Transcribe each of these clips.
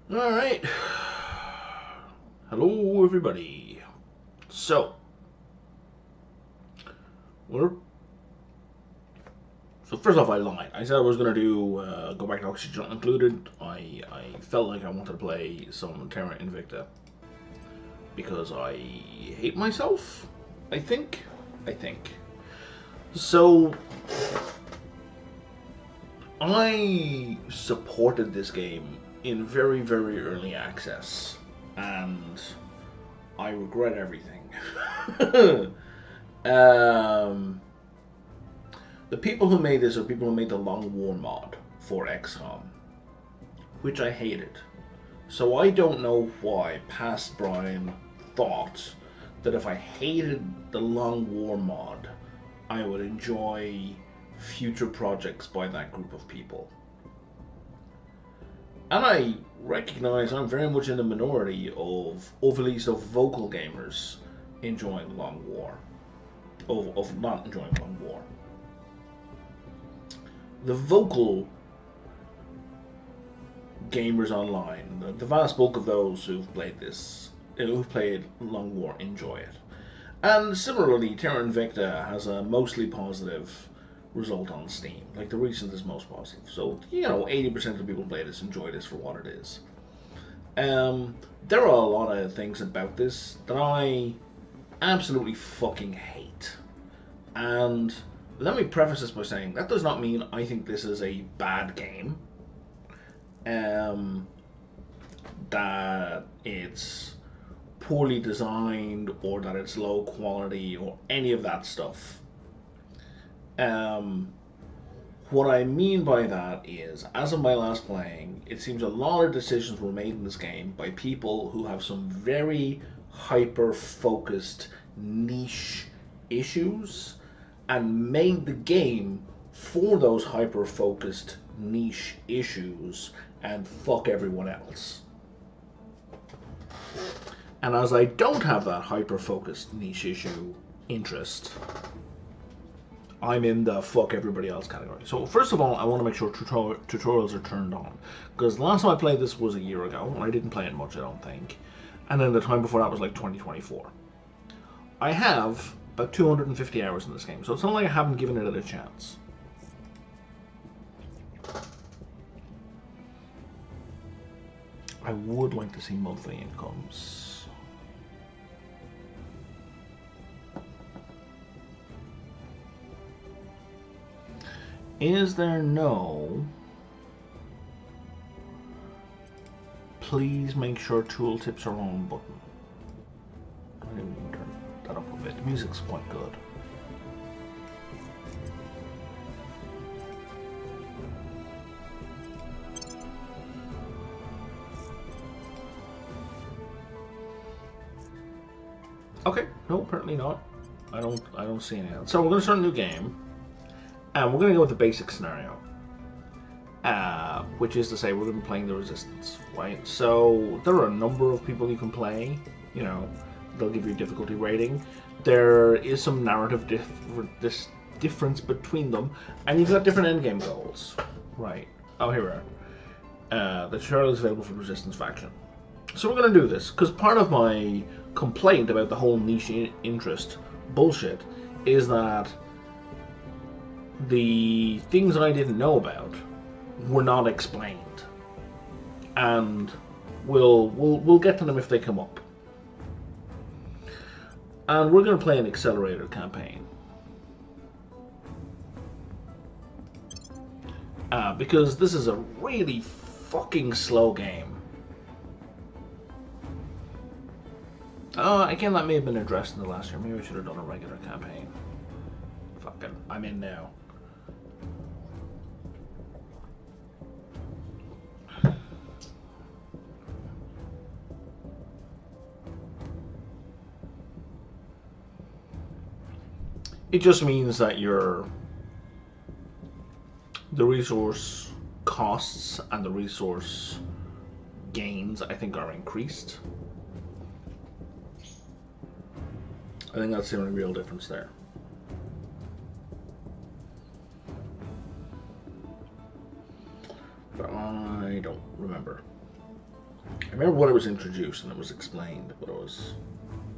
Alright. Hello, everybody. So, we're. So, first off, I lied. I said I was going to do Go Back to Oxygen Not Included. I felt like I wanted to play some Terra Invicta because I hate myself. I think. So, I supported this game in very, very early access, and I regret everything. um, the people who made this are people who made the Long War mod for XCOM, which I hated. So I don't know why past Brian thought that if I hated the Long War mod, I would enjoy future projects by that group of people. And I recognize I'm very much in the minority of at least of vocal gamers enjoying Long War. Of not enjoying Long War. The vocal gamers online, the vast bulk of those who've played this, who've played Long War, enjoy it. And similarly, Terra Invicta has a mostly positive result on Steam. Like, the recent is most positive. So, 80% of the people who play this enjoy this for what it is. There are a lot of things about this that I absolutely fucking hate. And let me preface this by saying that does not mean I think this is a bad game. That it's poorly designed or that it's low quality or any of that stuff. What I mean by that is, as of my last playing, it seems a lot of decisions were made in this game by people who have some very hyper-focused niche issues and made the game for those hyper-focused niche issues and fuck everyone else. And as I don't have that hyper-focused niche issue interest, I'm in the fuck everybody else category. So first of all, I want to make sure tutorials are turned on. Because the last time I played this was a year ago, and I didn't play it much, I don't think. And then the time before that was like 2024. I have about 250 hours in this game, so it's not like I haven't given it a chance. I would like to see monthly incomes. Is there no... Please make sure tooltips are on button. I didn't even turn that up a bit. The music's quite good. Okay, no, apparently not. I don't see any else. So we're gonna start a new game. And we're going to go with the basic scenario, which is to say we're going to be playing the Resistance, right? So there are a number of people you can play, they'll give you a difficulty rating. There is some narrative difference between them, and you've got different endgame goals, right? Oh, here we are. The tutorial is available for the Resistance faction. So we're going to do this, because part of my complaint about the whole niche interest bullshit is that the things I didn't know about were not explained, and we'll get to them if they come up. And we're going to play an accelerated campaign, because this is a really fucking slow game. Again, that may have been addressed in the last year. Maybe I should have done a regular campaign. Fucking, I'm in now. It just means that the resource costs and the resource gains, I think, are increased. I think that's the only real difference there. But I don't remember. I remember when it was introduced and it was explained, but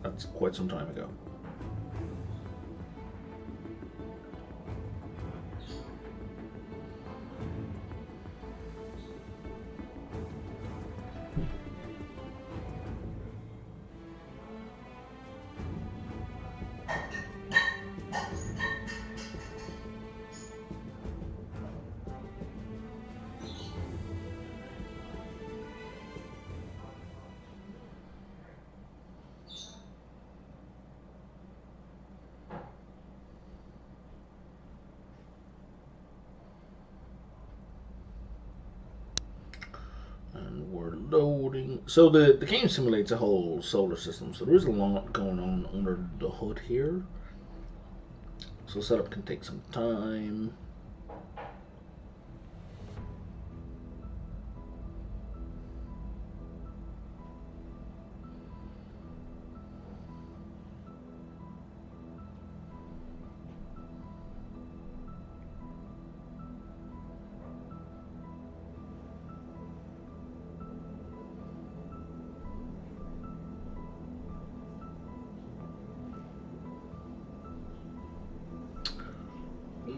that's quite some time ago. And we're loading. So the game simulates a whole solar system, so there is a lot going on under the hood here. So setup can take some time.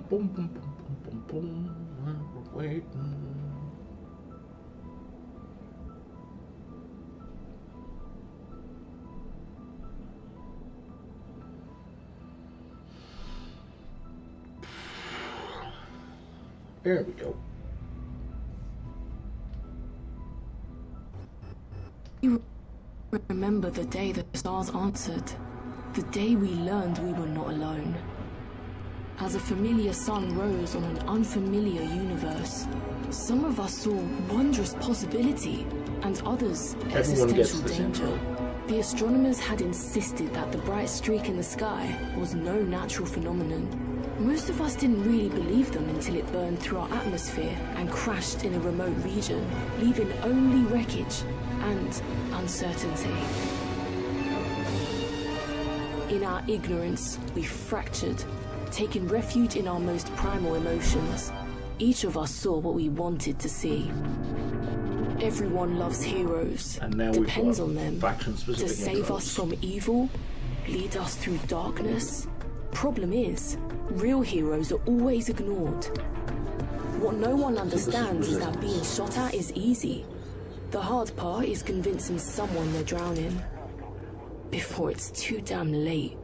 Boom, boom, boom, boom, boom, boom. We're waiting. There we go. You remember the day the stars answered, the day we learned we were not alone. As a familiar sun rose on an unfamiliar universe, some of us saw wondrous possibility, and others existential danger. The astronomers had insisted that the bright streak in the sky was no natural phenomenon. Most of us didn't really believe them until it burned through our atmosphere and crashed in a remote region, leaving only wreckage and uncertainty. In our ignorance, we fractured, taking refuge in our most primal emotions. Each of us saw what we wanted to see. Everyone loves heroes, and now depends on them to save us from evil, lead us through darkness. Problem is, real heroes are always ignored. What no one understands is that being shot at is easy. The hard part is convincing someone they're drowning before it's too damn late.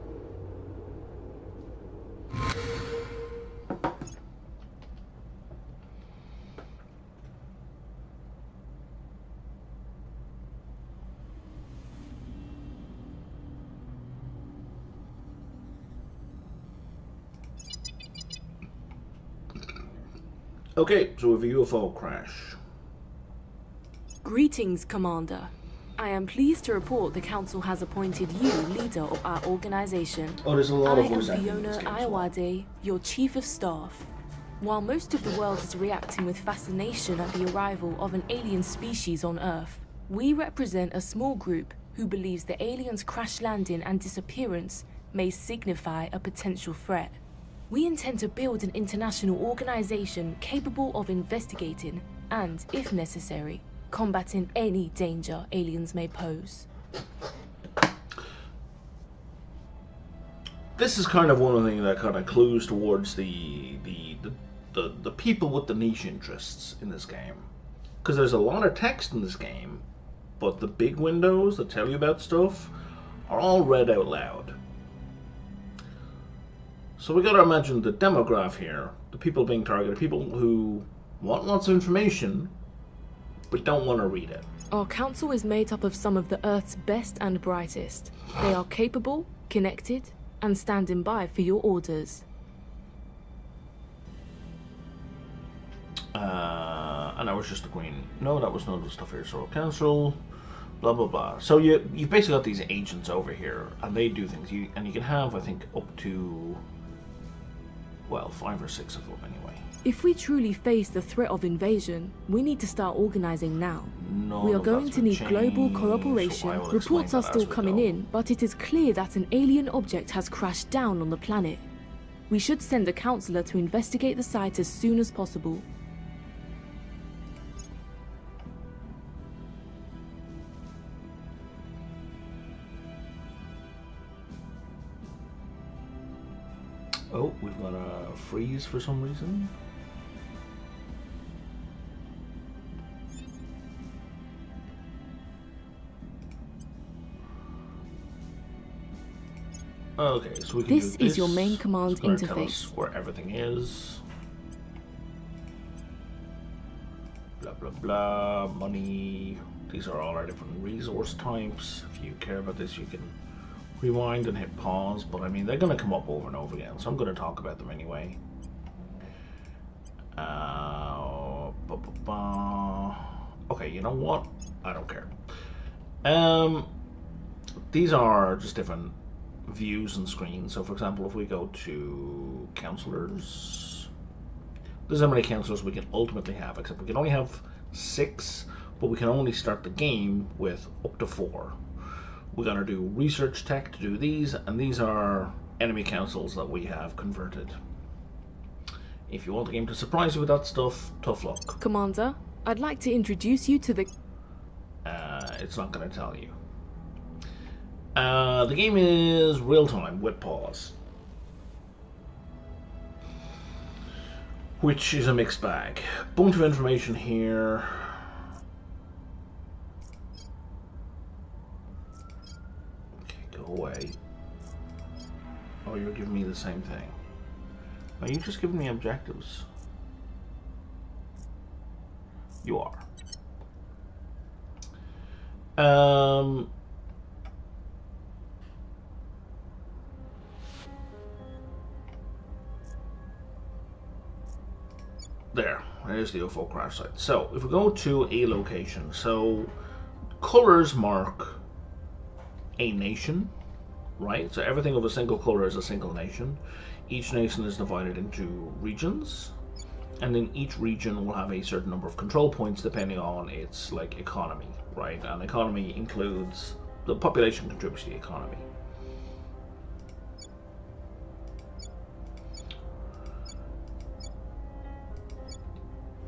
Okay, so we have a UFO crash. Greetings, Commander. I am pleased to report the Council has appointed you leader of our organization. Oh, there's a lot of voice acting in this game. I am Fiona Iwade, your Chief of Staff. While most of the world is reacting with fascination at the arrival of an alien species on Earth, we represent a small group who believes the aliens' crash landing and disappearance may signify a potential threat. We intend to build an international organization capable of investigating and, if necessary, combating any danger aliens may pose. This is kind of one of the things that kind of clues towards the people with the niche interests in this game. Because there's a lot of text in this game, but the big windows that tell you about stuff are all read out loud. So we gotta imagine the demographic here, the people being targeted, people who want lots of information, but don't want to read it. Our council is made up of some of the Earth's best and brightest. They are capable, connected, and standing by for your orders. And that was just the Queen. No, that was none of the stuff here. So Council, blah blah blah. So you've basically got these agents over here, and they do things. And you can have, I think, up to, well, 5 or 6 of them anyway. If we truly face the threat of invasion, we need to start organizing now. We are going to need global cooperation. Reports are still coming in, but it is clear that an alien object has crashed down on the planet. We should send a counselor to investigate the site as soon as possible. Oh, we've got a freeze for some reason. Okay, so we can do this. This is your main command interface. Tell us where everything is. Blah blah blah. Money. These are all our different resource types. If you care about this, you can rewind and hit pause. But I mean, they're going to come up over and over again, so I'm going to talk about them anyway. Okay, you know what? I don't care. These are just different views and screens. So for example, if we go to counselors, there's how many counselors we can ultimately have, except we can only have 6, but we can only start the game with up to 4. We're going to do research tech to do these, and these are enemy councils that we have converted. If you want the game to surprise you with that stuff, tough luck. Commander, I'd like to introduce you to the... It's not going to tell you. The game is real-time with pause, which is a mixed bag. Bunch of information here. Okay, go away. Oh, you're giving me the same thing. Are you just giving me objectives? You are. There's the UFO crash site. So if we go to a location, so colors mark a nation, right? So everything of a single color is a single nation. Each nation is divided into regions, and then each region will have a certain number of control points depending on its like economy, right? And economy includes the population contributes to the economy.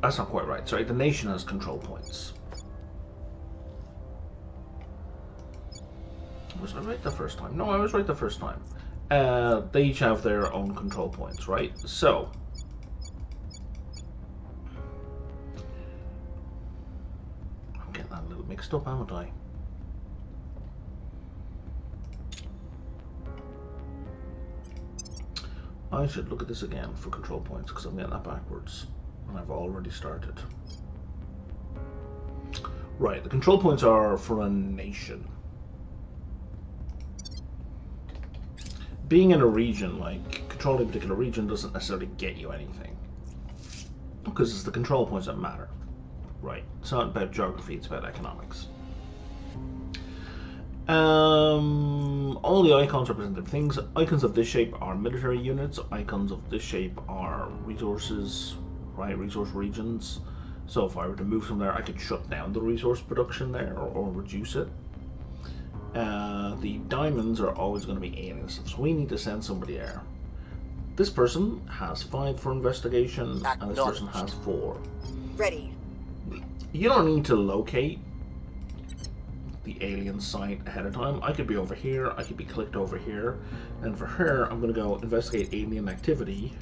That's not quite right. Sorry, the nation has control points. Was I right the first time? No, I was right the first time. They each have their own control points, right? So, I'm getting that a little mixed up, haven't I? I should look at this again for control points because I'm getting that backwards. And I've already started. Right, the control points are for a nation. Being in a region, like controlling a particular region, doesn't necessarily get you anything. Because it's the control points that matter. Right, it's not about geography, it's about economics. All the icons represent different things. Icons of this shape are military units. Icons of this shape are resources. Right, resource regions. So if I were to move from there, I could shut down the resource production there or reduce it. The diamonds are always going to be aliens, so we need to send somebody there. This person has 5 for investigation, and this person has 4. Ready. You don't need to locate the alien site ahead of time. I could be over here, I could be clicked over here, and for her, I'm going to go investigate alien activity.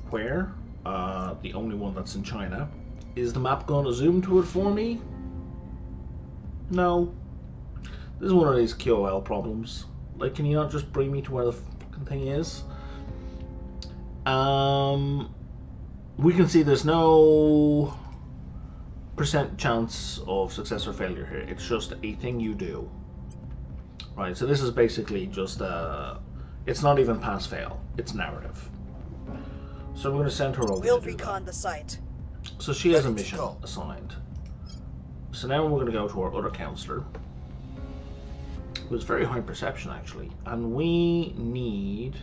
Where? The only one that's in China. Is the map going to zoom to it for me? No. This is one of these QOL problems. Like, can you not just bring me to where the fucking thing is? We can see there's no % chance of success or failure here. It's just a thing you do. Right, so this is basically just it's not even pass-fail. It's narrative. So we're going to send her over. We'll recon the site. So she has a mission assigned. So now we're going to go to our other counselor. It was very high perception, actually. And we need...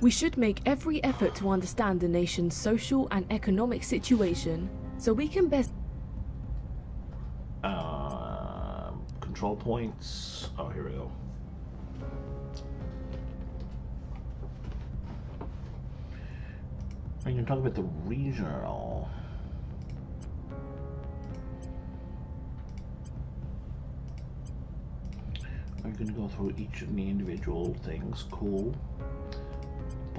We should make every effort to understand the nation's social and economic situation, so we can best... Control points. Oh, here we go. Are you talking about the region at all? Are you going to go through each of the individual things? Cool.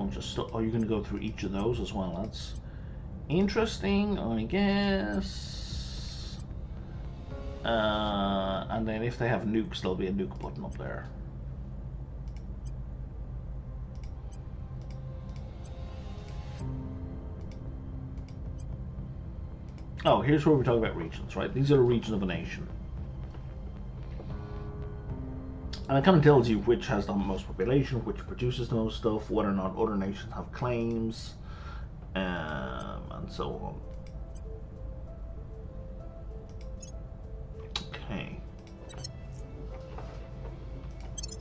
bunch of stuff. Oh, you're going to go through each of those as well. That's interesting, I guess. And then if they have nukes, there'll be a nuke button up there. Oh, here's where we talk about regions, right? These are the regions of a nation. And it kind of tells you which has the most population, which produces the most stuff, whether or not other nations have claims, and so on. Okay.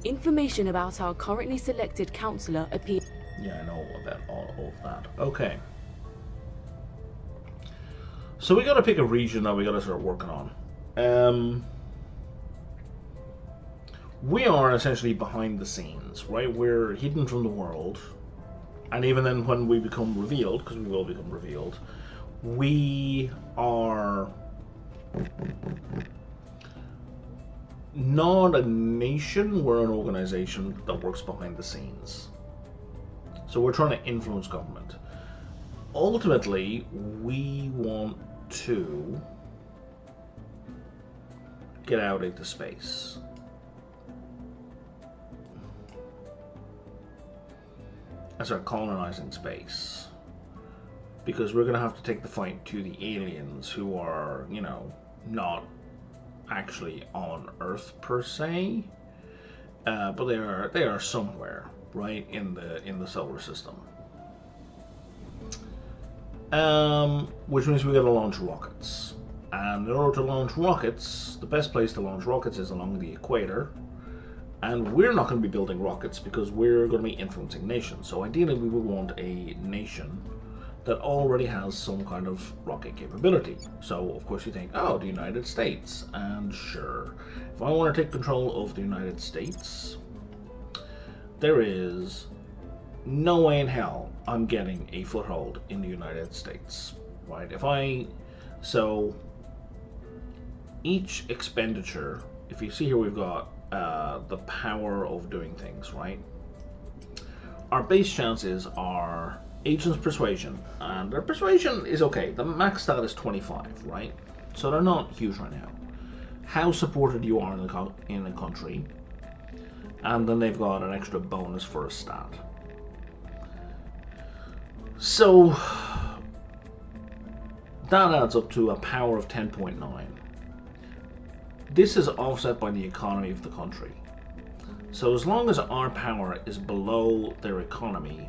Information about our currently selected councillor appears. Yeah, I know about all of that. Okay. So we gotta pick a region that we gotta start working on. We are essentially behind the scenes, right? We're hidden from the world. And even then when we become revealed, because we will become revealed, we are not a nation, we're an organization that works behind the scenes. So we're trying to influence government. Ultimately, we want to get out into space. And start colonizing space. Because we're going to have to take the fight to the aliens who are, you know, not actually on Earth per se, but they are somewhere, right, in the solar system. Which means we got to launch rockets. And in order to launch rockets, the best place to launch rockets is along the equator. And we're not going to be building rockets because we're going to be influencing nations. So ideally we would want a nation that already has some kind of rocket capability. So of course you think, oh, the United States. And sure, if I want to take control of the United States, there is no way in hell I'm getting a foothold in the United States, right? So each expenditure, if you see here, we've got the power of doing things, right? Our base chances are agents' persuasion, and their persuasion is okay. The max stat is 25, right? So they're not huge right now. How supported you are in the country, and then they've got an extra bonus for a stat. So that adds up to a power of 10.9. This is offset by the economy of the country. So as long as our power is below their economy,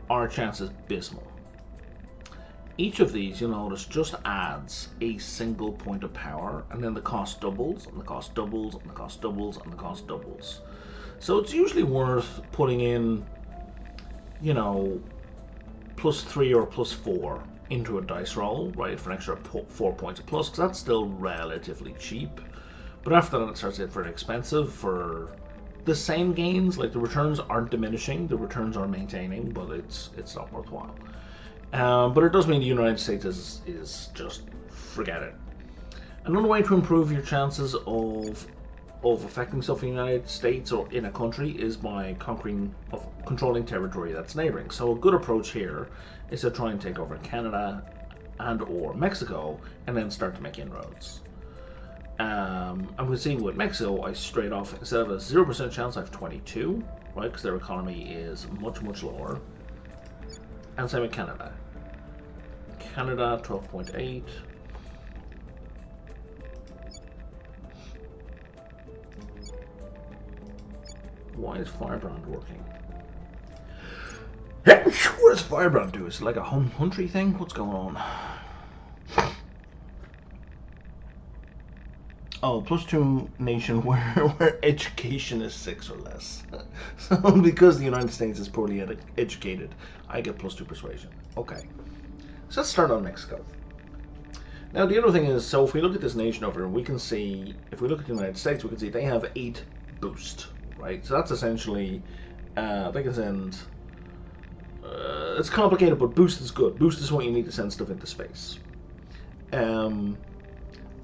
our chance is abysmal. Each of these, you'll notice, just adds a single point of power, and then the cost doubles, and the cost doubles, and the cost doubles, and the cost doubles. So it's usually worth putting in, you know, +3 or +4 into a dice roll, right, for an extra 4 points of plus, because that's still relatively cheap. But after that it starts to get very expensive for the same gains. Like, the returns aren't diminishing, the returns are maintaining, but it's not worthwhile. But it does mean the United States is just, forget it. Another way to improve your chances of affecting stuff in the United States or in a country is by controlling territory that's neighboring. So a good approach here is to try and take over Canada and or Mexico, and then start to make inroads. And we see with Mexico, I straight off, instead of a 0% chance, I have 22, right, because their economy is much, much lower. And same with Canada. Canada, 12.8. Why is Firebrand working? What does Firebrand do? Is it like a home country thing? What's going on? Oh, +2 nation where education is 6 or less. So because the United States is poorly educated, I get +2 persuasion. Okay. So let's start on Mexico. Now the other thing is, so if we look at this nation over here, we can see, if we look at the United States, we can see they have 8 boost, right? So that's essentially, they can send, it's complicated, but boost is good. Boost is what you need to send stuff into space.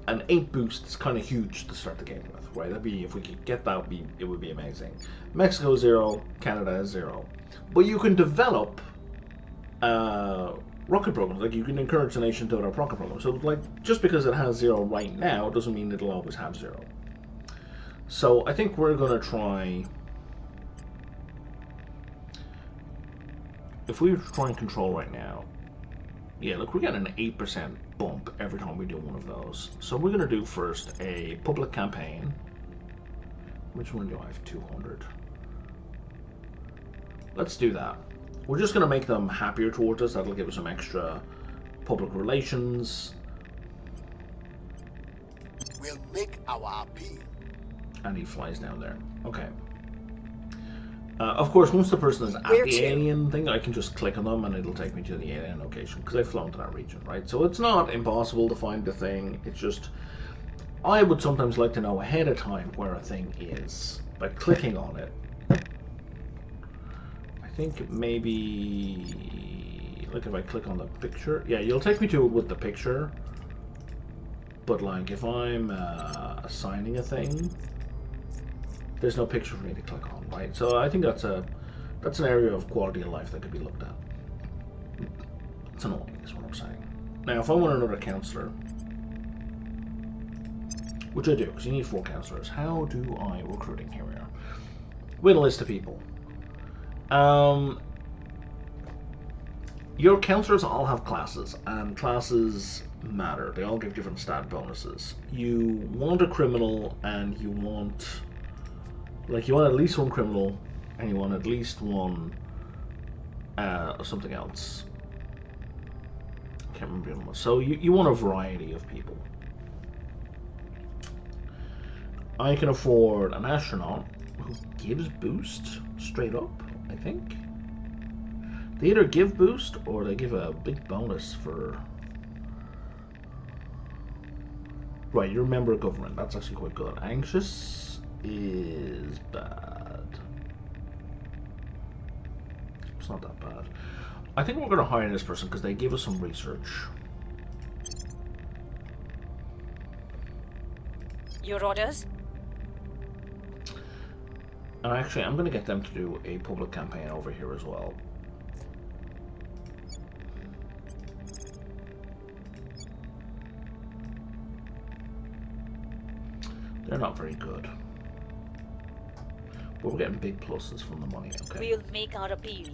an 8 boost is kind of huge to start the game with, right? That'd be, if we could get that, it would be amazing. Mexico 0, Canada 0. But you can develop rocket programs. Like, you can encourage the nation to develop rocket programs. So, like, just because it has 0 right now doesn't mean it'll always have 0. So I think we're gonna try. If we try and control right now, yeah, look, we're getting an 8% bump every time we do one of those. So we're gonna do first a public campaign. Which one do I have? 200. Let's do that. We're just gonna make them happier towards us. That'll give us some extra public relations. We'll make our appeal. And he flies down there. Okay. Of course, once the person is at the alien thing, I can just click on them and it'll take me to the alien location, because I've flown to that region, right? So it's not impossible to find the thing, it's just, I would sometimes like to know ahead of time where a thing is, by clicking on it. I think maybe, like if I click on the picture, yeah, you'll take me to it with the picture, but like if I'm assigning a thing, there's no picture for me to click on, right? So I think that's an area of quality of life that could be looked at. It's annoying, is what I'm saying. Now, if I want another counselor, which I do, because you need 4 counselors, how do I recruiting? Here we are. With a list of people. Your counselors all have classes, and classes matter. They all give different stat bonuses. You want a criminal, and you want... Like, you want at least 1 criminal, and you want at least 1 something else. I can't remember the other one. So you want a variety of people. I can afford an astronaut who gives boost straight up, I think. They either give boost or they give a big bonus for... Right, you're a member of government. That's actually quite good. Anxious is bad. It's not that bad. I think we're going to hire this person because they give us some research. Your orders? And actually, I'm going to get them to do a public campaign over here as well. They're not very good. But we're getting big pluses from the money, okay. We'll make our appeal.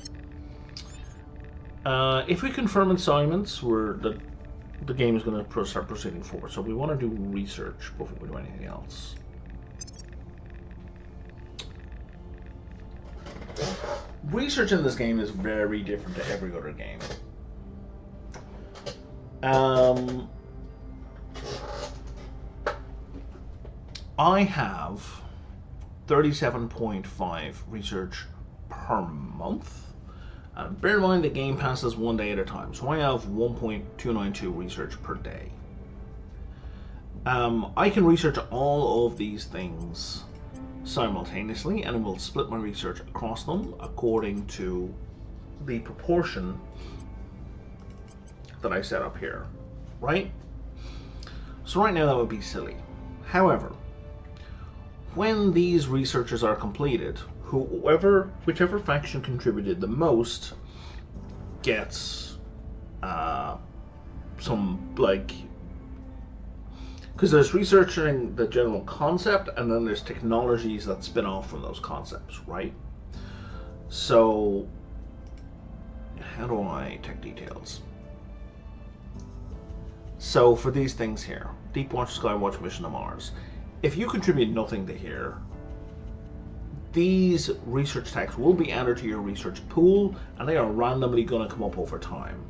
If we confirm assignments, the game is going to start proceeding forward. So we want to do research before we do anything else. Research in this game is very different to every other game. I have 37.5 research per month. Bear in mind the game passes 1 day at a time, so I have 1.292 research per day. I can research all of these things simultaneously, and it will split my research across them according to the proportion that I set up here, right? So right now that would be silly. However, when these researches are completed, whichever faction contributed the most gets some, like, because there's researching the general concept and then there's technologies that spin off from those concepts, right? So how do I tech details? So for these things here, Deep Watch, Skywatch, Mission to Mars, if you contribute nothing to here, these research techs will be added to your research pool, and they are randomly going to come up over time.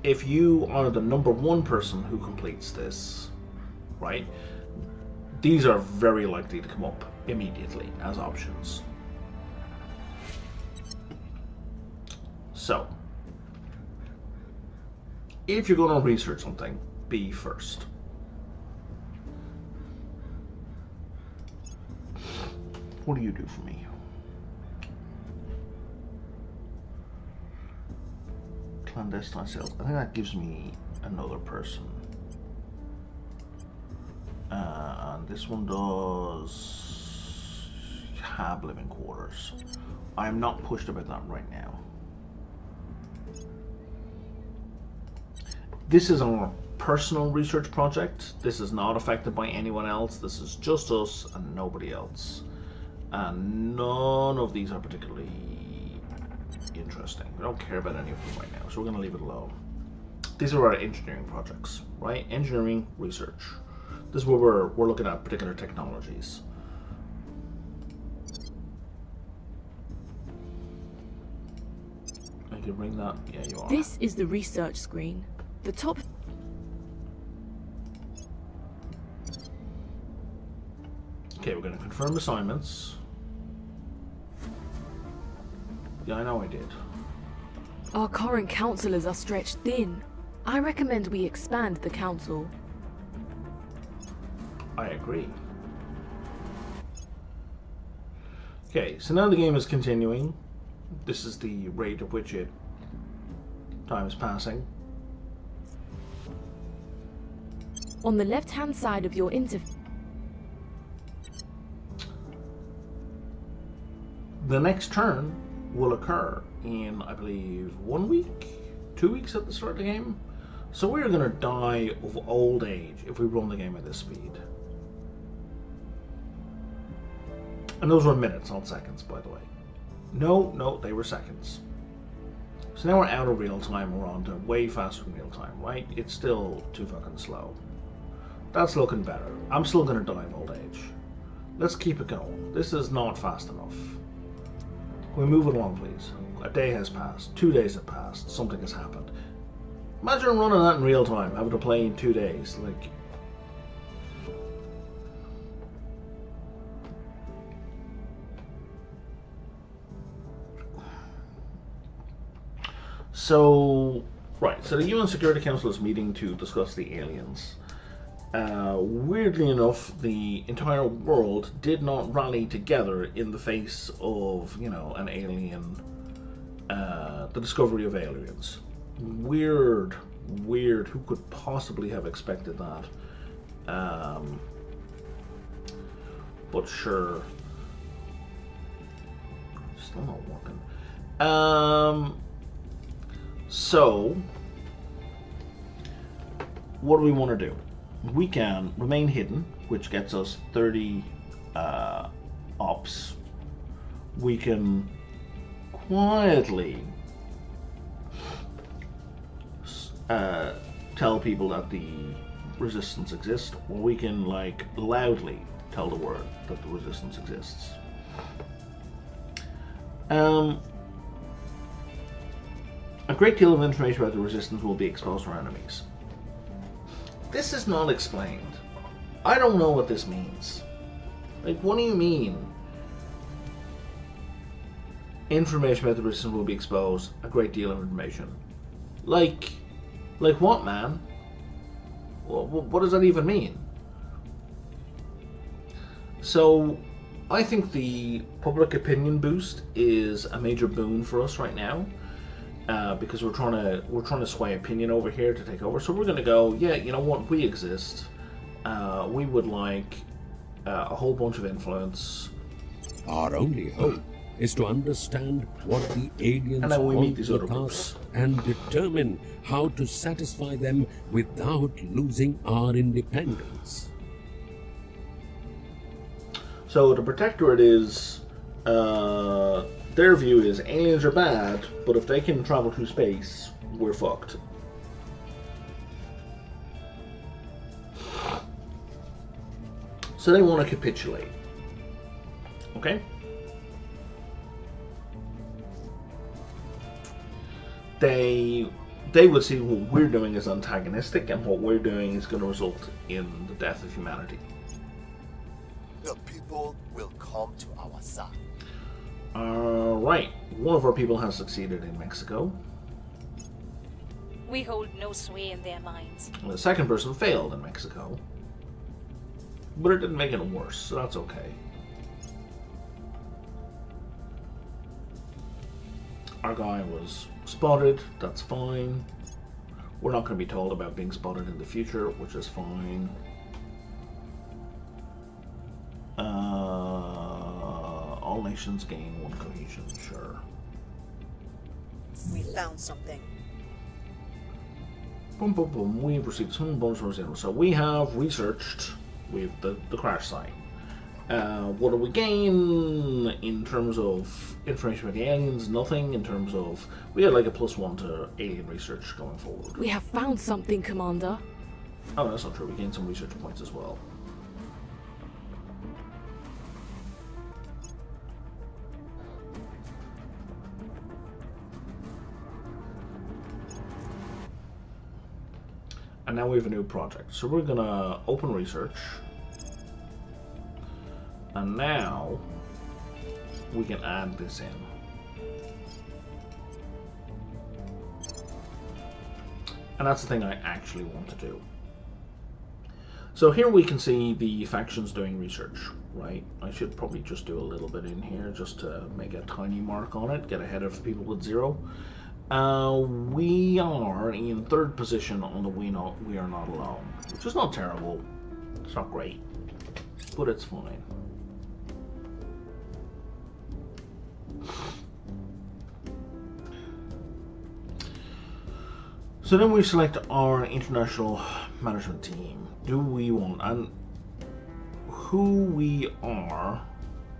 If you are the #1 person who completes this, right, these are very likely to come up immediately as options. So, if you're going to research something, be first. What do you do for me? Clandestine sales. I think that gives me another person. And this one does have living quarters. I am not pushed about that right now. This is our personal research project. This is not affected by anyone else. This is just us and nobody else. And none of these are particularly interesting. We don't care about any of them right now, so we're going to leave it alone. These are our engineering projects, right? Engineering research. This is where we're looking at particular technologies. I can bring that. Yeah, you are. This is the research screen. The top. Okay, we're going to confirm assignments. Yeah, I know I did. Our current councillors are stretched thin. I recommend we expand the council. I agree. Okay, so now the game is continuing. This is the rate at which time is passing. On the left-hand side of your interface. The next turn will occur in, I believe, 1 week? 2 weeks at the start of the game? So we're going to die of old age if we run the game at this speed. And those were minutes, not seconds, by the way. No, they were seconds. So now we're out of real time, we're on to way faster than real time, right? It's still too fucking slow. That's looking better. I'm still going to die of old age. Let's keep it going. This is not fast enough. Can we move it along, please? A day has passed. 2 days have passed. Something has happened. Imagine running that in real time, having to play in 2 days. Like, so, right. So the UN Security Council is meeting to discuss the aliens. Weirdly enough, the entire world did not rally together in the face of, you know, an alien, the discovery of aliens. Weird. Who could possibly have expected that? But sure. Still not working. So, what do we want to do? We can remain hidden, which gets us 30 ops. We can quietly tell people that the resistance exists, or we can, like, loudly tell the world that the resistance exists. A great deal of information about the resistance will be exposed to our enemies. This is not explained. I don't know what this means. Like, what do you mean? Information about the resistance will be exposed. A great deal of information. Like what, man? What does that even mean? So, I think the public opinion boost is a major boon for us right now. Because we're trying to sway opinion over here to take over. So we're going to go, yeah, you know what, we exist. We would like a whole bunch of influence. Our only hope is to understand what the aliens want with us and determine how to satisfy them without losing our independence. So the Protectorate is... their view is aliens are bad, but if they can travel through space, we're fucked. So they want to capitulate. Okay? They would see what we're doing as antagonistic, and what we're doing is going to result in the death of humanity. The people will come to our side. Right. One of our people has succeeded in Mexico. We hold no sway in their minds. And the second person failed in Mexico. But it didn't make it worse, so that's okay. Our guy was spotted, that's fine. We're not going to be told about being spotted in the future, which is fine. nations gain 1 cohesion, sure. We found something. Boom, boom, boom. We've received some bonus from zero. So we have researched with the crash site. What do we gain in terms of information about the aliens? Nothing. In terms of, we had like a +1 to alien research going forward. We have found something, Commander. Oh, that's not true. We gained some research points as well. And now we have a new project. So we're gonna open research. And now we can add this in. And that's the thing I actually want to do. So here we can see the factions doing research, right? I should probably just do a little bit in here just to make a tiny mark on it, get ahead of people with 0. We are in 3rd position on the We Are Not Alone, which is not terrible. It's not great, but it's fine. So then we select our international management team. Do we want, and who we are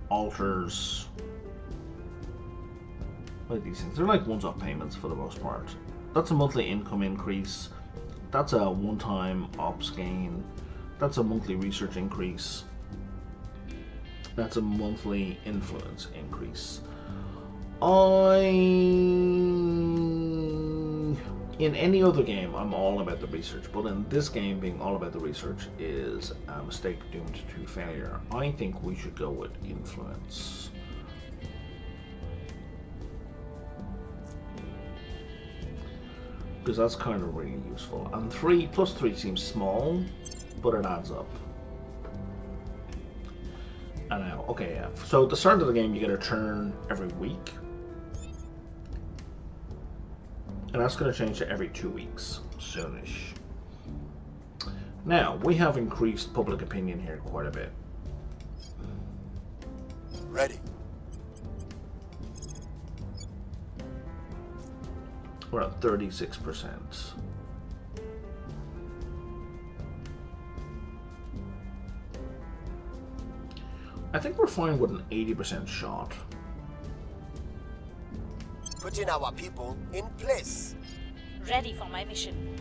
alters like these things. They're like once-off payments for the most part. That's a monthly income increase. That's a one-time ops gain. That's a monthly research increase. That's a monthly influence increase. In any other game, I'm all about the research, but in this game, being all about the research is a mistake doomed to failure. I think we should go with influence. Because that's kind of really useful. And +3 seems small, but it adds up. And now, okay, yeah. So at the start of the game, you get a turn every week. And that's going to change to every 2 weeks, soonish. Now, we have increased public opinion here quite a bit. Ready. We're at 36%. I think we're fine with an 80% shot. Putting our people in place. Ready for my mission.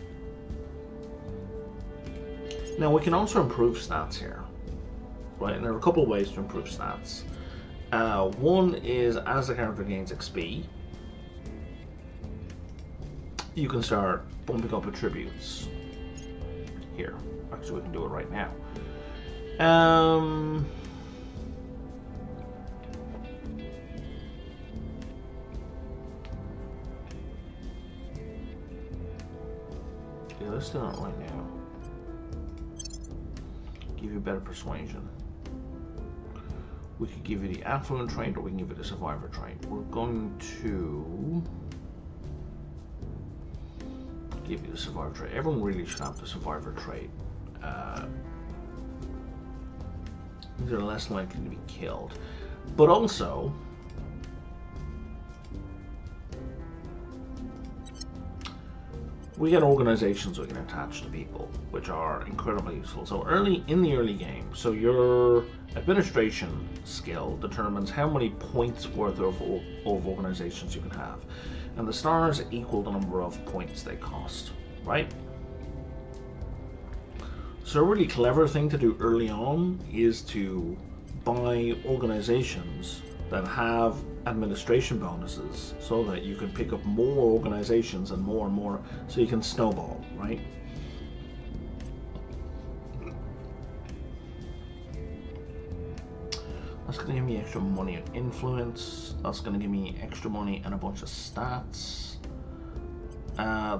Now we can also improve stats here, right? And there are a couple of ways to improve stats. One is as the character gains XP, you can start bumping up attributes. Here, actually we can do it right now. Yeah, let's do it right now. Give you better persuasion. We could give you the affluent trait, or we can give you the survivor trait. We're going to give you the survivor trait. Everyone really should have the survivor trait. They're less likely to be killed. But also, we get organizations we can attach to people, which are incredibly useful. So in the early game, so your administration skill determines how many points worth of organizations you can have. And the stars equal the number of points they cost, right? So a really clever thing to do early on is to buy organizations that have administration bonuses so that you can pick up more organizations and more, so you can snowball, right? That's going to give me extra money and influence. That's going to give me extra money and a bunch of stats.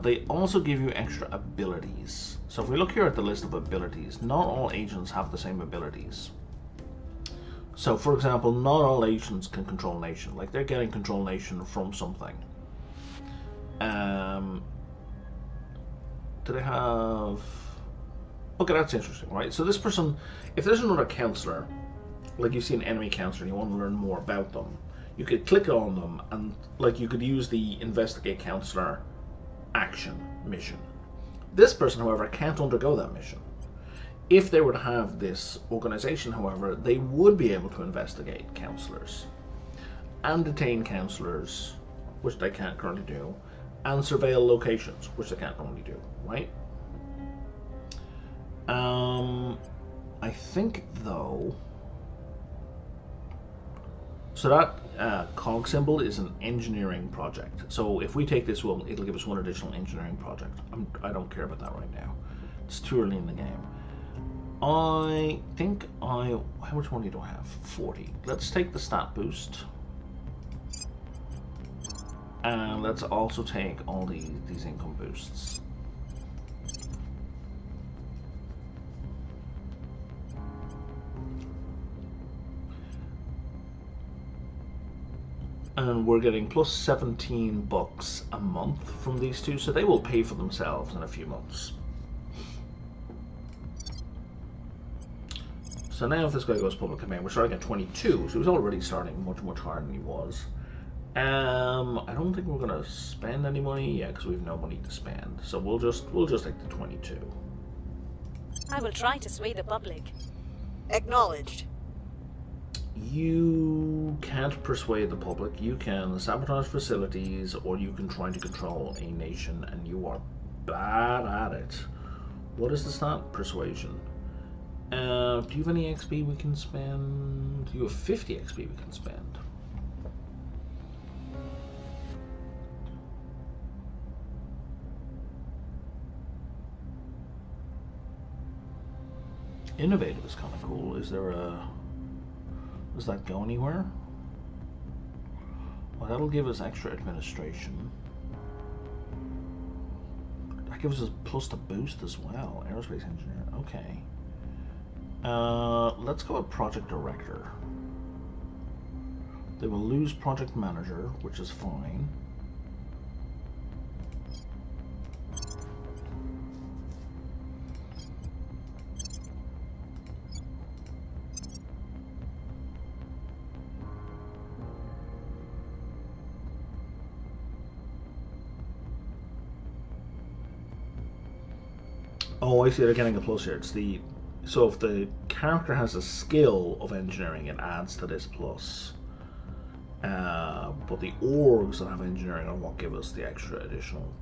They also give you extra abilities. So if we look here at the list of abilities, not all agents have the same abilities. So for example, not all agents can control nation. Like they're getting control nation from something. Do they have... Okay, that's interesting, right? So this person, if there's another counselor like you see an enemy counselor and you want to learn more about them, you could click on them and like you could use the investigate counselor action mission. This person, however, can't undergo that mission. If they were to have this organization, however, they would be able to investigate counselors and detain counselors, which they can't currently do, and surveil locations, which they can't normally do, right? I think though, so that cog symbol is an engineering project. So if we take this, it'll give us one additional engineering project. I don't care about that right now. It's too early in the game. I think how much money do I have? 40. Let's take the stat boost. And let's also take all these income boosts. And we're getting plus 17 bucks a month from these two, so they will pay for themselves in a few months. So now if this guy goes public domain, we're starting at 22, so he was already starting much, much higher than he was. I don't think we're gonna spend any money yet because we have no money to spend. So we'll just take the 22. I will try to sway the public. Acknowledged. You can't persuade the public. You can sabotage facilities, or you can try to control a nation, and you are bad at it. What is the stat? Persuasion. Do you have any XP we can spend? You have 50 XP we can spend. Innovative is kind of cool. Is there a... Does that go anywhere? Well, that'll give us extra administration. That gives us plus the boost as well. Aerospace engineer. Okay. Let's go with project director. They will lose project manager, which is fine. Oh, I see. They're getting a plus here. It's the so if the character has a skill of engineering, it adds to this plus. But the orgs that have engineering are what give us the extra additional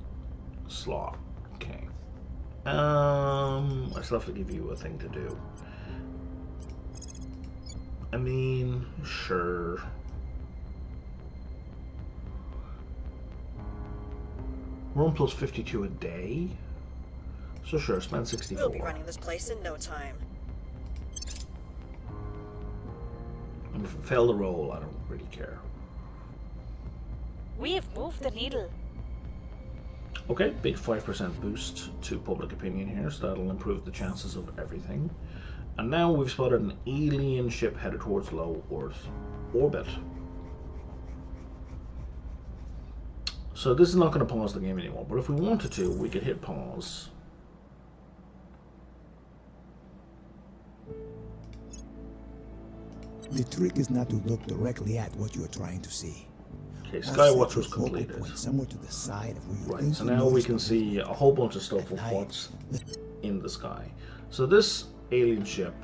slot. Okay. I still have to give you a thing to do. I mean, sure. We're on plus 52 a day. So sure, spend 64. We'll be running this place in no time. And if it failed the roll, I don't really care. We have moved the needle. Okay, big 5% boost to public opinion here, so that'll improve the chances of everything. And now we've spotted an alien ship headed towards low Earth orbit. So this is not going to pause the game anymore, but if we wanted to, we could hit pause. The trick is not to look directly at what you are trying to see. Okay, Skywatch was completed. Somewhere to the side of where you right, so now we can see a whole bunch of stuff of what's in the sky. So this alien ship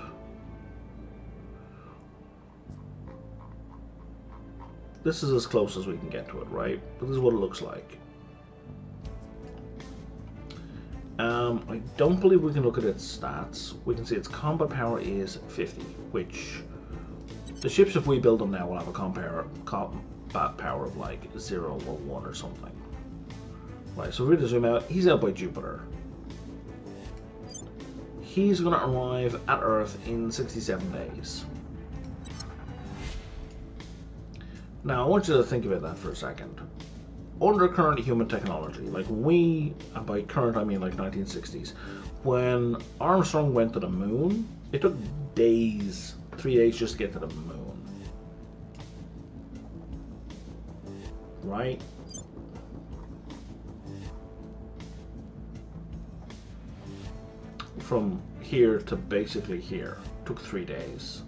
this is as close as we can get to it, right? But this is what it looks like. I don't believe we can look at its stats. We can see its combat power is 50, which the ships, if we build them now, will have a combat power of like 0 or 1 or something. Right, so if we were to zoom out, he's out by Jupiter. He's going to arrive at Earth in 67 days. Now, I want you to think about that for a second. Under current human technology, like we, and by current I mean like 1960s, when Armstrong went to the moon, it took days, 3 days just to get to the moon. Right? From here to basically here, took 3 days.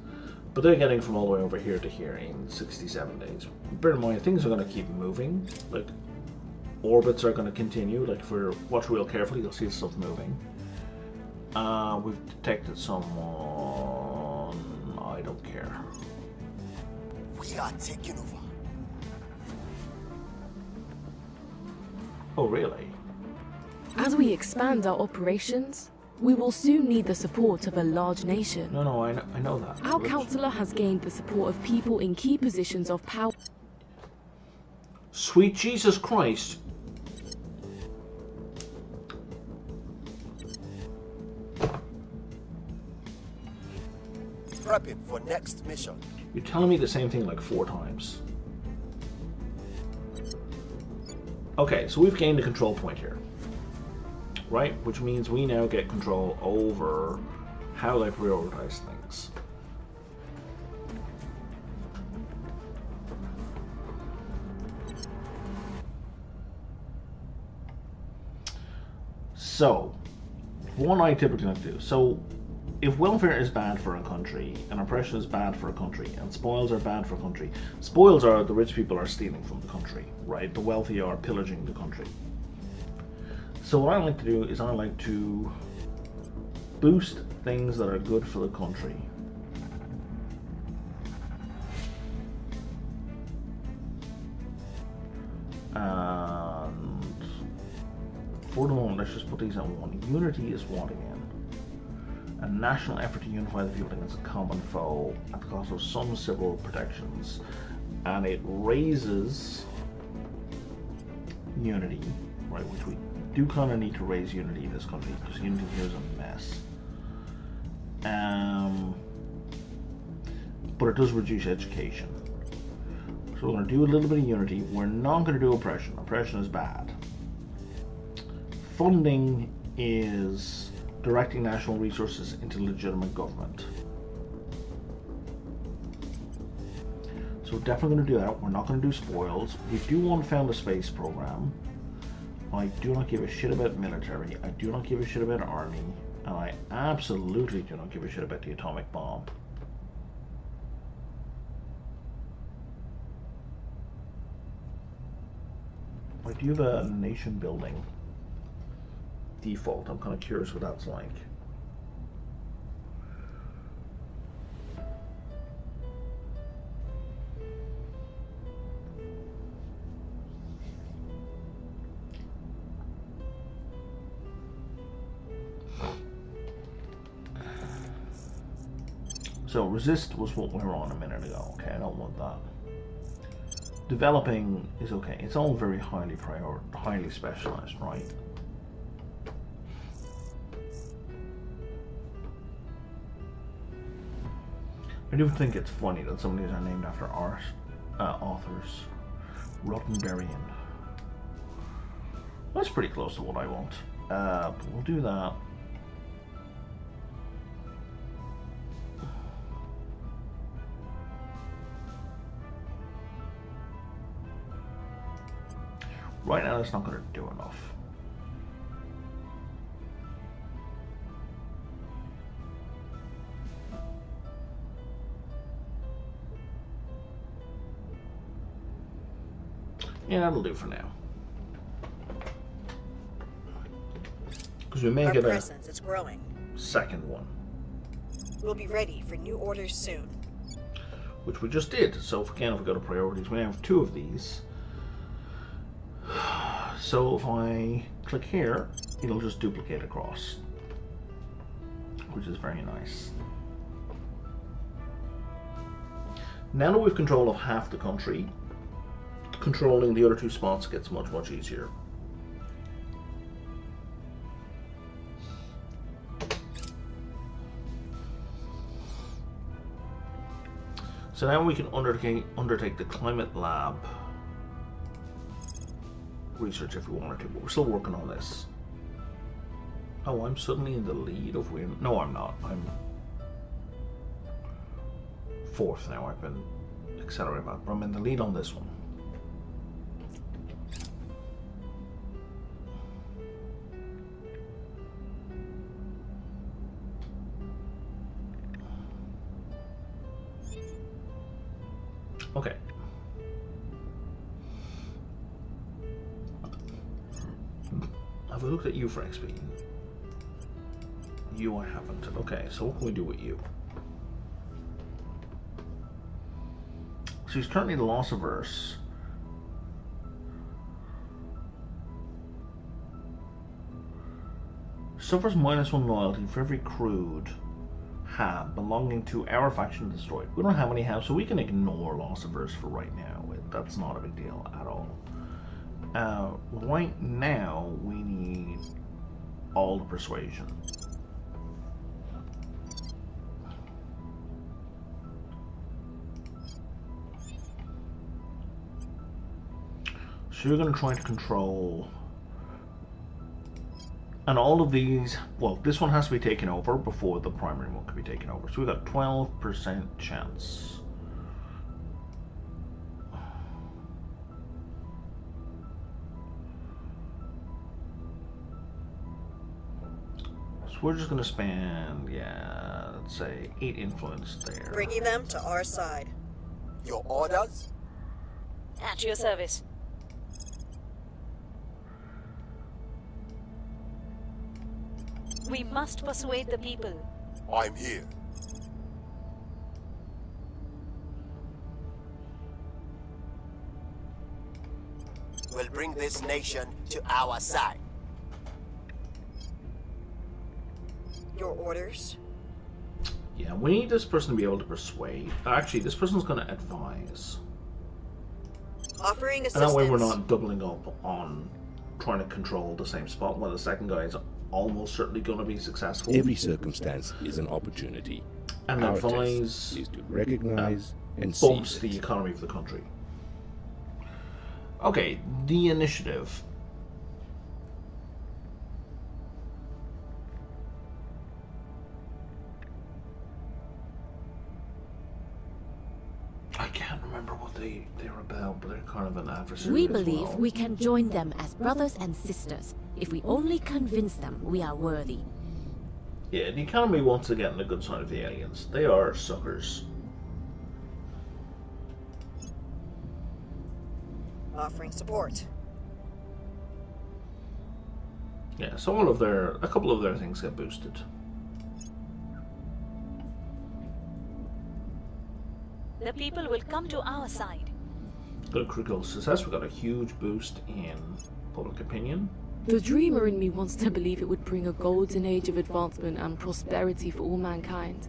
But they're getting from all the way over here to here in 67 days. Bear in mind, things are going to keep moving. Like, orbits are going to continue. Like, if we watch real carefully, you'll see stuff moving. We've detected someone. I don't care. We are taking over. Oh, really? As we expand our operations, we will soon need the support of a large nation. No, I know that. Our counselor has gained the support of people in key positions of power. Sweet Jesus Christ. Prepping for next mission. You're telling me the same thing like 4 times. Okay, so we've gained a control point here. Right? Which means we now get control over how they prioritize things. So, what I typically like to do. So, if welfare is bad for a country, and oppression is bad for a country, and spoils are bad for a country, spoils are the rich people are stealing from the country, right? The wealthy are pillaging the country. So what I like to do is I like to boost things that are good for the country. And for the moment, let's just put these on 1. Unity is what again? A national effort to unify the people against a common foe at the cost of some civil protections. And it raises unity, right, which we do kind of need to raise unity in this country because unity here is a mess. But it does reduce education. So we're going to do a little bit of unity. We're not going to do oppression. Oppression is bad. Funding is directing national resources into legitimate government. So we're definitely going to do that. We're not going to do spoils. We do want to found a space program. I do not give a shit about military. I do not give a shit about army. And I absolutely do not give a shit about the atomic bomb. I do have a nation building default. I'm kind of curious what that's like. So resist was what we were on a minute ago. Okay, I don't want that. Developing is okay. It's all very highly specialized, right? I do think it's funny that some of these are named after art authors. Rottenberrien. That's pretty close to what I want. But we'll do that. Right now, that's not going to do enough. Yeah, that'll do for now. Because we may Our get presence is growing. second one. We'll be ready for new orders soon. Which we just did. So again, if we go to priorities, we have 2 of these. So if I click here, it'll just duplicate across, which is very nice. Now that we've control of half the country, controlling the other 2 spots gets much, much easier. So now we can undertake the climate lab research if we wanted to, but we're still working on this. Oh, I'm suddenly in the lead of women. No, I'm not. I'm 4th now. I've been accelerating back, but I'm in the lead on this one. Okay. Have I looked at you for XP? You I haven't. Okay, so what can we do with you? So he's currently the loss averse. Suffers -1 loyalty for every crude hab belonging to our faction destroyed. We don't have any habs, so we can ignore loss averse for right now. That's not a big deal at all. Right now, we need all the persuasion. So you're going to try to control... And all of these, well, this one has to be taken over before the primary one can be taken over. So we've got 12% chance. So we're just going to spend, yeah, let's say 8 influence there. Bringing them to our side. Your orders? At your service. We must persuade the people. I'm here. We'll bring this nation to our side. Your orders? Yeah, we need this person to be able to persuade. Actually, this person's going to advise. Offering And assistance. that way we're not doubling up on trying to control the same spot while the second guy is almost certainly going to be successful. Every circumstance is an opportunity. And Our advise test is to recognize and bumps seize the it. economy of the country. Okay, the initiative. I can't remember what they're about, but they're kind of an adversary. We as believe well. we can join them as brothers and sisters. If we only convince them we are worthy. Yeah, the economy wants to get on the good side of the aliens. They are suckers. Offering support. Yeah, so a couple of their things get boosted. The people will come to our side. Got a critical success. We got a huge boost in public opinion. The dreamer in me wants to believe it would bring a golden age of advancement and prosperity for all mankind.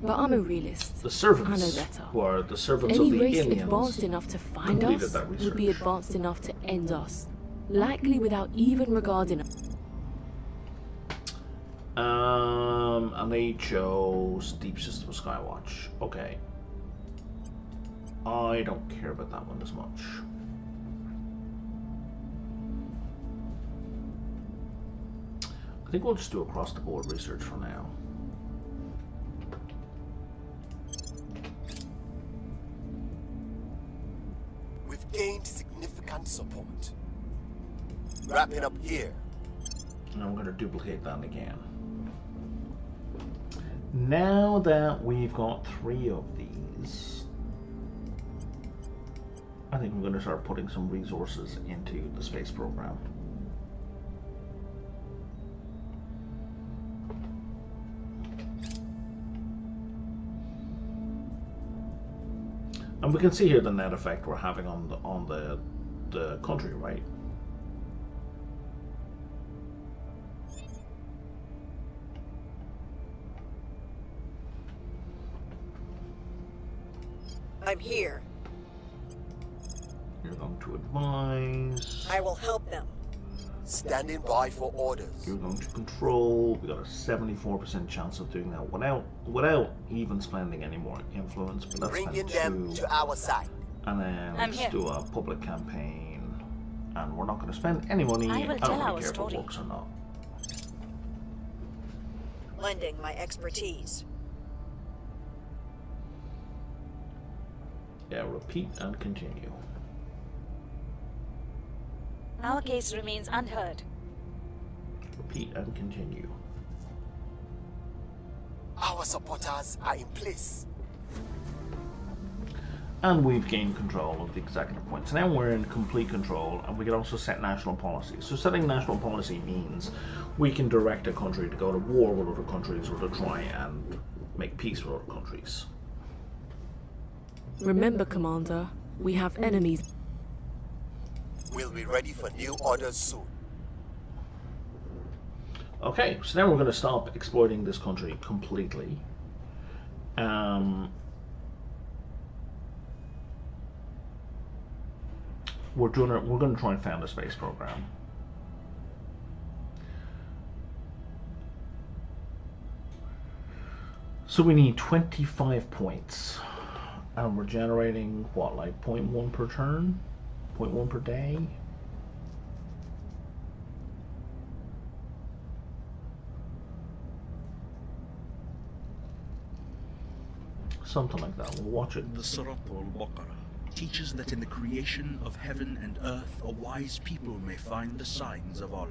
But I'm a realist. The servants, I know better. who are the servants Any of the race aliens, advanced enough to find completed us that would be research. advanced enough to end us. Likely without even regarding us. And they chose Deep System Skywatch. Okay. I don't care about that one as much. I think we'll just do across the board research for now. We've gained significant support. Wrapping up here. And I'm going to duplicate that again. Now that we've got 3 of these, I think I'm going to start putting some resources into the space program. And we can see here the net effect we're having on the country, right? I'm here. You're going to advise. I will help them. Standing by for orders. You're going to control. We got a 74% chance of doing that without even spending any more influence. But let's Bringing spend them 2, to our side. and then I'm let's here. do a public campaign. And we're not going to spend any money. I will don't tell really our care if story. it works or not. Lending my expertise. Yeah, repeat and continue. Our case remains unheard. Repeat and continue. Our supporters are in place. And we've gained control of the executive points. Now we're in complete control, and we can also set national policy. So setting national policy means we can direct a country to go to war with other countries or to try and make peace with other countries. Remember, Commander, we have enemies. We'll be ready for new orders soon. Okay, so now we're going to stop exploiting this country completely. We're going to try and found a space program. So we need 25 points, and we're generating what, like 0.1 per turn, 0.1 per day. Something like that. We'll watch it. The Surat al-Baqarah teaches that in the creation of heaven and earth, a wise people may find the signs of Allah.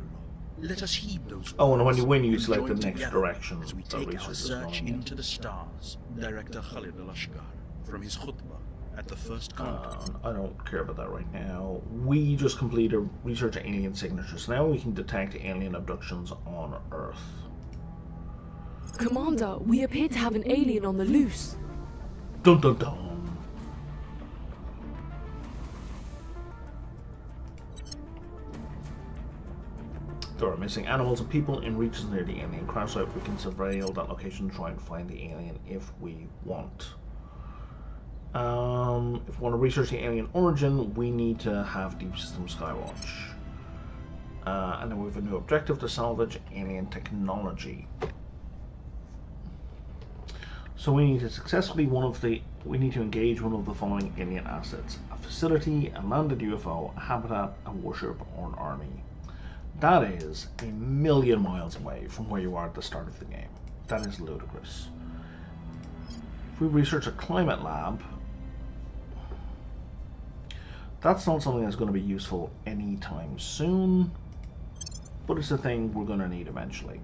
Let us heed those words. Oh, and when you win, you select the join next together direction. as we take our search into the stars. Director Khalid al-Ashkar, from his khutbah at the first contact. I don't care about that right now. We just completed research alien signatures. Now we can detect alien abductions on Earth. Commander, we appear to have an alien on the loose. Dun dun dun. There are missing animals and people in regions near the alien crash site. We can surveil that location to try and find the alien if we want. If we want to research the alien origin, we need to have Deep System Skywatch. And then we have a new objective to salvage alien technology. So we need to we need to engage one of the following alien assets: a facility, a landed UFO, a habitat, a warship, or an army. That is a million miles away from where you are at the start of the game. That is ludicrous. If we research a climate lab, that's not something that's going to be useful anytime soon, but it's a thing we're going to need eventually.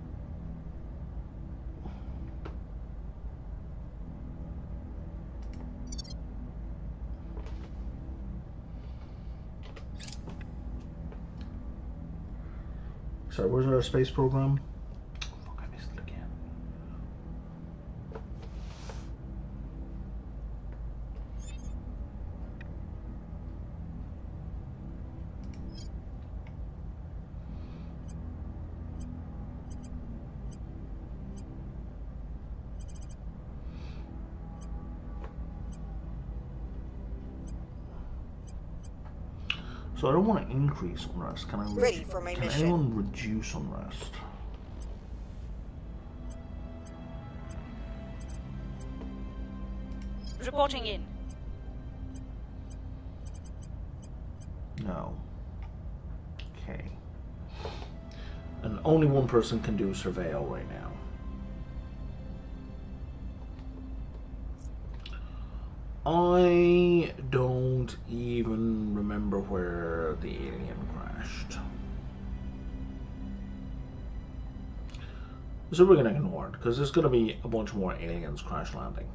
Sorry, where's our space program? Fuck, I missed it again. So I don't want to increase unrest. Can I Ready for my mission. anyone reduce unrest? Reporting in. No. Okay. And only one person can do surveil right now. I don't even remember where the alien crashed. So we're going to ignore it, because there's going to be a bunch more aliens crash landing.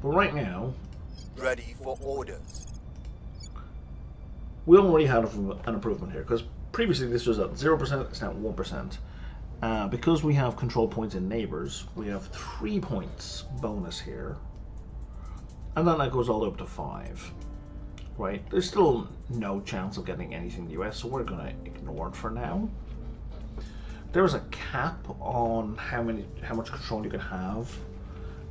But right now, Ready for orders. we already had an improvement here, because previously this was at 0%, it's now 1%. Because we have control points in neighbors, we have 3 points bonus here, and then that goes all the way up to 5. Right? There's still no chance of getting anything in the US, so we're going to ignore it for now. There's a cap on how much control you can have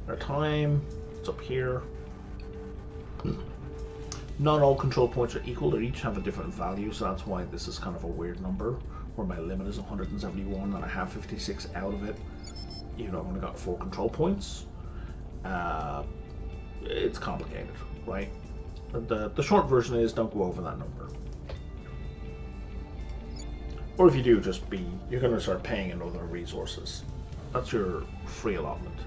at a time. It's up here. Not all control points are equal, they each have a different value, so that's why this is kind of a weird number, where my limit is 171 and I have 56 out of it, even though I've only got 4 control points. It's complicated, right? The short version is don't go over that number. Or if you do, you're going to start paying in other resources. That's your free allotment.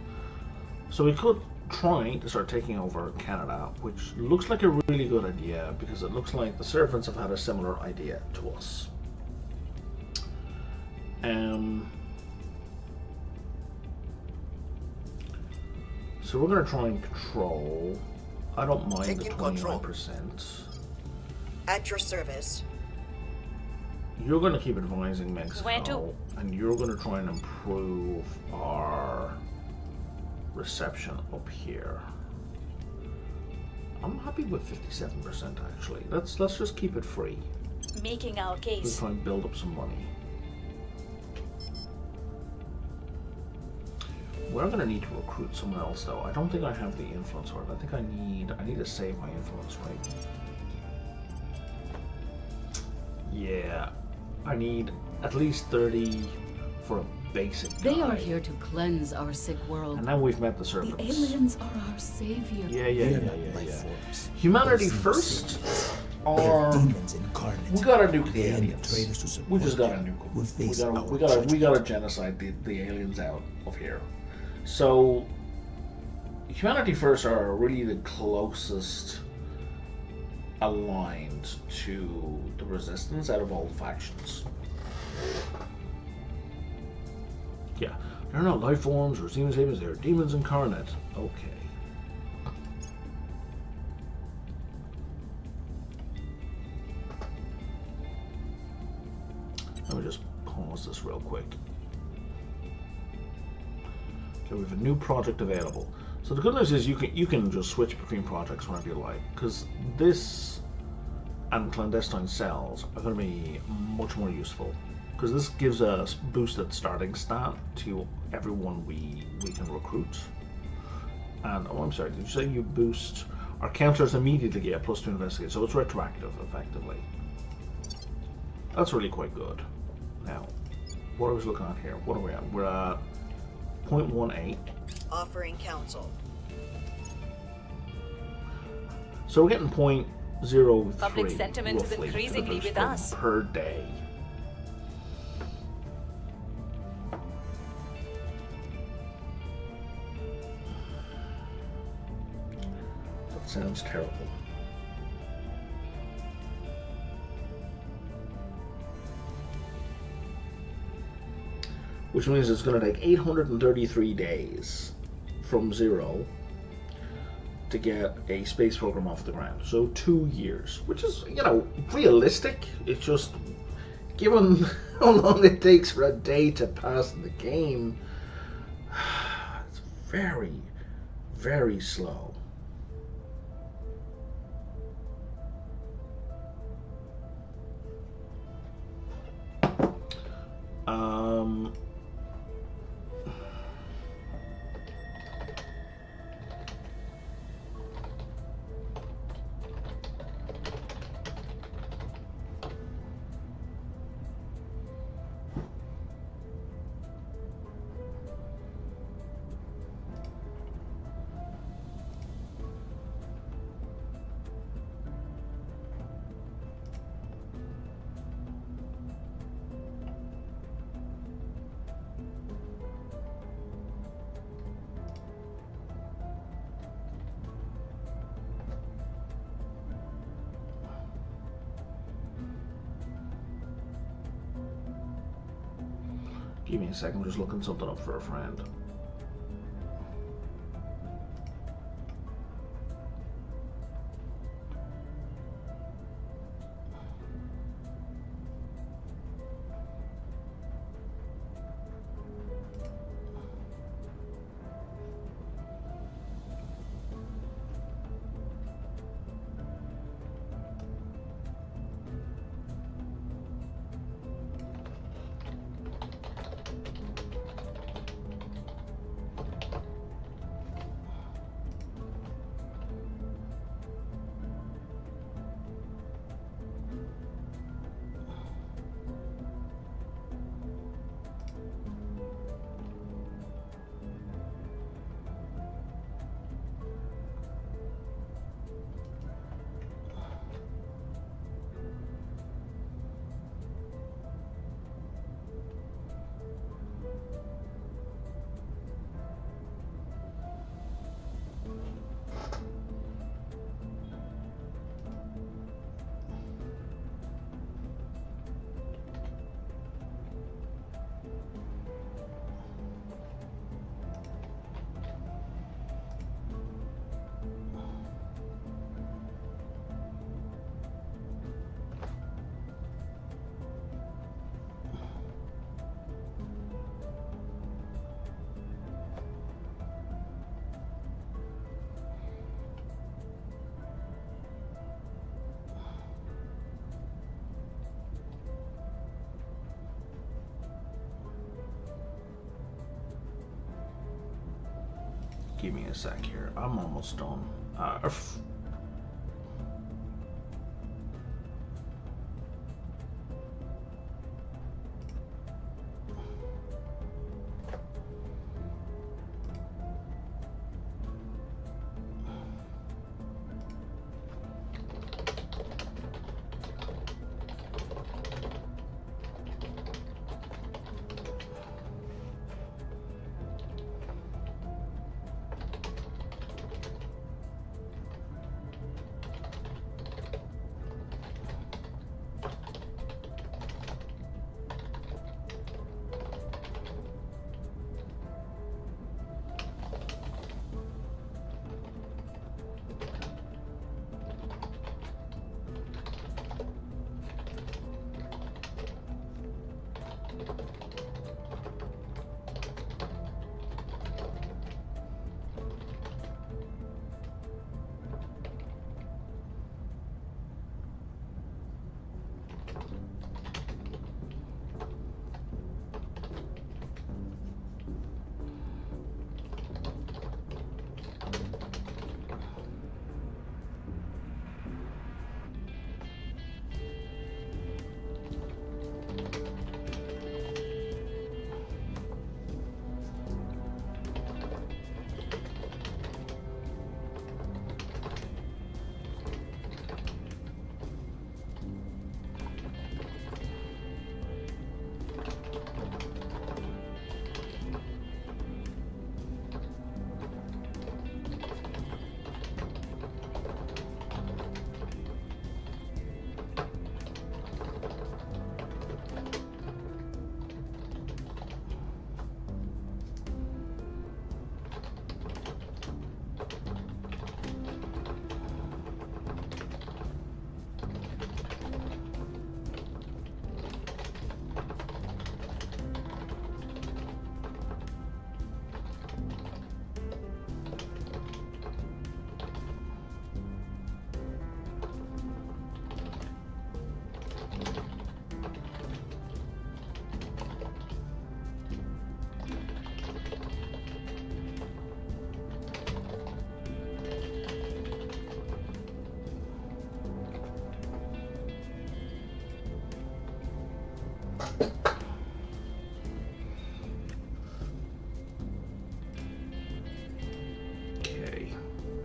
So we could try to start taking over Canada, which looks like a really good idea because it looks like the servants have had a similar idea to us. So we're going to try and control. I don't mind Taking the control. 29%. At your service. You're going to keep advising Mexico. Where to? And you're going to try and improve our reception up here. I'm happy with 57% actually. Let's just keep it free. Making our Let's case. try and build up some money. We're going to need to recruit someone else though. I don't think I have the influence for it. I think I need to save my influence, right? Yeah. I need at least 30 for a basic guy. They are here to cleanse our sick world. And then we've met the servants. The aliens are our savior. Yeah. Humanity first, or demons incarnate. we gotta nuke the They and aliens. traitors who support We just gotta them nuke them. will face our We judgment. gotta genocide the aliens out of here. So, humanity first are really the closest aligned to the resistance out of all factions. Yeah, they're not life forms or demons, they're demons incarnate. Okay. Let me just pause this real quick. Okay, we have a new project available. So the good news is you can just switch between projects whenever you like, because this and clandestine cells are going to be much more useful, because this gives us boosted starting stat to everyone we can recruit. And oh, I'm sorry, did you say you boost our counters immediately get +2 investigate? So it's retroactive, effectively. That's really quite good. Now, what I was looking at here, what are we at? We're at 0.18. Offering counsel. So we're getting 0.03 Public sentiment is roughly increasingly with per- us. per day. That sounds terrible. Which means it's going to take 833 days from 0 to get a space program off the ground. So 2 years, which is, you know, realistic. It's just, given how long it takes for a day to pass in the game, it's very, very slow. Give me a second, I'm just looking something up for a friend. Give me a sec here. I'm almost done.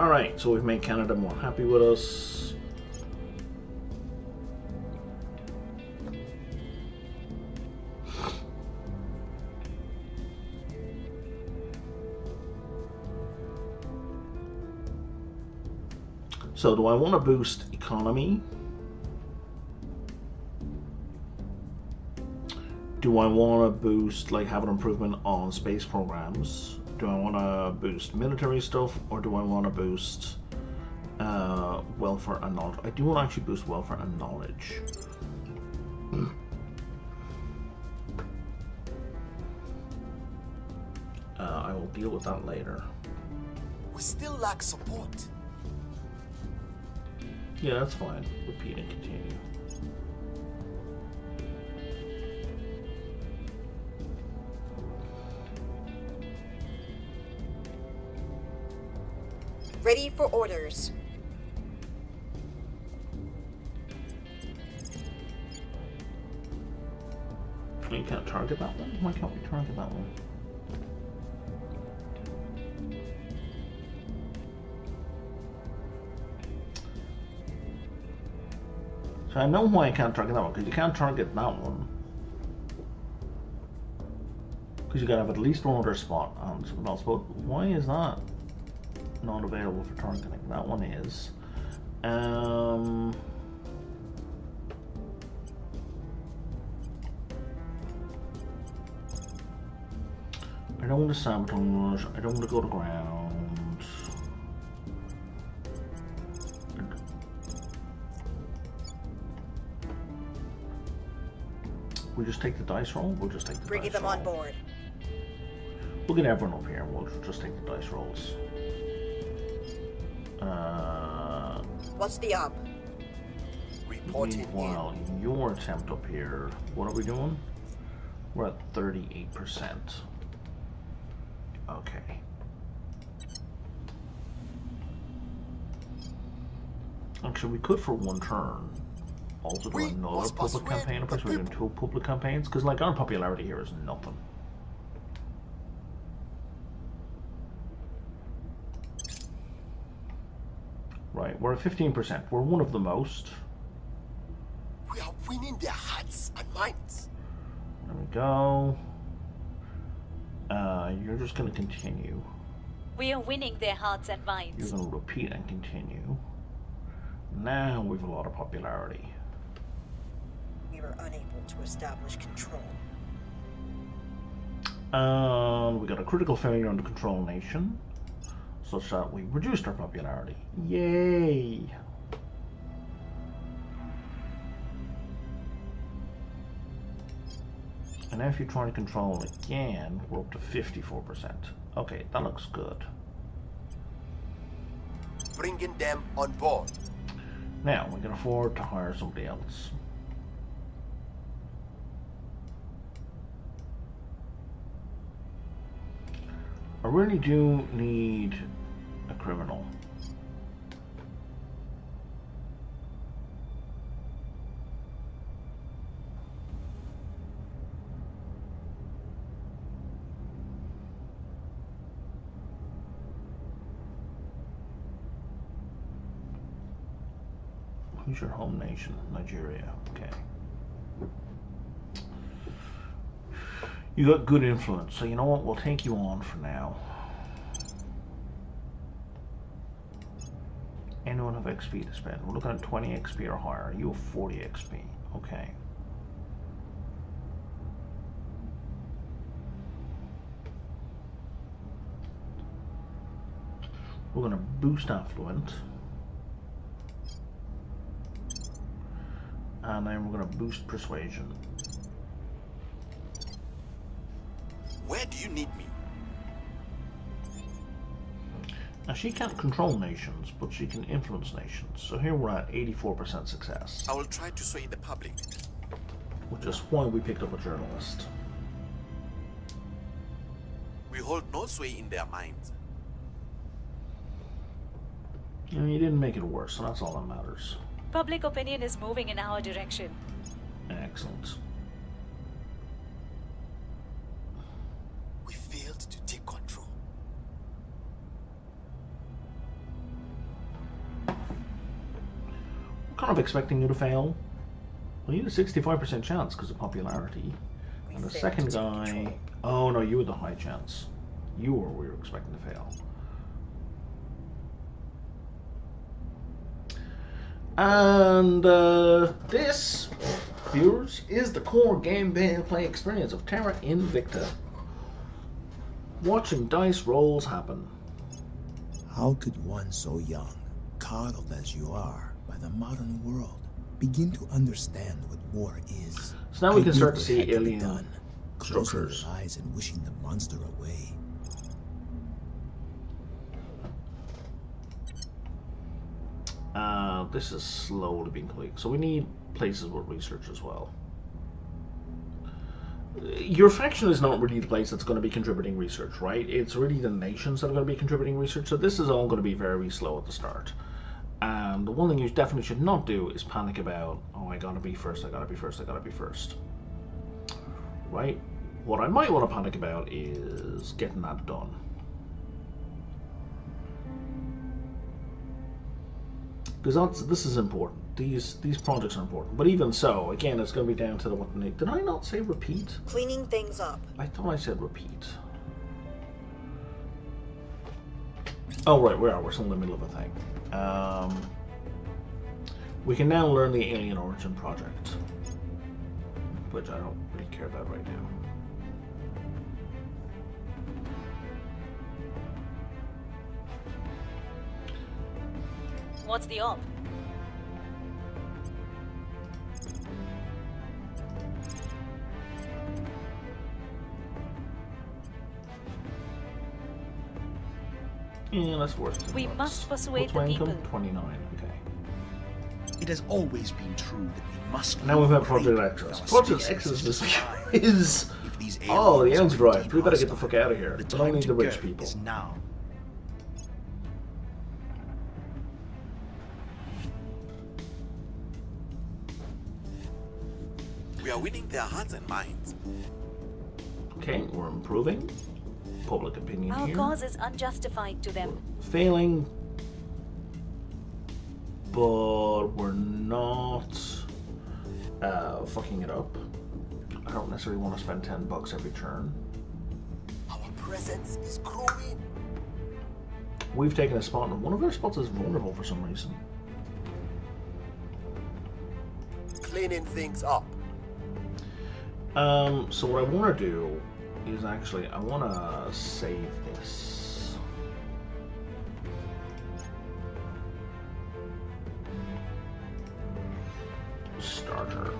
Alright, so we've made Canada more happy with us. So do I want to boost economy? Do I want to boost, like, have an improvement on space programs? Do I want to boost military stuff, or do I want to boost welfare and knowledge? I do want to actually boost welfare and knowledge. I will deal with that later. We still lack support. Yeah, that's fine. Repeat and continue. Ready for orders. You can't target that one? Why can't we target that one? So I know why I can't target that one, because you can't target that one. Because you gotta have at least one other spot on something else. But why is that not available for targeting? That one is. I don't want to sabotage. I don't want to go to ground. We just take the dice roll. We'll just take the Bringing dice them roll. on board. We'll get everyone up here and we'll just take the dice rolls. What's the up? Reporting Meanwhile, your attempt up here, what are we doing? We're at 38%. Okay. Actually, we could for one turn also do another public campaign. If we're doing 2 public campaigns, because like our popularity here is nothing. Right, we're at 15%. We're one of the most. We are winning their hearts and minds. There we go. You're just going to continue. We are winning their hearts and minds. You're going to repeat and continue. Now we have a lot of popularity. We were unable to establish control. We got a critical failure on the control nation, such that we reduced our popularity. Yay! And now if you try to control again, we're up to 54%. Okay, that looks good. Bringing them on board. Now, we can afford to hire somebody else. I really do need a criminal. Who's your home nation? Nigeria. Okay. You got good influence, so you know what? We'll take you on for now. Anyone have XP to spend? We're looking at 20 XP or higher. You have 40 XP. Okay. We're going to boost affluent. And then we're going to boost persuasion. Where do you need me? Now she can't control nations, but she can influence nations. So here we're at 84% success. I will try to sway the public. Which is why we picked up a journalist. We hold no sway in their minds. You know, you didn't make it worse, so that's all that matters. Public opinion is moving in our direction. Excellent. We failed to take control. I'm kind of expecting you to fail. Well, you had a 65% chance because of popularity. And the second guy... Oh no, you had the high chance. You were we were expecting to fail. And this, viewers, is the core gameplay experience of Terra Invicta. Watching dice rolls happen. How could one so young, coddled as you are by the modern world, begin to understand what war is? So now we can start to see alien structures. Closing their eyes and wishing the monster away. This is slowly being complete, so we need places with research as well. Your faction is not really the place that's going to be contributing research, right? It's really the nations that are going to be contributing research, so this is all going to be very slow at the start. And the one thing you definitely should not do is panic about, oh, I gotta be first, I gotta be first, I gotta be first. Right? What I might want to panic about is getting that done. Because this is important. These projects are important. But even so, again, it's going to be down to what they... Did I not say repeat? Cleaning things up. I thought I said repeat. Oh, right, we are. We're still in the middle of a thing. We can now learn the Alien Origin project. Which I don't really care about right now. What's the op? Yeah, that's worse. We must persuade What's my the people. income? 29. Okay. It has always been true that we must. Now we've had Project Exodus. Project Exodus is oh, the ends drive. We better get the fuck out of here. But only the rich people. Now. their hearts and minds. Okay, we're improving. Public opinion Our here. cause is unjustified to them. Failing, but we're not fucking it up. I don't necessarily want to spend $10 every turn. Our presence is growing. We've taken a spot, and one of our spots is vulnerable for some reason. Cleaning things up. So what I want to do is actually, I want to save this. Starter.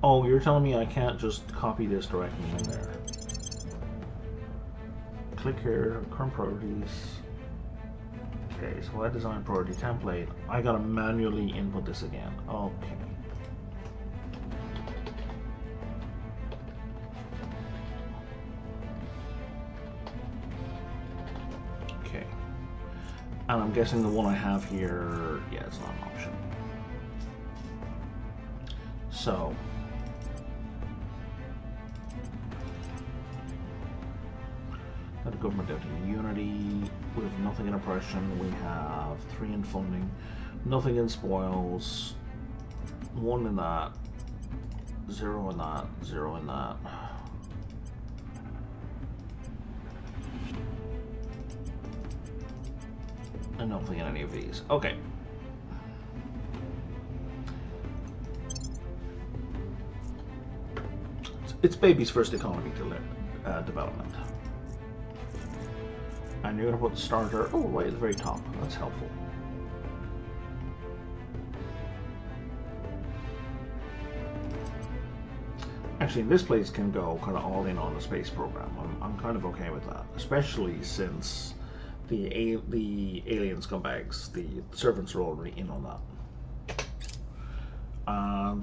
Oh, you're telling me I can't just copy this directly in there. Click here, current priorities. Okay, so I design priority template. I gotta manually input this again. Okay. Okay. And I'm guessing the one I have here, yeah, it's not an option. So, government out in unity. We have nothing in oppression. We have 3 in funding, nothing in spoils, 1 in that, 0 in that, 0 in that. And nothing in any of these. Okay. It's baby's first economy to development. And you're going to put the starter, right at the very top. That's helpful. Actually, this place can go kind of all in on the space program. I'm kind of okay with that, especially since the alien scumbags, the servants, are already in on that.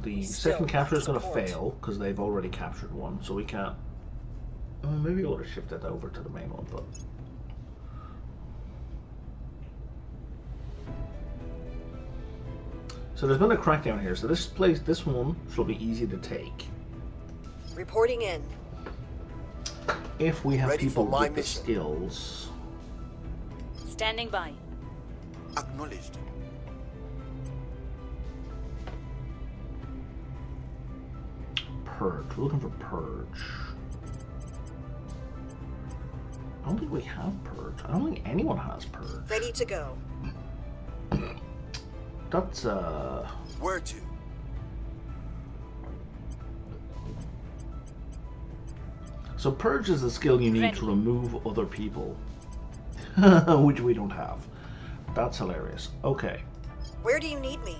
The second capture is going to fail because they've already captured one, so we can't. Maybe we ought to shift that over to the main one, but. So there's been a crackdown here, so this one shall be easy to take. Reporting in. If we have Ready people for my with the mission. skills. Standing by. Acknowledged. Purge. We're looking for purge. I don't think we have purge. I don't think anyone has purge. Ready to go. That's Where to? So purge is a skill you need to remove other people, which we don't have. That's hilarious. Okay. Where do you need me?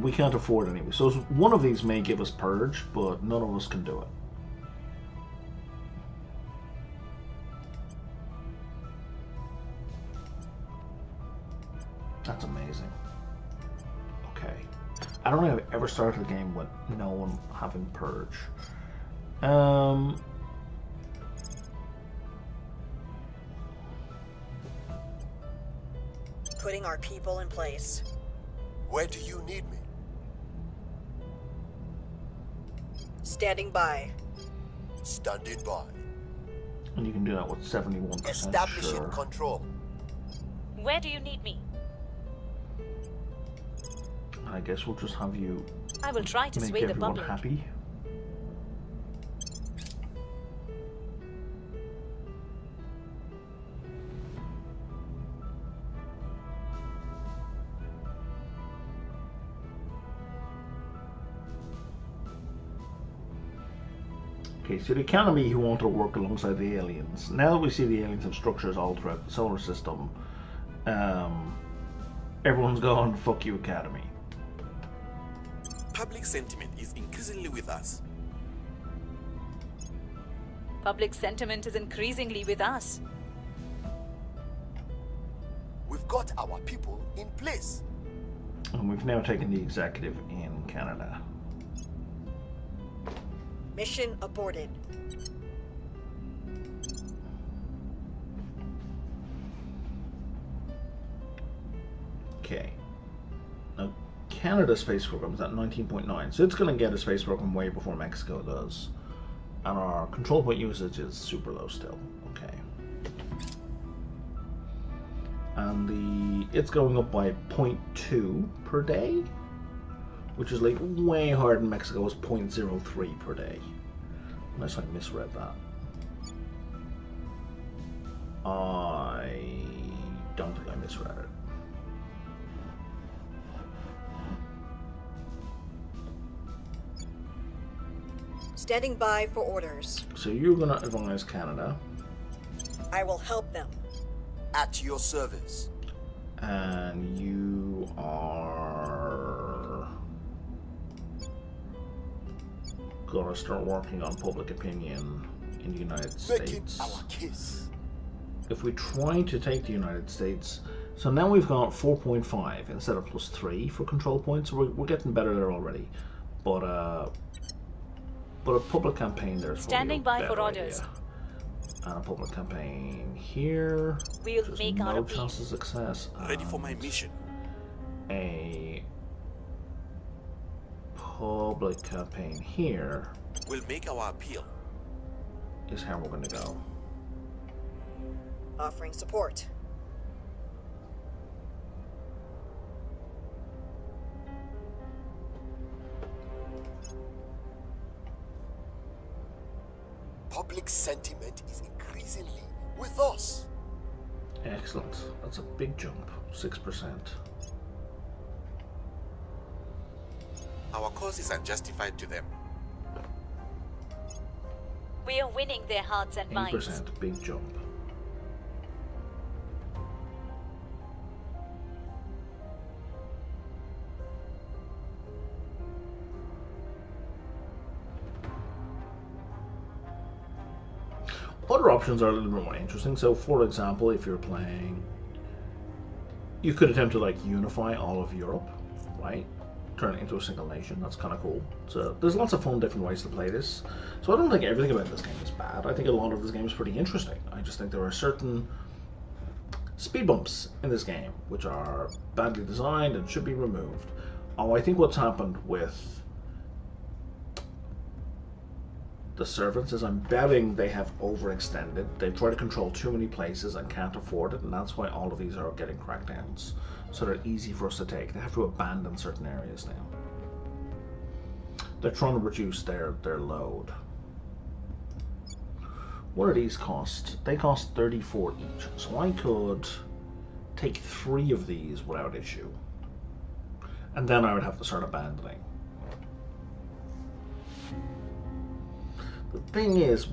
We can't afford any. So one of these may give us purge, but none of us can do it. That's amazing. Okay. I don't think I've ever started a game with no one having purge. Putting our people in place. Where do you need me? Standing by. Standing by. And you can do that with 71%. Establishing sure. control. Where do you need me? I guess we'll just have you I will try to make sway the everyone public. happy. Okay, so the economy who want to work alongside the aliens. Now that we see the aliens have structures all throughout the solar system, everyone's gone, fuck you, Academy. Public sentiment is increasingly with us. Public sentiment is increasingly with us. We've got our people in place. And we've now taken the executive in Canada. Mission aborted. Okay. Now, Canada's space program is at 19.9, so it's going to get a space program way before Mexico does. And our control point usage is super low still. Okay. And it's going up by 0.2 per day, which is like way higher than Mexico's 0.03 per day. Unless I misread that. I don't think I misread it. Standing by for orders. So you're going to advise Canada. I will help them. At your service. And you are gonna start working on public opinion in the United States. Our case. If we try to take the United States, so now we've got 4.5 instead of +3 for control points. So we're getting better there already, but a public campaign there's standing by for orders. And a public campaign here. We'll make our no appeal. chance of success. Ready for my mission. A public campaign here. We'll make our appeal. Is how we're going to go. Offering support. Public sentiment is increasingly with us. Excellent. That's a big jump. 6%. Our cause is unjustified to them. We are winning their hearts and minds. 8%. Big jump. Other options are a little bit more interesting. So, for example, if you're playing, you could attempt to like unify all of Europe, right? Turn it into a single nation. That's kind of cool. So there's lots of fun different ways to play this. So I don't think everything about this game is bad. I think a lot of this game is pretty interesting. I just think there are certain speed bumps in this game which are badly designed and should be removed. Oh, I think what's happened with the servants is I'm betting they have overextended. They've tried to control too many places and can't afford it, and that's why all of these are getting crackdowns. So they're easy for us to take. They have to abandon certain areas now. They're trying to reduce their load. What do these cost? They cost 34 each. So I could take 3 of these without issue. And then I would have to start abandoning. The thing is,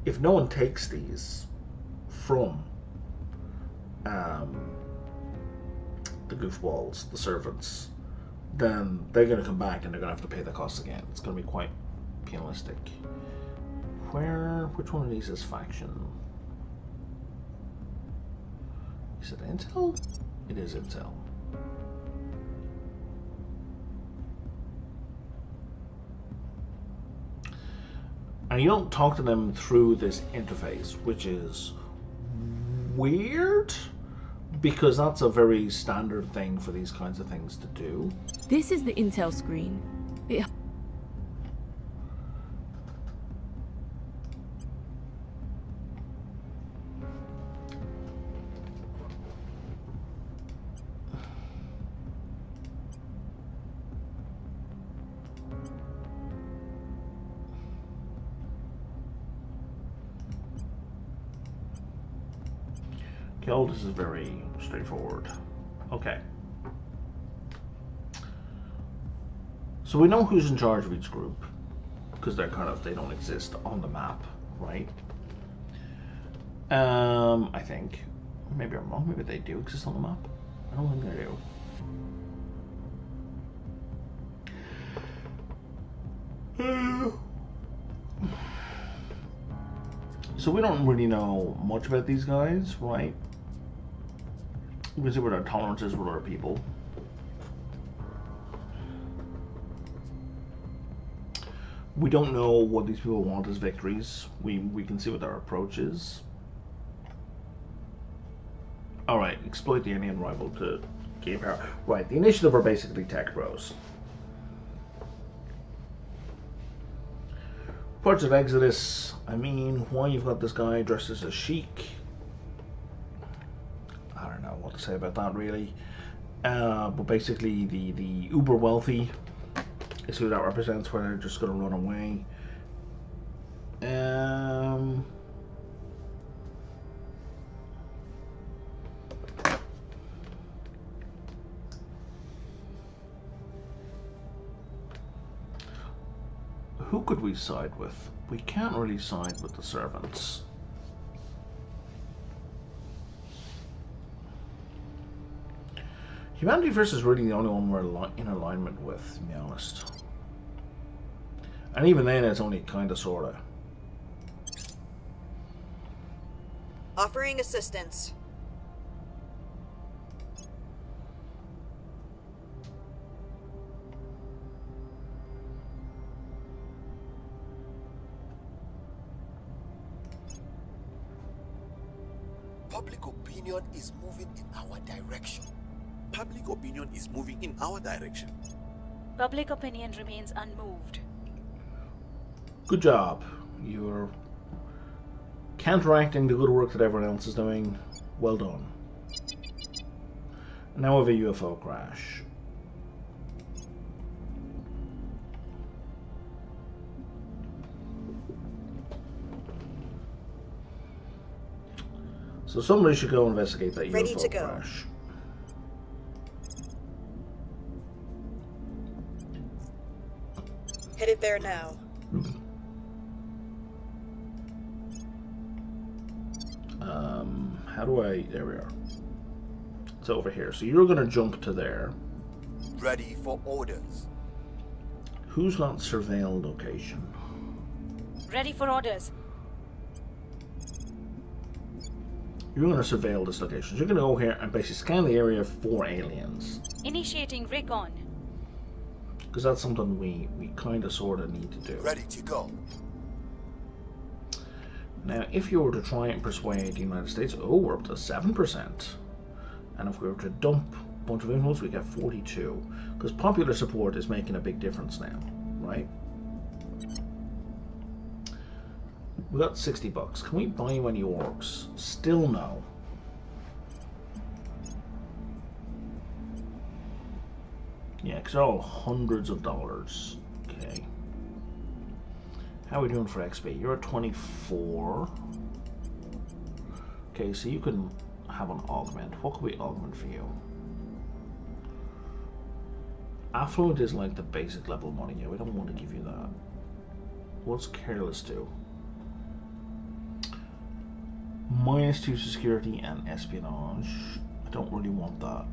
if no one takes these from the goofballs, the servants, then they're going to come back and they're going to have to pay the costs again. It's going to be quite penalistic. Which one of these is faction? Is it Intel? It is Intel. And you don't talk to them through this interface, which is weird, because that's a very standard thing for these kinds of things to do. This is the Intel screen. It All this is very straightforward. Okay. So we know who's in charge of each group, because they don't exist on the map, right? I think. Maybe I'm wrong, maybe they do exist on the map. I don't think they do. So we don't really know much about these guys, right? We can see what our tolerance is with other people. We don't know what these people want as victories. We can see what their approach is. Alright, exploit the alien rival to gain power. Right, the initiative are basically tech bros. Project Exodus, I mean, why you've got this guy dressed as a sheik? I don't know what to say about that really. But basically the uber wealthy is who that represents, where they're just going to run away. Who could we side with? We can't really side with the servants. Humanity First is really the only one we're in alignment with, to be honest. And even then, it's only kinda sorta. Offering assistance. Public opinion is moving in our direction. Public opinion is moving in our direction. Public opinion remains unmoved. Good job. You're counteracting the good work that everyone else is doing. Well done. Now we have a UFO crash. So somebody should go investigate that Ready UFO to go. crash. Headed there now. How do I... There we are. It's over here. So you're going to jump to there. Ready for orders. Who's got surveil location? Ready for orders. You're going to surveil this location. So you're going to go here and basically scan the area for aliens. Initiating recon. Because that's something we kind of sort of need to do. Ready to go. Now, if you were to try and persuade the United States, oh, we're up to 7%. And if we were to dump a bunch of influence, we get 42. Because popular support is making a big difference now, right? We got 60 bucks. Can we buy you any orcs? Still no. Yeah, because they're all hundreds of dollars. Okay. How are we doing for XP? You're at 24. Okay, so you can have an augment. What can we augment for you? Affluent is like the basic level money. Yeah, we don't want to give you that. What's careless do? -2 to security and espionage. I don't really want that.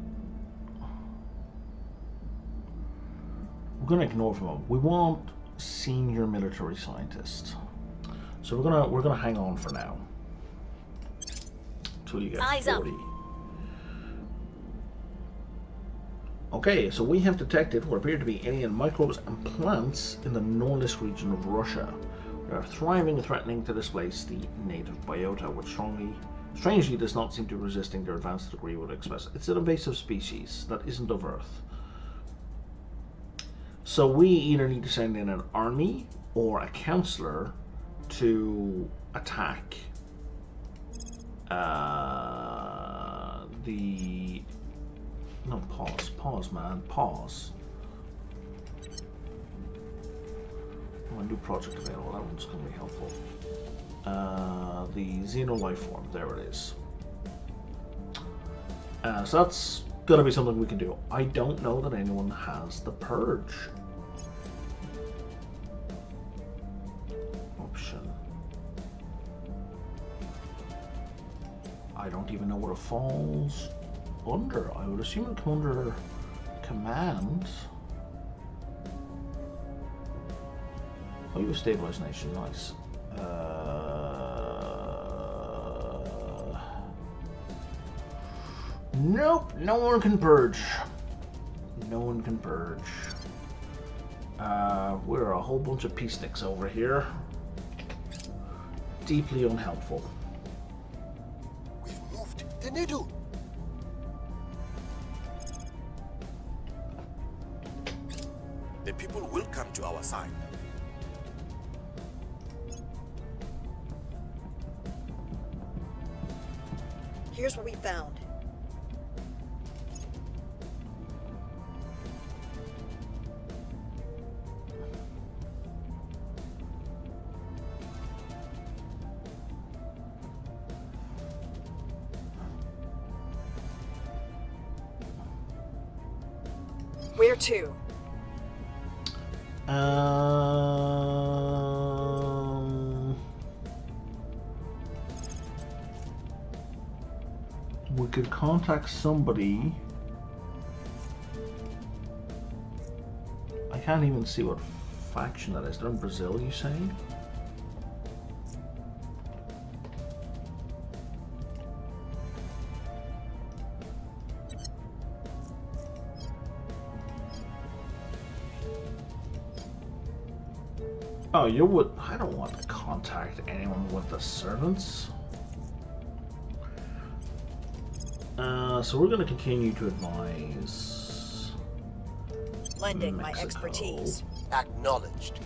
We're going to ignore for a moment. We want senior military scientist. So we're gonna hang on for now. Until you get Eyes 40. up. Okay, so we have detected what appear to be alien microbes and plants in the northern region of Russia. They are thriving and threatening to displace the native biota, which strangely does not seem to be resisting their advanced degree would express. It's an invasive species that isn't of Earth. So we either need to send in an army or a counselor to attack the... No, pause, man, pause. Oh, a new project available, that one's going to be helpful. The Xeno life form, there it is. So that's going to be something we can do. I don't know that anyone has the purge option. I don't even know what it falls under. I would assume it comes under command. Oh, you stabilize nation, nice. Nope, no one can purge. No one can purge. We're a whole bunch of pea sticks over here. Deeply unhelpful. We've moved the needle. The people will come to our side. Here's what we found. Where to? We could contact somebody. I can't even see what faction that is. They're in Brazil, you say? Oh, you would. I don't want to contact anyone with the servants. So we're going to continue to advise. Lending my expertise. Acknowledged.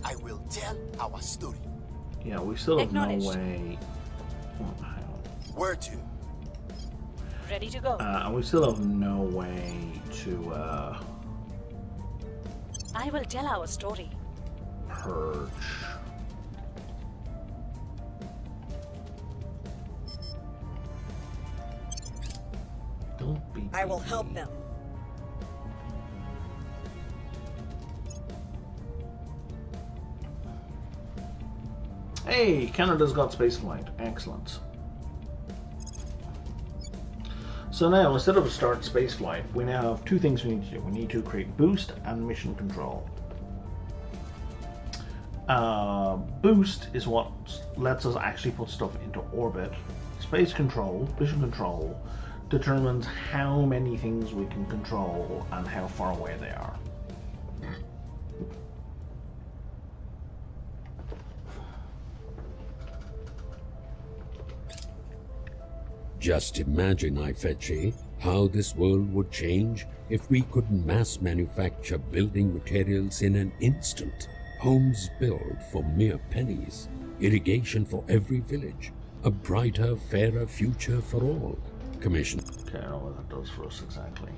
I will tell our story. Yeah, we still have no way. Oh, hang on. Where to? Ready to go. And we still have no way to I will tell our story. purge. Don't be. I will help them. Hey, Canada's got spaceflight. Excellent. So now, instead of a start spaceflight, we now have two things we need to do. We need to create boost and mission control. Boost is what lets us actually put stuff into orbit. Space control, mission control, determines how many things we can control and how far away they are. Just imagine, Ifechi, how this world would change if we could mass manufacture building materials in an instant. Homes built for mere pennies, irrigation for every village, a brighter, fairer future for all. Commission. Okay, I don't know what that does for us exactly.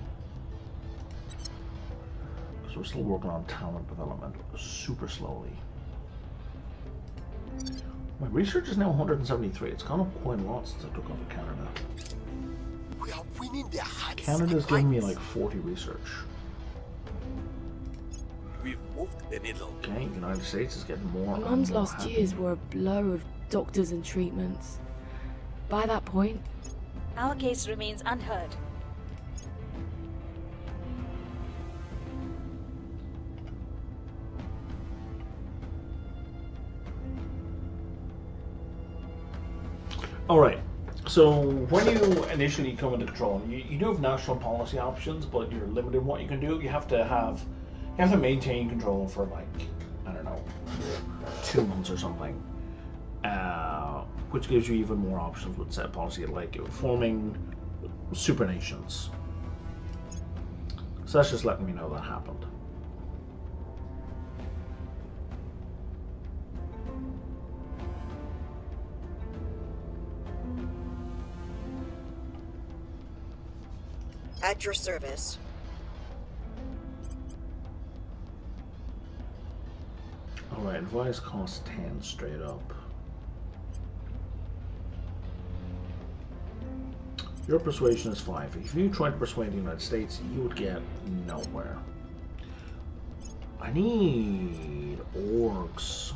Because we're still working on talent development super slowly. My research is now 173. It's gone up quite a lot since I took over Canada. We are winning their hearts. Canada's giving me like 40 research. We've moved the needle. Okay, United States is getting more. Mum's last years were a blur of doctors and treatments. By that point, Our case remains unheard. Alright, so when you initially come into control, you do have national policy options, but you're limited in what you can do. You have to maintain control for like, I don't know, 2 months or something. Which gives you even more options with set policy, like forming supranations. So that's just letting me know that happened. At your service. Alright, advice costs 10 straight up. Your persuasion is 5. If you tried to persuade the United States, you would get nowhere. I need orcs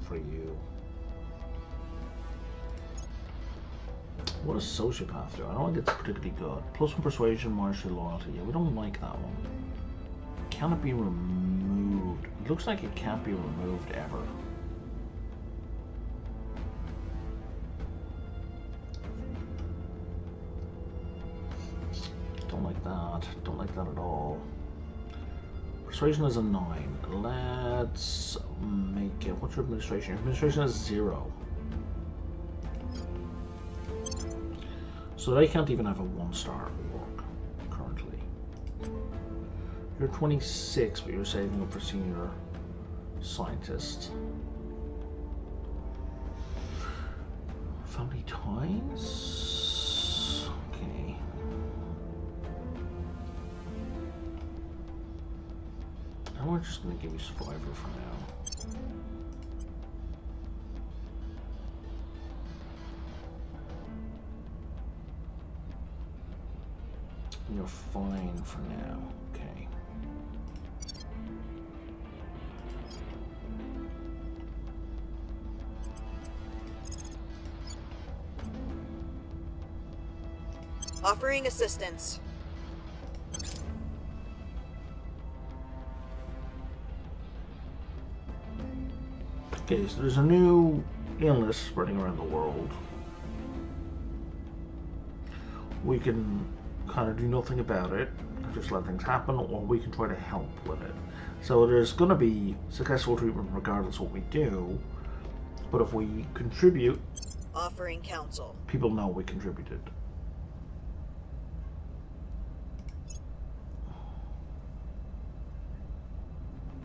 for you. What does sociopath do? I don't think it's particularly good. +1 persuasion, martial loyalty. Yeah, we don't like that one. Can it be removed? It looks like it can't be removed ever. Don't like that. Don't like that at all. Persuasion is a 9. Let's make it. What's your administration? Your administration is 0. So they can't even have a 1-star org currently. You're 26, but you're saving up for senior scientist. Family ties? Okay. And we're just going to give you survivor for now. You're fine for now. Okay. Offering assistance. Okay, so there's a new illness spreading around the world. We can kind of do nothing about it, just let things happen, or we can try to help with it. So there's going to be successful treatment regardless of what we do, but if we contribute, offering counsel, people know we contributed.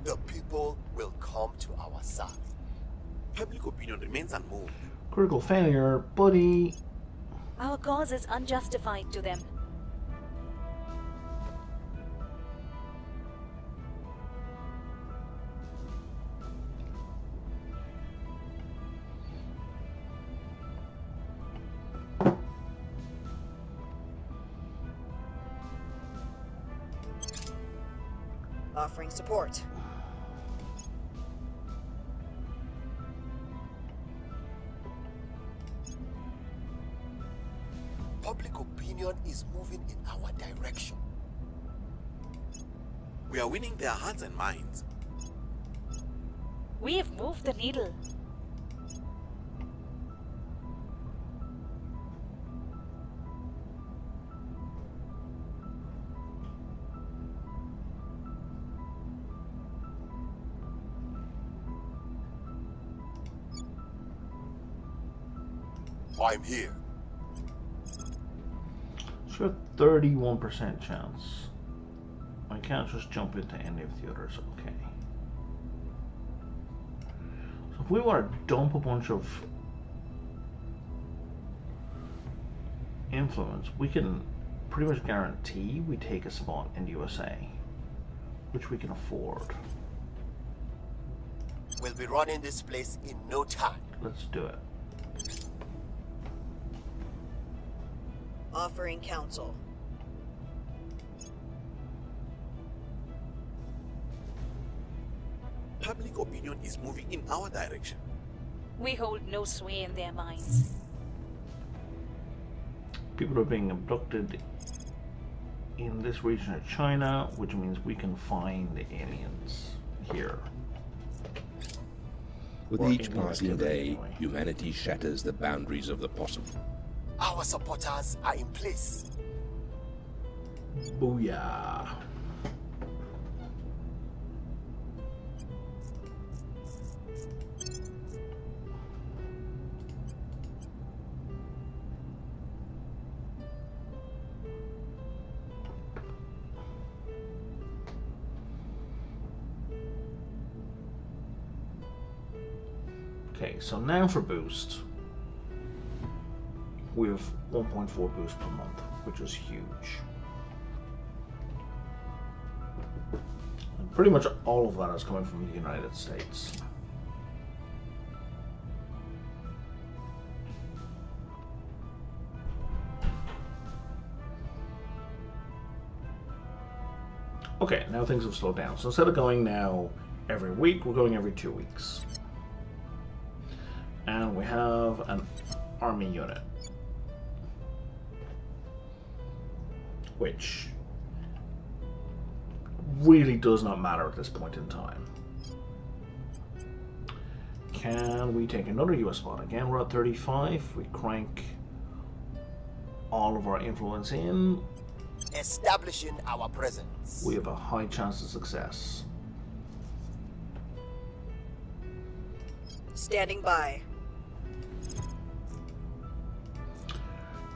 The people will come to our side. Public opinion remains unmoved. Critical failure, buddy. Our cause is unjustified to them. Offering support. Public opinion is moving in our direction. We are winning their hearts and minds. We have moved the needle. I'm here. So a 31% chance. I can't just jump into any of the others, okay. So if we want to dump a bunch of influence, we can pretty much guarantee we take a spot in the USA, which we can afford. We'll be running this place in no time. Let's do it. Offering counsel. Public opinion is moving in our direction. We hold no sway in their minds. People are being abducted in this region of China, which means we can find the aliens here. With each passing day, humanity shatters the boundaries of the possible. Our supporters are in place. Booyah. Okay, so now for boost. We have 1.4 boost per month, which is huge. And pretty much all of that is coming from the United States. Okay, now things have slowed down. So instead of going now every week, we're going every 2 weeks. And we have an army unit. which really does not matter at this point in time. Can we take another US spot? Again, we're at 35. We crank all of our influence in. Establishing our presence. We have a high chance of success. Standing by.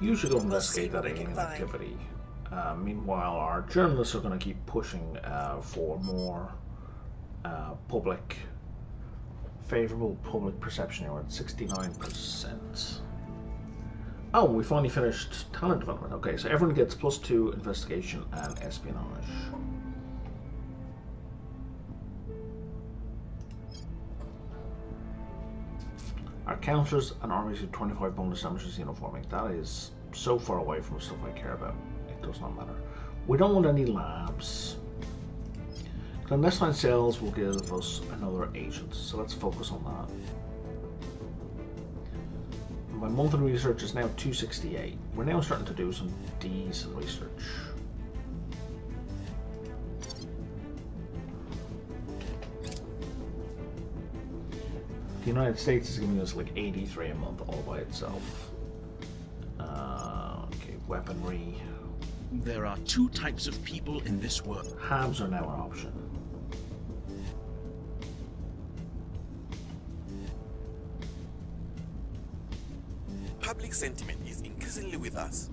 You should go investigate that alien activity. Meanwhile, our journalists are going to keep pushing for more favorable public perception. We're at 69%. Oh, we finally finished talent development. Okay, so everyone gets +2 investigation and espionage. Our counters and armies have 25 bonus damage to xenoforming. That is so far away from stuff I care about. It does not matter. We don't want any labs. Clandestine cells will give us another agent, so let's focus on that. My monthly research is now 268. We're now starting to do some decent research. The United States is giving us like 83 a month all by itself. Okay, weaponry. There are 2 types of people in this world. Habs are now an option. Public sentiment is increasingly with us.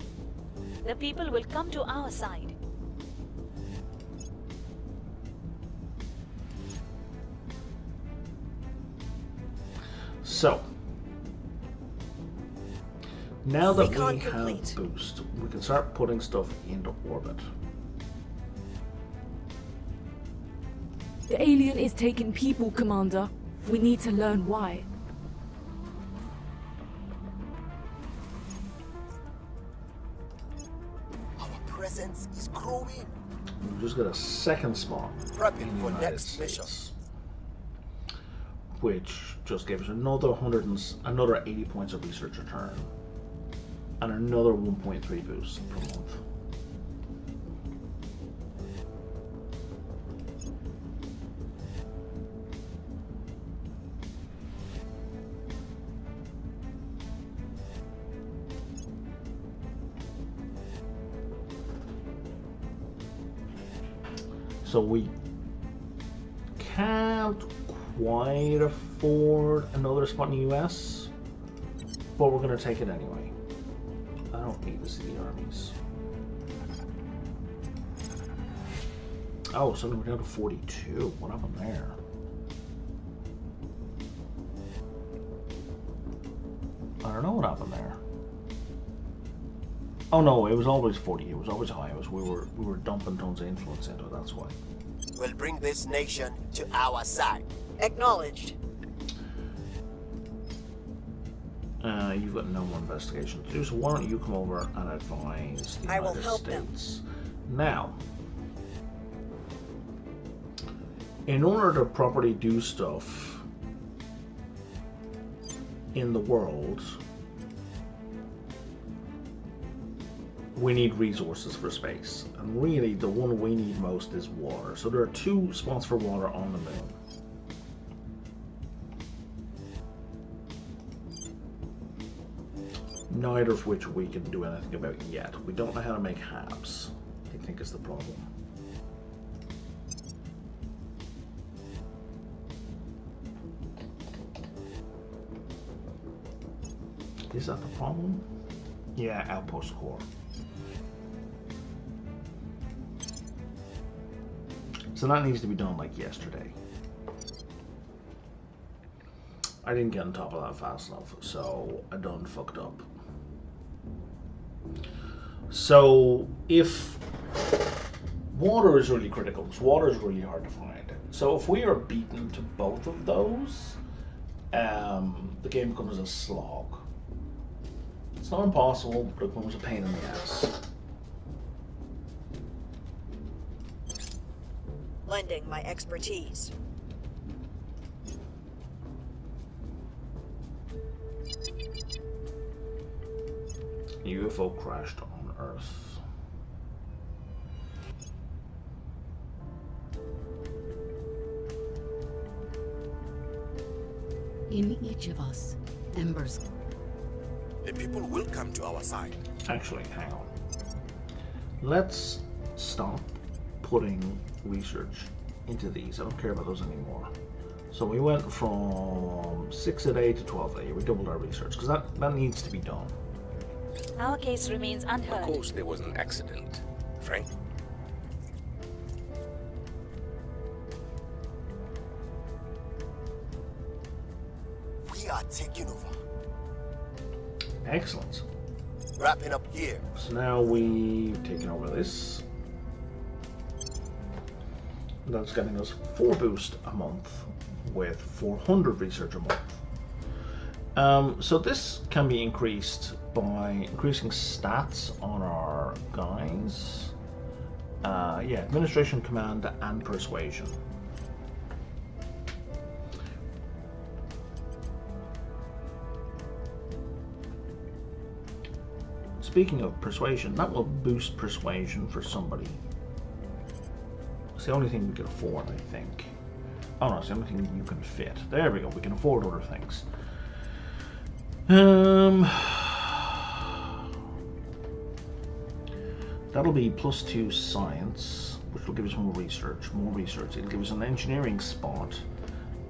The people will come to our side. So, now that we have boost, we can start putting stuff into orbit. The alien is taking people, Commander. We need to learn why. Our presence is growing. We've just got a second spot Prepping in the for United next States, mission. which just gave us another 80 points of research return and another 1.3 boost per month. So we can't quite afford another spot in the US, but we're going to take it anyway. I don't need to see the armies. Oh, suddenly we're down to 42. What happened there? I don't know what happened there. Oh no, it was always 40. It was always high. We were dumping tons of influence into it. That's why. We'll bring this nation to our side. Acknowledged. You've got no more investigation to do, so why don't you come over and advise the United States? Now, in order to properly do stuff in the world, we need resources for space, and really the one we need most is water. So there are 2 spots for water on the moon. Neither of which we can do anything about yet. We don't know how to make habs, I think is the problem. Is that the problem? Yeah, outpost core. So that needs to be done like yesterday. I didn't get on top of that fast enough, so I done fucked up. So if water is really critical, because water is really hard to find. So if we are beaten to both of those, the game becomes a slog. It's not impossible, but it becomes a pain in the ass. Lending my expertise. UFO crashed on Earth. In each of us, embers. The people will come to our side. Actually, hang on. Let's stop putting research into these. I don't care about those anymore. So we went from 6 a day to 12 a day. We doubled our research because that needs to be done. Our case remains unheard. Of course there was an accident, Frank. We are taking over. Excellent. Wrapping up here. So now we've taken over this. That's getting us 4 boost a month with 400 research a month. So this can be increased by increasing stats on our guys. Yeah, administration, command, and persuasion. Speaking of persuasion, that will boost persuasion for somebody. It's the only thing we can afford, I think. Oh no, it's the only thing you can fit. There we go, we can afford other things. That'll be +2 science, which will give us more research. It'll give us an engineering spot,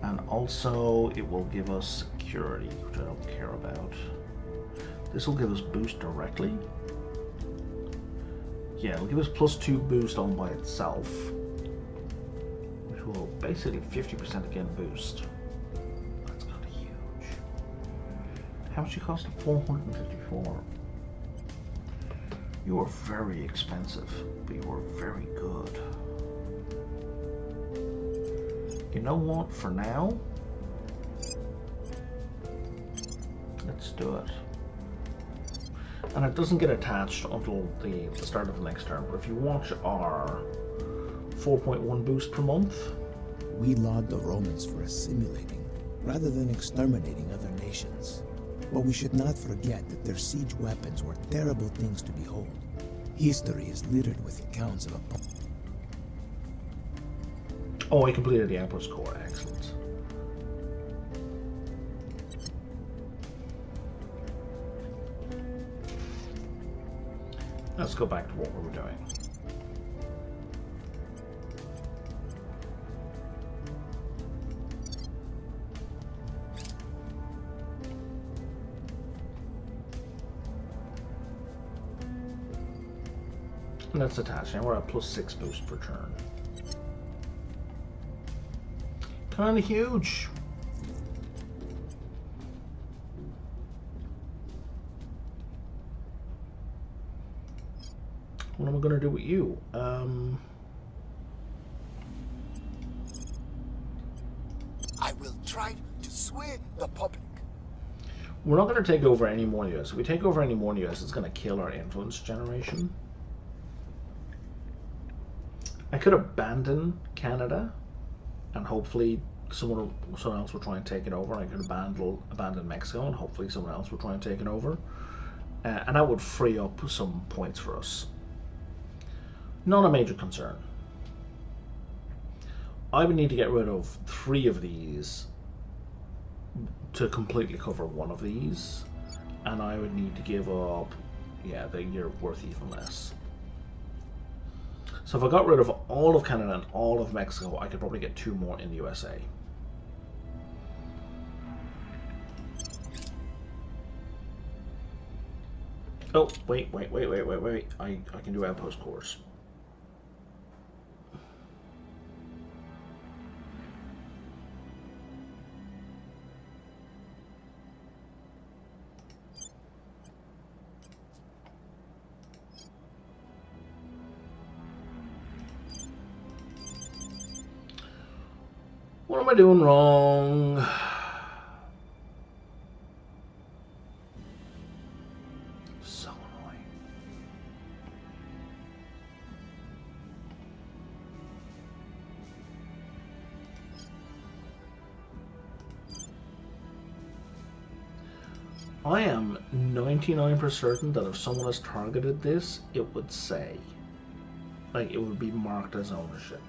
and also it will give us security, which I don't care about. This will give us boost directly. Yeah, it'll give us +2 boost all by itself, which will basically 50% again boost. That's kind of huge. How much it cost? 454. You are very expensive, but you are very good. You know what? For now, let's do it. And it doesn't get attached until the start of the next term. But if you watch our 4.1 boost per month, we laud the Romans for assimilating rather than exterminating other nations. But we should not forget that their siege weapons were terrible things to behold. History is littered with accounts of a... Oh, I completed the Outpost Core. Excellent. Let's go back to what we were doing. And that's attached, and we're at +6 boost per turn. Kinda huge. What am I gonna do with you? I will try to sway the public. We're not gonna take over any more US. If we take over any more US, it's gonna kill our influence generation. I could abandon Canada, and hopefully someone else will try and take it over. I could abandon Mexico, and hopefully someone else will try and take it over. And that would free up some points for us. Not a major concern. I would need to get rid of 3 of these to completely cover 1 of these, and I would need to give up, yeah, you're worth even less. So if I got rid of all of Canada and all of Mexico, I could probably get 2 more in the USA. Oh, wait. I can do outpost cores. What am I doing wrong? So annoying. I am 99% certain that if someone has targeted this, it would say, like, it would be marked as ownership.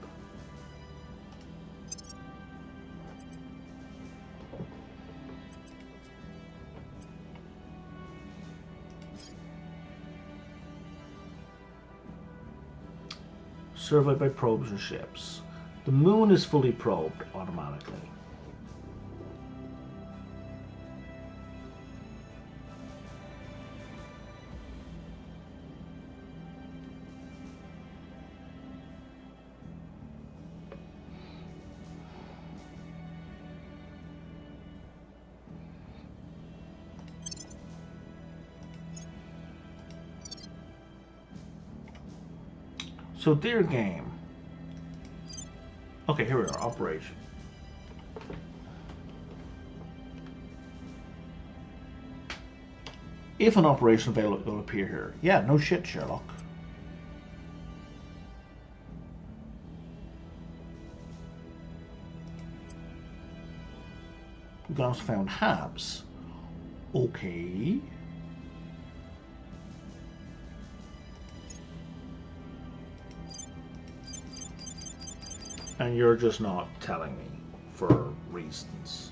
Surveyed by probes and ships. The moon is fully probed automatically. So, dear game. Okay, here we are. Operation. If an operation available will appear here. Yeah, no shit, Sherlock. We also found Habs. Okay. And you're just not telling me for reasons.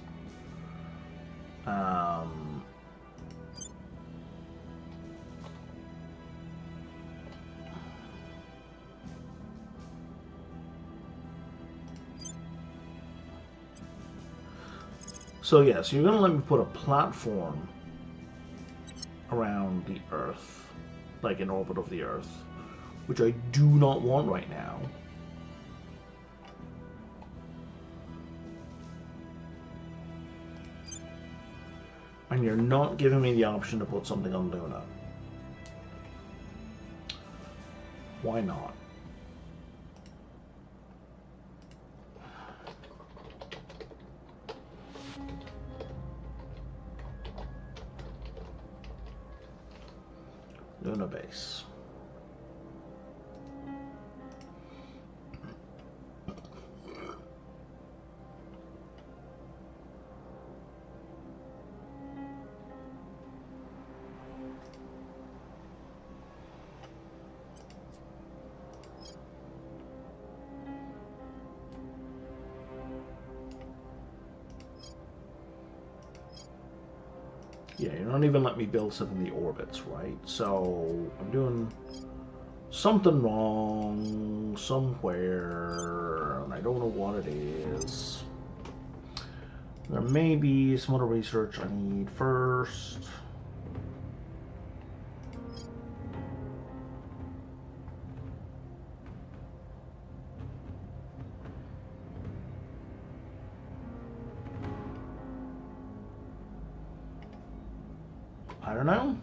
So yes, you're going to let me put a platform around the Earth, like in orbit of the Earth, which I do not want right now. And you're not giving me the option to put something on Luna. Why not? Luna base. Yeah, you don't even let me build stuff in the orbits, right? So I'm doing something wrong somewhere, and I don't know what it is. There may be some other research I need first. I don't know.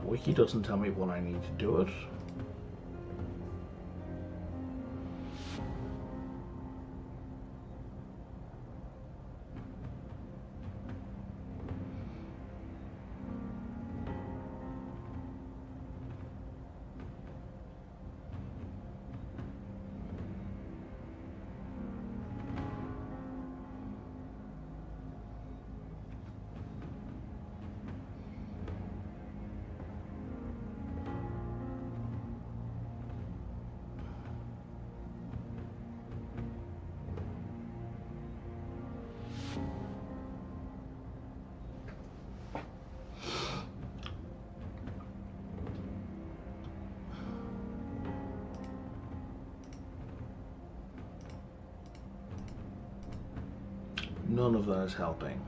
Wiki doesn't tell me when I need to do it. None of that is helping.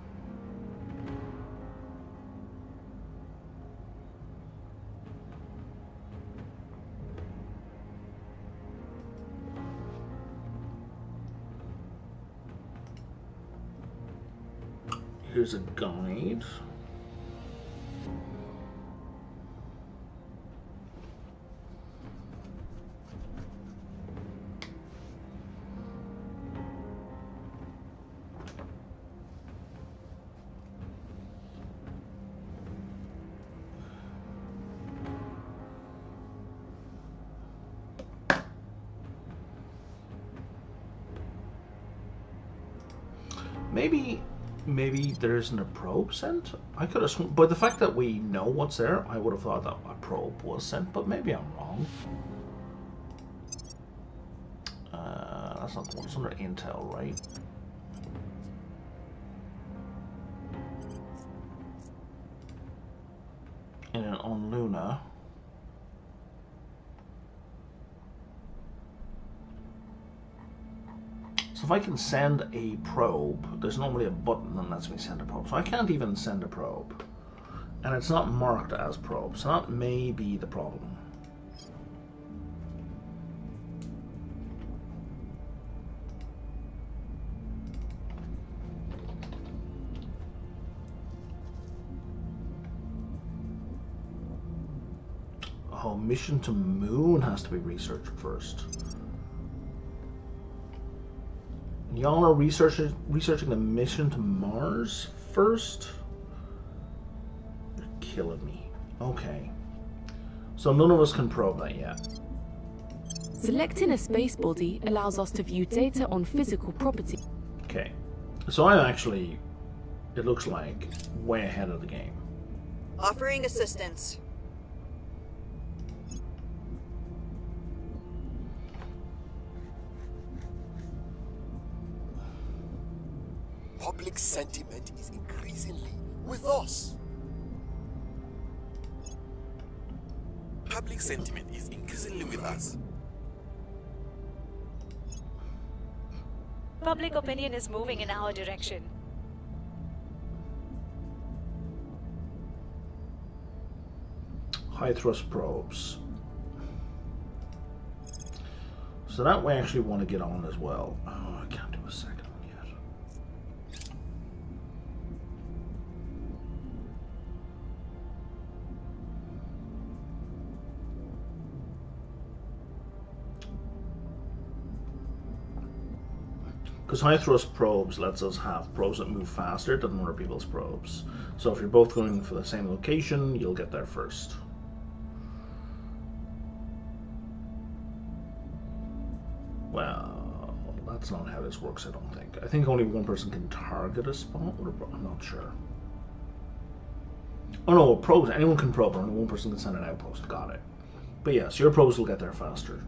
Here's a guide. maybe there isn't a probe sent. I could have, but the fact that we know what's there, I would have thought that a probe was sent. But maybe I'm wrong. That's not the one. It's under intel, right? And on Luna. So if I can send a probe, there's normally a button that lets me send a probe. So I can't even send a probe. And it's not marked as probe, so that may be the problem. Oh, mission to Moon has to be researched first. Y'all are researching the mission to Mars first? You're killing me. Okay. So none of us can probe that yet. Selecting a space body allows us to view data on physical property. Okay. So I'm actually, it looks like, way ahead of the game. Offering assistance. Public sentiment is increasingly with us. Public sentiment is increasingly with us. Public opinion is moving in our direction. High thrust probes. So that way I actually want to get on as well. Oh, I can't do a second one yet. Because high thrust probes lets us have probes that move faster than other people's probes. So if you're both going for the same location, you'll get there first. Well, that's not how this works, I don't think. I think only one person can target a spot. I'm not sure. Oh no, probes. Anyone can probe, only one person can send an outpost. Got it. But yes, your probes will get there faster.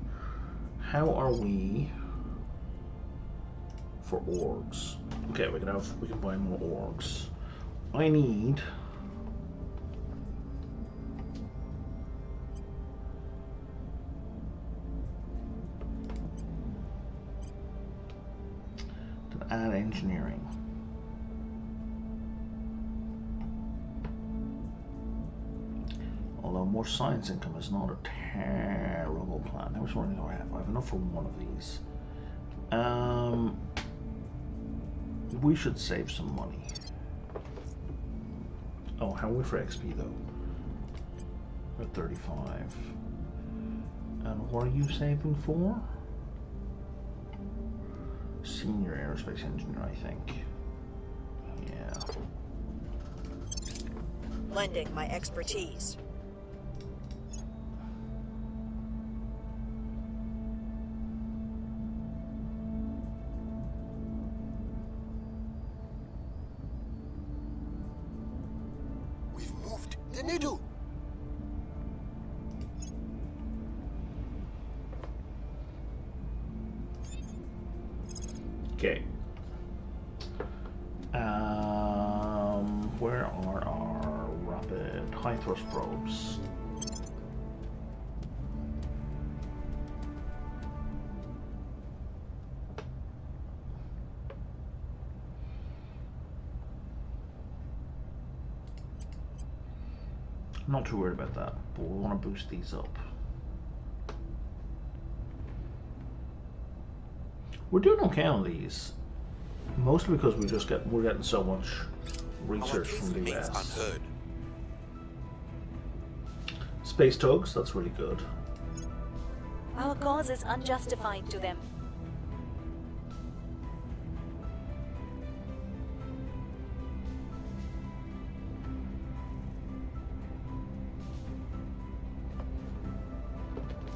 How are we for orgs? Okay, we can buy more orgs. I need to add engineering. Although more science income is not a terrible plan. How much money do I have? I have enough for one of these. We should save some money. Oh, how are we for XP though? We're at 35. And what are you saving for? Senior aerospace engineer, I think. Yeah. Lending my expertise. Okay. Where are our rapid high thrust probes? I'm not too worried about that, but we want to boost these up. We're doing okay on these, mostly because we're getting so much research from the US. Unheard. Space tugs, that's really good. Our cause is unjustified to them.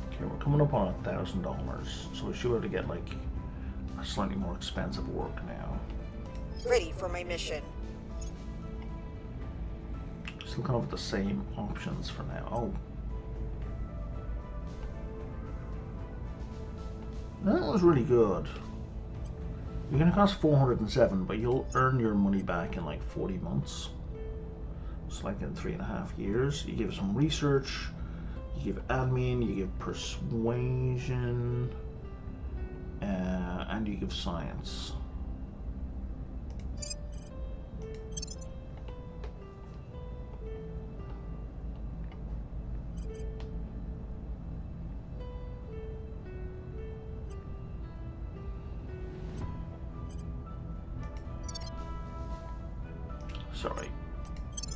Okay, we're coming up on $1,000, so we should be able to get like a slightly more expensive work now. Ready for my mission. Still kind of the same options for now. Oh. That was really good. You're going to cost 407, but you'll earn your money back in like 40 months. It's like in 3.5 years. You give some research, you give admin, you give persuasion, and you give science. Sorry.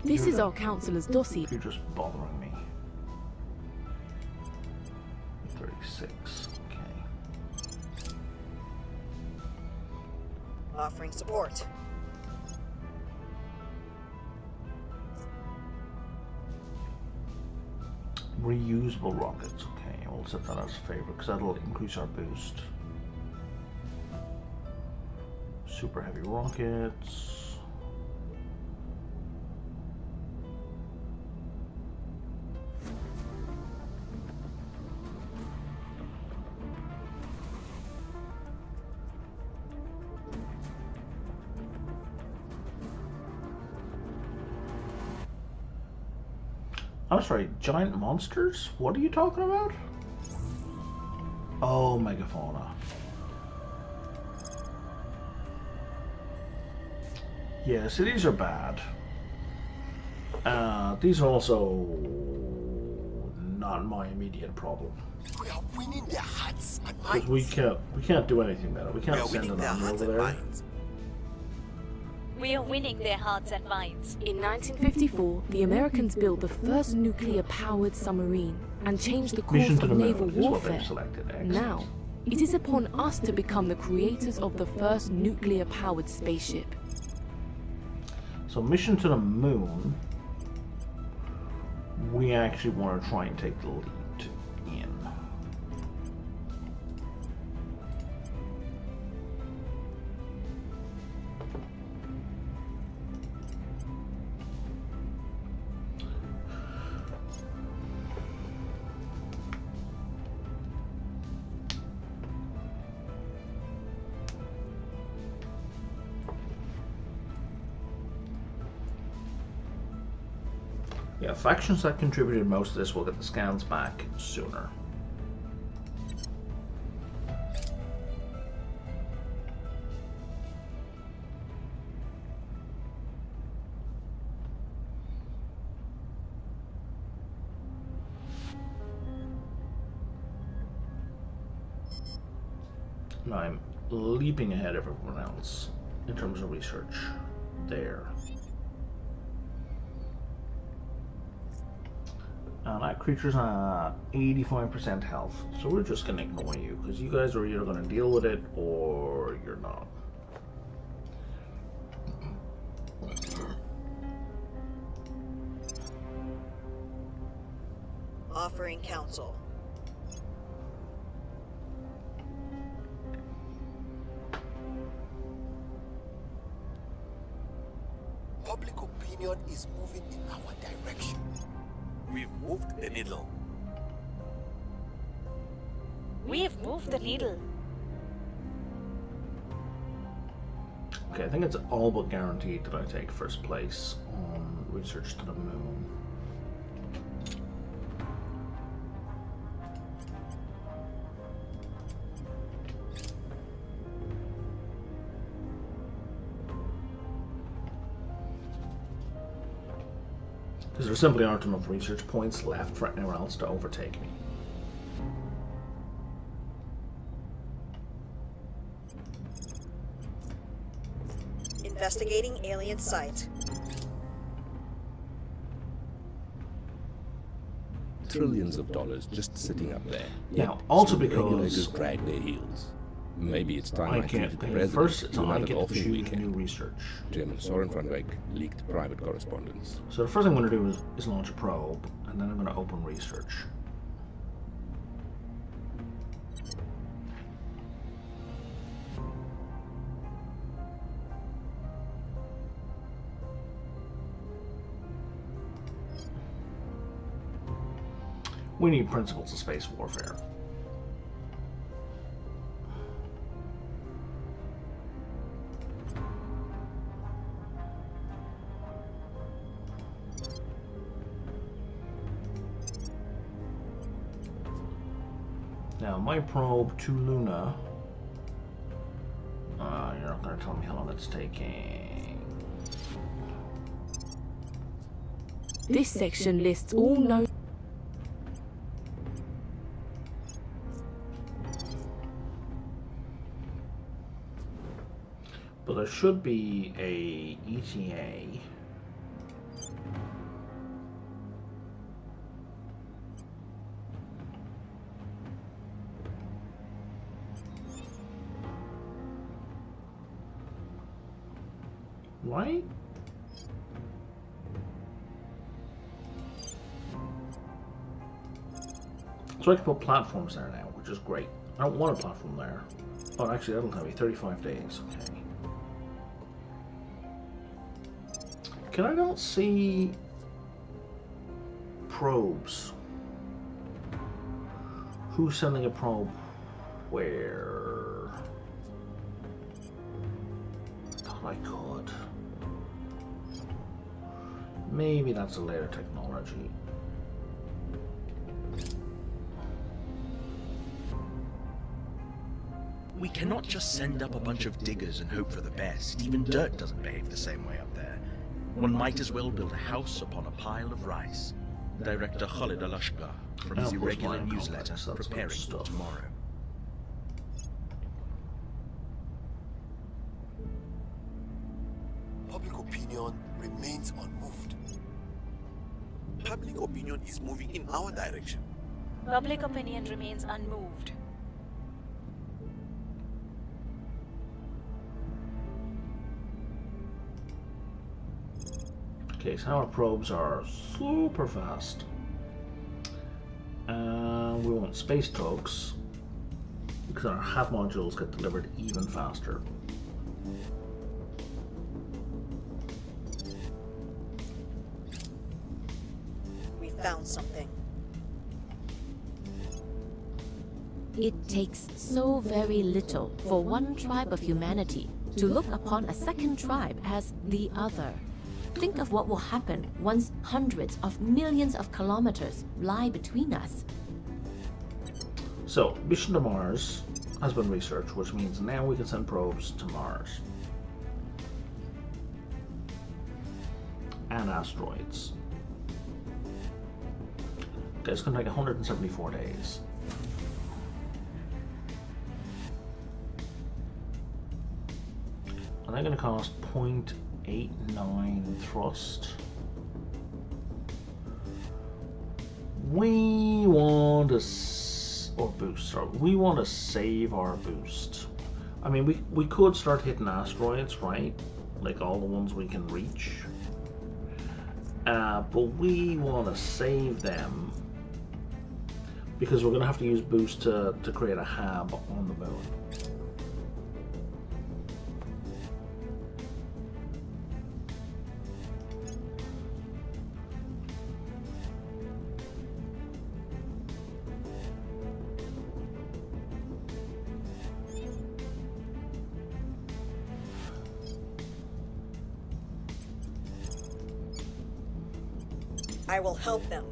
This is our counselor's dossier. You're just bothering me. 36, okay. Offering support. Reusable rockets, okay. We'll set that as a favorite because that'll increase our boost. Super heavy rockets. I'm sorry, giant monsters? What are you talking about? Oh, megafauna. Yeah, so these are bad. These are also not my immediate problem. We are winning their hearts and Because minds. we can't do anything about it. We can't send an army over there. We are winning their hearts and minds. In 1954, the Americans built the first nuclear-powered submarine and changed the course of naval warfare. Now, it is upon us to become the creators of the first nuclear-powered spaceship. So mission to the moon, we actually want to try and take the lead in. Yeah, factions that contributed most to this will get the scans back sooner. Now I'm leaping ahead of everyone else in terms of research there. That creature's 85% health, so we're just gonna ignore you because you guys are either gonna deal with it or you're not. Offering counsel. Public opinion is moving in our direction. We've moved the needle. We have moved the needle. Okay, I think it's all but guaranteed that I take first place on research to the moon. Because there simply aren't enough research points left for anyone else to overtake me. Investigating alien site. Trillions of dollars just sitting up there. Now, also Still because regulators drag their heels. Maybe it's time I can't treated the pay president first, to I another get to golfing choose weekend. new research. Chairman Soren van Wyk leaked private correspondence. So the first thing I'm going to do is launch a probe, and then I'm going to open research. We need principles of space warfare. Now, my probe to Luna. You're not going to tell me how long it's taking. This section lists all known. But there should be a ETA. Right? So I can put platforms there now, which is great. I don't want a platform there. Oh, actually, that'll tell me 35 days. Okay. Can I not see probes? Who's sending a probe where? I thought I could. Maybe that's a later technology. We cannot just send up a bunch of diggers and hope for the best. Even dirt doesn't behave the same way up there. One might as well build a house upon a pile of rice. Director Khalid Al-Ashgar from his irregular newsletter preparing for tomorrow. Public opinion remains unmoved. Public opinion is moving in our direction. Public opinion remains unmoved. Okay, so our probes are super fast. We want space tugs because our HAT modules get delivered even faster. We found something. It takes so very little for one tribe of humanity to look upon a second tribe as the other. Think of what will happen once hundreds of millions of kilometers lie between us. So, mission to Mars has been researched, which means now we can send probes to Mars. And asteroids. Okay, it's going to take 174 days. And they're going to cost 0.89 thrust. We want to we want to save our boost. I mean, we could start hitting asteroids, right? Like all the ones we can reach. But we want to save them because we're going to have to use boost to create a hab on the moon. I will help them.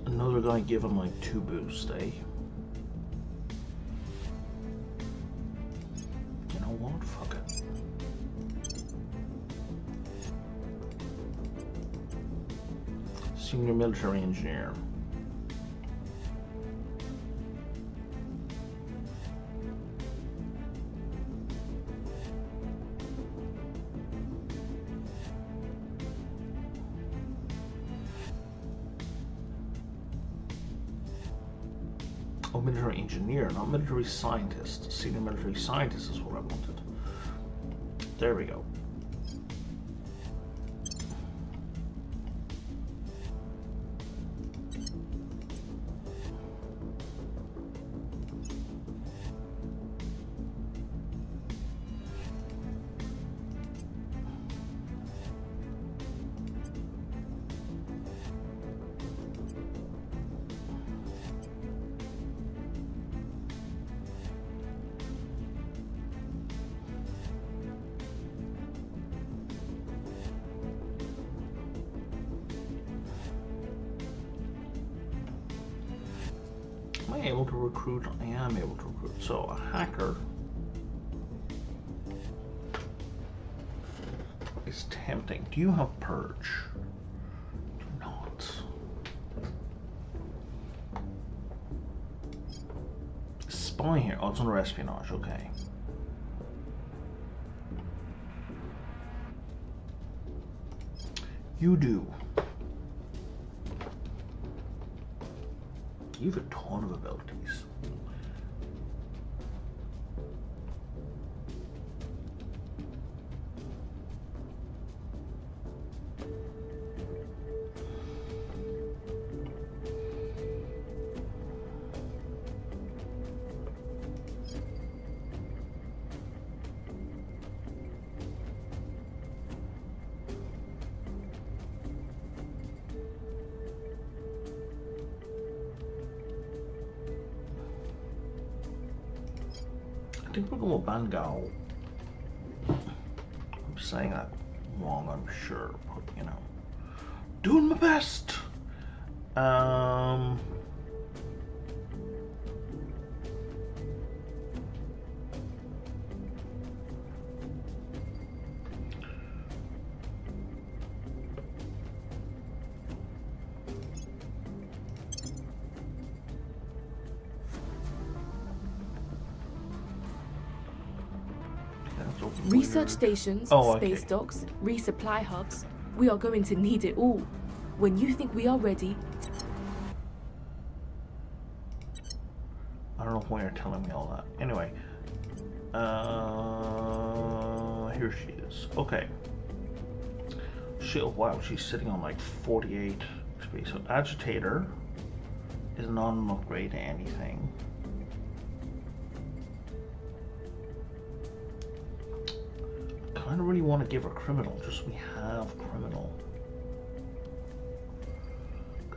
Another guy give him like 2 boosts, eh? You know what? Fuck it. Senior military engineer. Oh, military engineer, not military scientist. Senior military scientist is what I wanted. There we go. Am I able to recruit? I am able to recruit. So a hacker is tempting. Do you have purge? Do not. Spy here. Oh, it's under espionage. Okay. You do. You have a ton of abilities. I think we're going with Bangal. I'm saying that wrong, I'm sure, but you know, doing my best. Research stations, space docks, resupply hubs. We are going to need it all. When you think we are ready... I don't know why you're telling me all that. Anyway. Here she is. Okay. Wow, she's sitting on like 48 space. So Agitator is not an upgrade to anything. I don't really want to give her criminal, just we have criminal.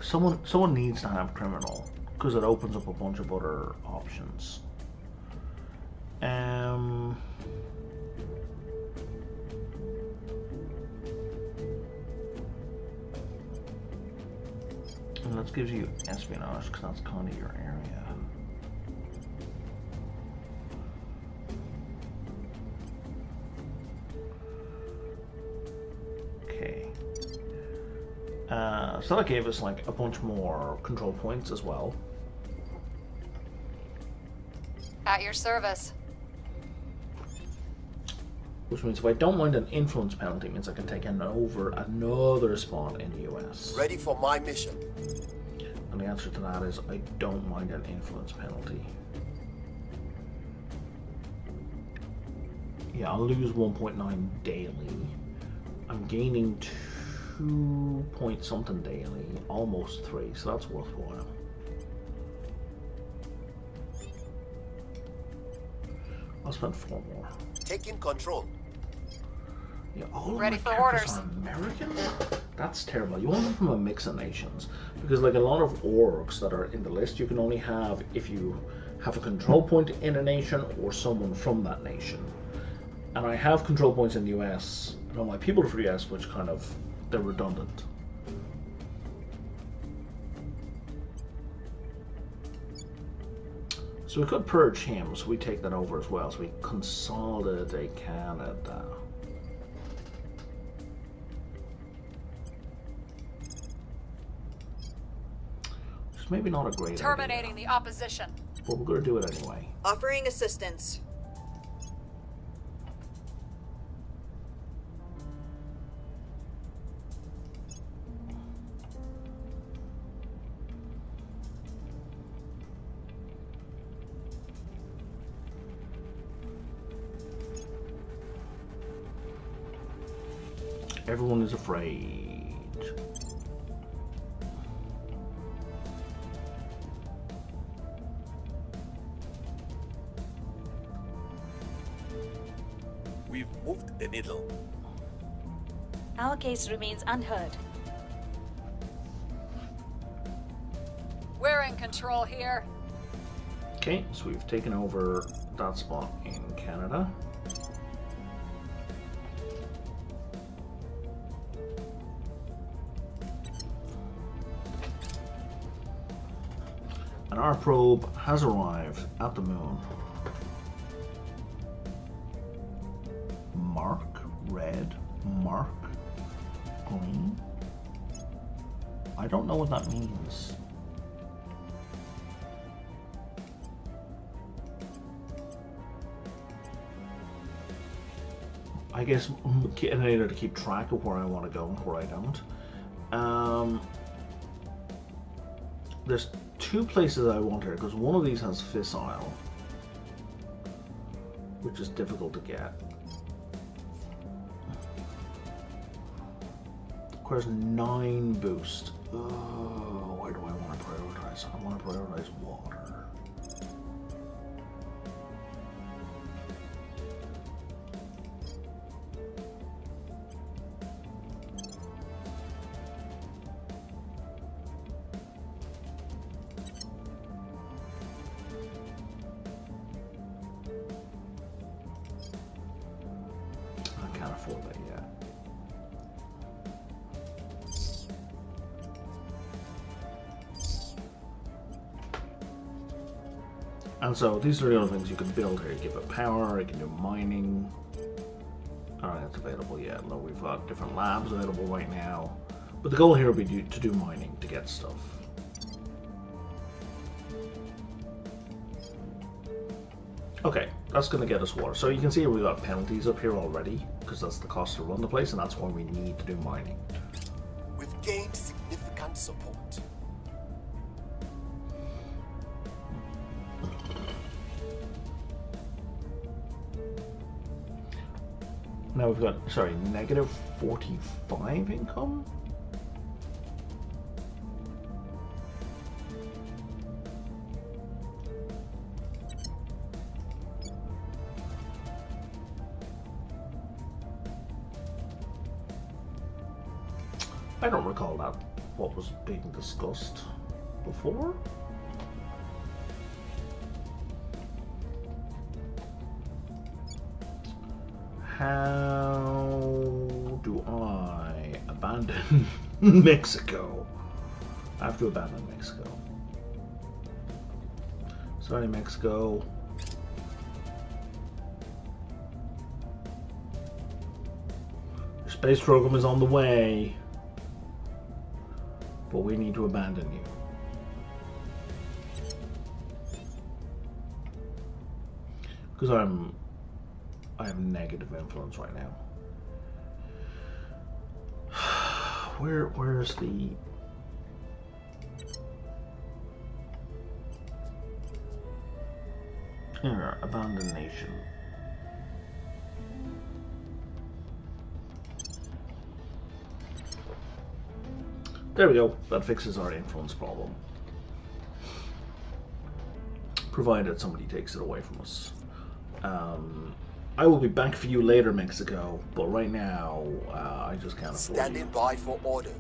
Someone needs to have criminal because it opens up a bunch of other options. And that gives you espionage because that's kind of your area. So that gave us like a bunch more control points as well. At your service. Which means if I don't mind an influence penalty, it means I can take over another spawn in the US. Ready for my mission. And the answer to that is I don't mind an influence penalty. Yeah, I'll lose 1.9 daily. I'm gaining 2 point something daily, almost 3, so that's worthwhile. I'll spend 4 more. Taking control. Yeah, all ready of for my orders. Are American? That's terrible. You want them from a mix of nations, because like a lot of orgs that are in the list, you can only have if you have a control point in a nation or someone from that nation. And I have control points in the US, and all my people for the US, which kind of they're redundant. So we could purge him, so we take that over as well. So we consolidate Canada. It's maybe not a great Terminating idea, the opposition. but we're going to do it anyway. Offering assistance. Everyone is afraid. We've moved the needle. Our case remains unheard. We're in control here. Okay, so we've taken over that spot in Canada. And our probe has arrived at the moon. Mark red, mark green. I don't know what that means. I guess I need to keep track of where I want to go and where I don't. There's two places I want here, because one of these has fissile, which is difficult to get. Requires 9 boost. Oh, where do I want to prioritize? I want to prioritize water. I can't afford that yet. And so these are the other things you can build here. You give it power, you can do mining. Alright, it's available yet. No, we've got different labs available right now. But the goal here would be to do mining to get stuff. Okay, that's going to get us water. So you can see we've got penalties up here already, because that's the cost to run the place, and that's why we need to do mining. We've gained significant support. Now we've got, sorry, negative 45 income? I don't recall that, what was being discussed before. How do I abandon Mexico? I have to abandon Mexico. Sorry, Mexico. Your space program is on the way, but we need to abandon you. Because I have negative influence right now. Where's the... Here, abandon nation. There we go. That fixes our influence problem. Provided somebody takes it away from us. I will be back for you later, Mexico, but right now, I just can't afford Standing you. by for orders.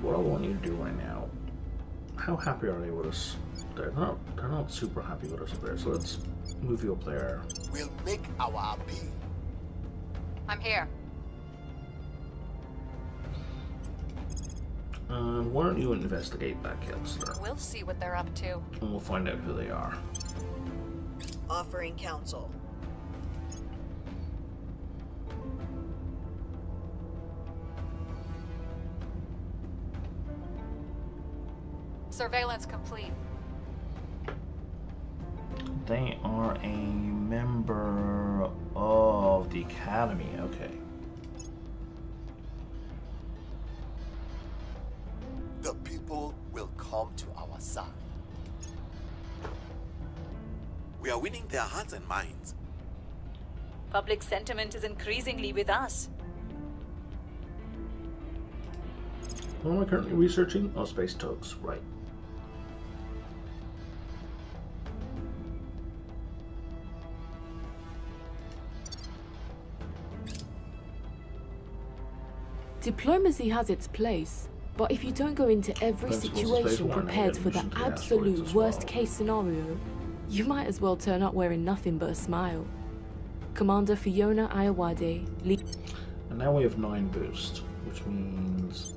What I want you to do right now, how happy are they with us? They're not super happy with us up there, so let's move you up there. We'll make our appeal. I'm here. Why don't you investigate that counselor? We'll see what they're up to. And we'll find out who they are. Offering counsel. Surveillance complete. They are a member of the Academy, okay. The people will come to our side. We are winning their hearts and minds. Public sentiment is increasingly with us. What am I currently researching? Oh, space tugs, right. Diplomacy has its place, But if you don't go into every situation prepared for the absolute worst-case scenario, you might as well turn up wearing nothing but a smile. Commander Fiona Ayawade, and now we have 9 boost, which means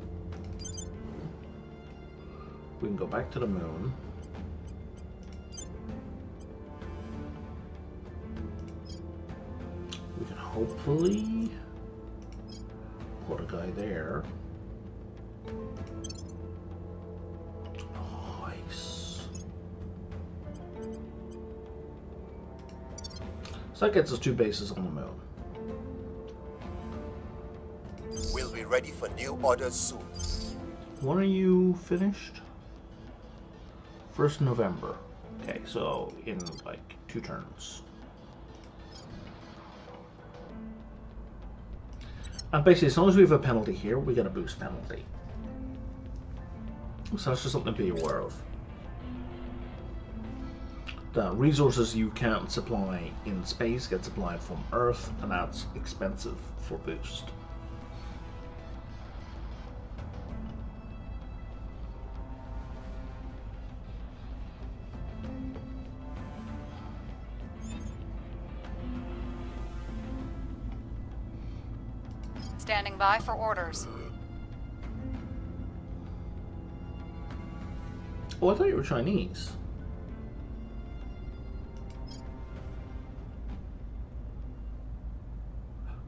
we can go back to the moon. We can hopefully put a guy there. Nice. So that gets us 2 bases on the moon. We'll be ready for new orders soon. When are you finished? 1st November. Okay, so in like 2 turns. And basically, as long as we have a penalty here, we get a boost penalty. So that's just something to be aware of. The resources you can't supply in space get supplied from Earth, and that's expensive for boost. Standing by for orders. Oh, I thought you were Chinese.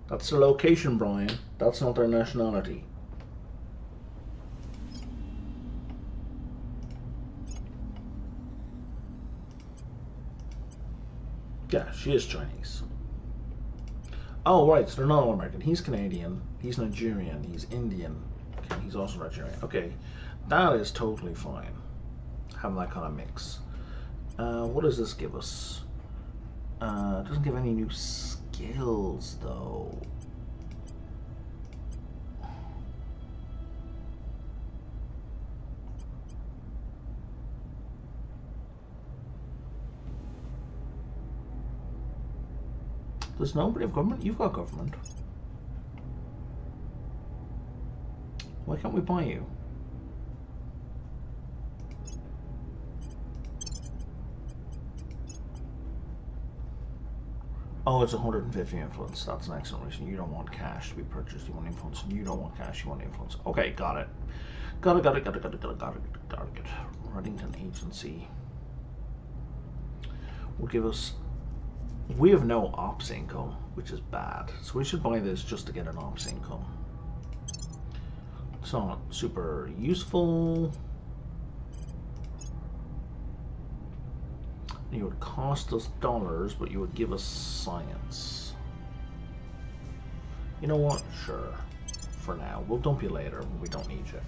That's their location, Brian. That's not their nationality. Yeah, she is Chinese. Oh, right, so they're not all American. He's Canadian, he's Nigerian, he's Indian. Okay, he's also Nigerian. Okay, that is totally fine. Having that kind of mix. What does this give us? It doesn't give any new skills, though. Does nobody have government? You've got government. Why can't we buy you? Oh, it's 150 influence. That's an excellent reason. You don't want cash to be purchased. You want influence. You don't want cash. You want influence. Okay, got it. Got it. Reddington Agency will give us. We have no ops income, which is bad. So we should buy this just to get an ops income. It's not super useful. You would cost us dollars, but you would give us science. You know what? Sure. For now. We'll dump you later when we don't need you.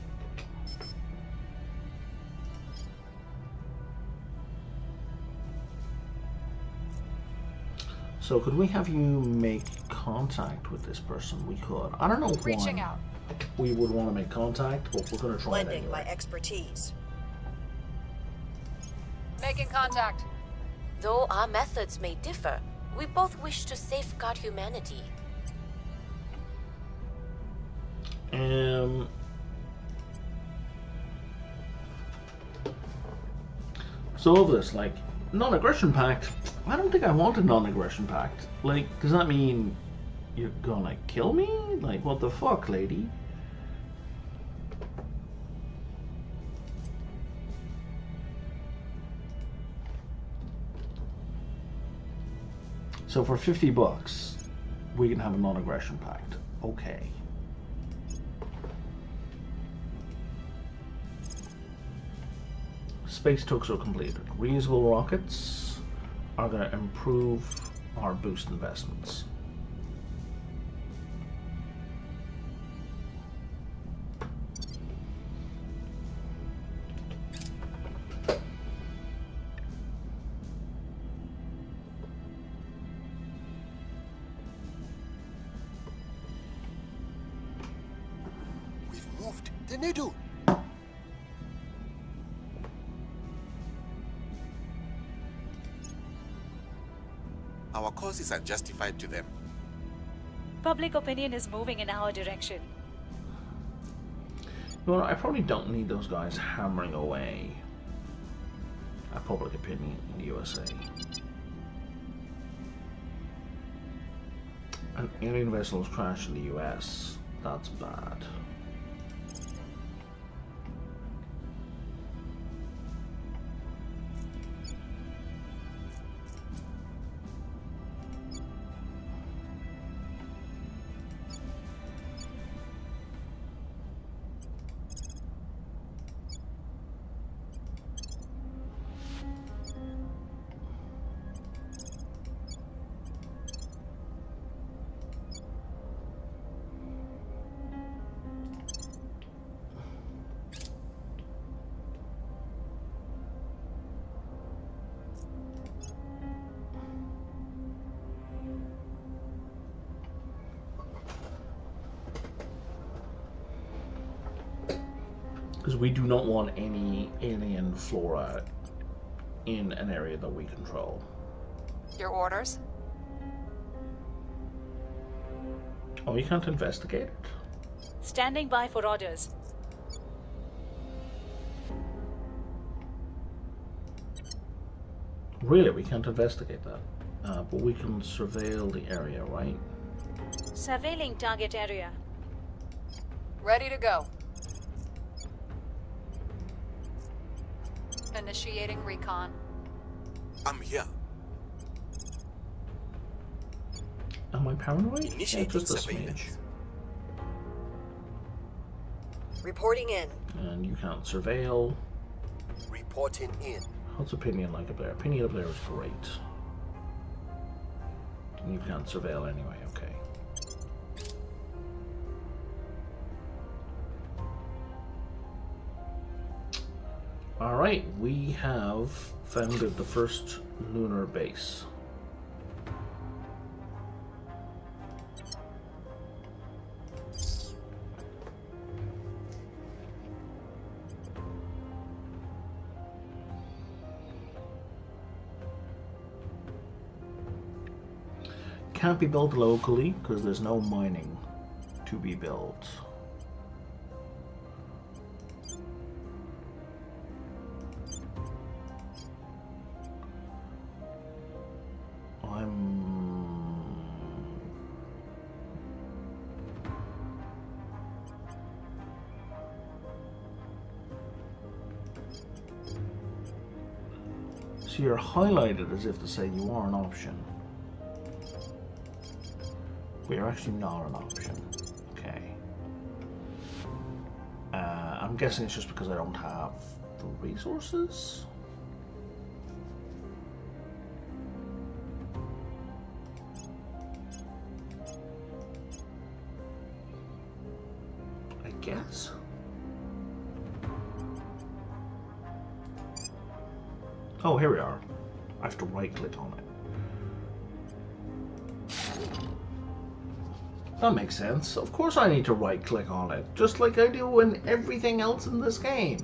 So could we have you make contact with this person? We could. I don't know why we would want to make contact, but we're going to try it anyway. Lending my expertise. Making contact. Though our methods may differ, we both wish to safeguard humanity. So of this, like, non-aggression pact, I don't think I want a non-aggression pact. Like, does that mean you're gonna kill me? Like, what the fuck, lady? So for 50 bucks, we can have a non-aggression pact. Okay. Space tugs are completed. Reusable rockets are going to improve our boost investments. We've moved the needle. Our cause is unjustified to them. Public opinion is moving in our direction. Well, I probably don't need those guys hammering away at public opinion in the USA. An alien vessel has crashed in the US. That's bad. Because we do not want any alien flora in an area that we control. Your orders? Oh, you can't investigate it? Standing by for orders. Really, we can't investigate that. But we can surveil the area, right? Surveilling target area. Ready to go. Initiating recon. I'm here. Am I paranoid? Initiating Just a surveillance. smidge. Reporting in. And you can't surveil. Reporting in. What's opinion like up there? Opinion up there is great. And you can't surveil anyway, okay. Alright, we have founded the first lunar base. Can't be built locally because there's no mining to be built. So you're highlighted as if to say you are an option. But you're actually not an option. Okay. I'm guessing it's just because I don't have the resources? I guess. Oh, here we are. I have to right-click on it. That makes sense. Of course I need to right-click on it, just like I do in everything else in this game.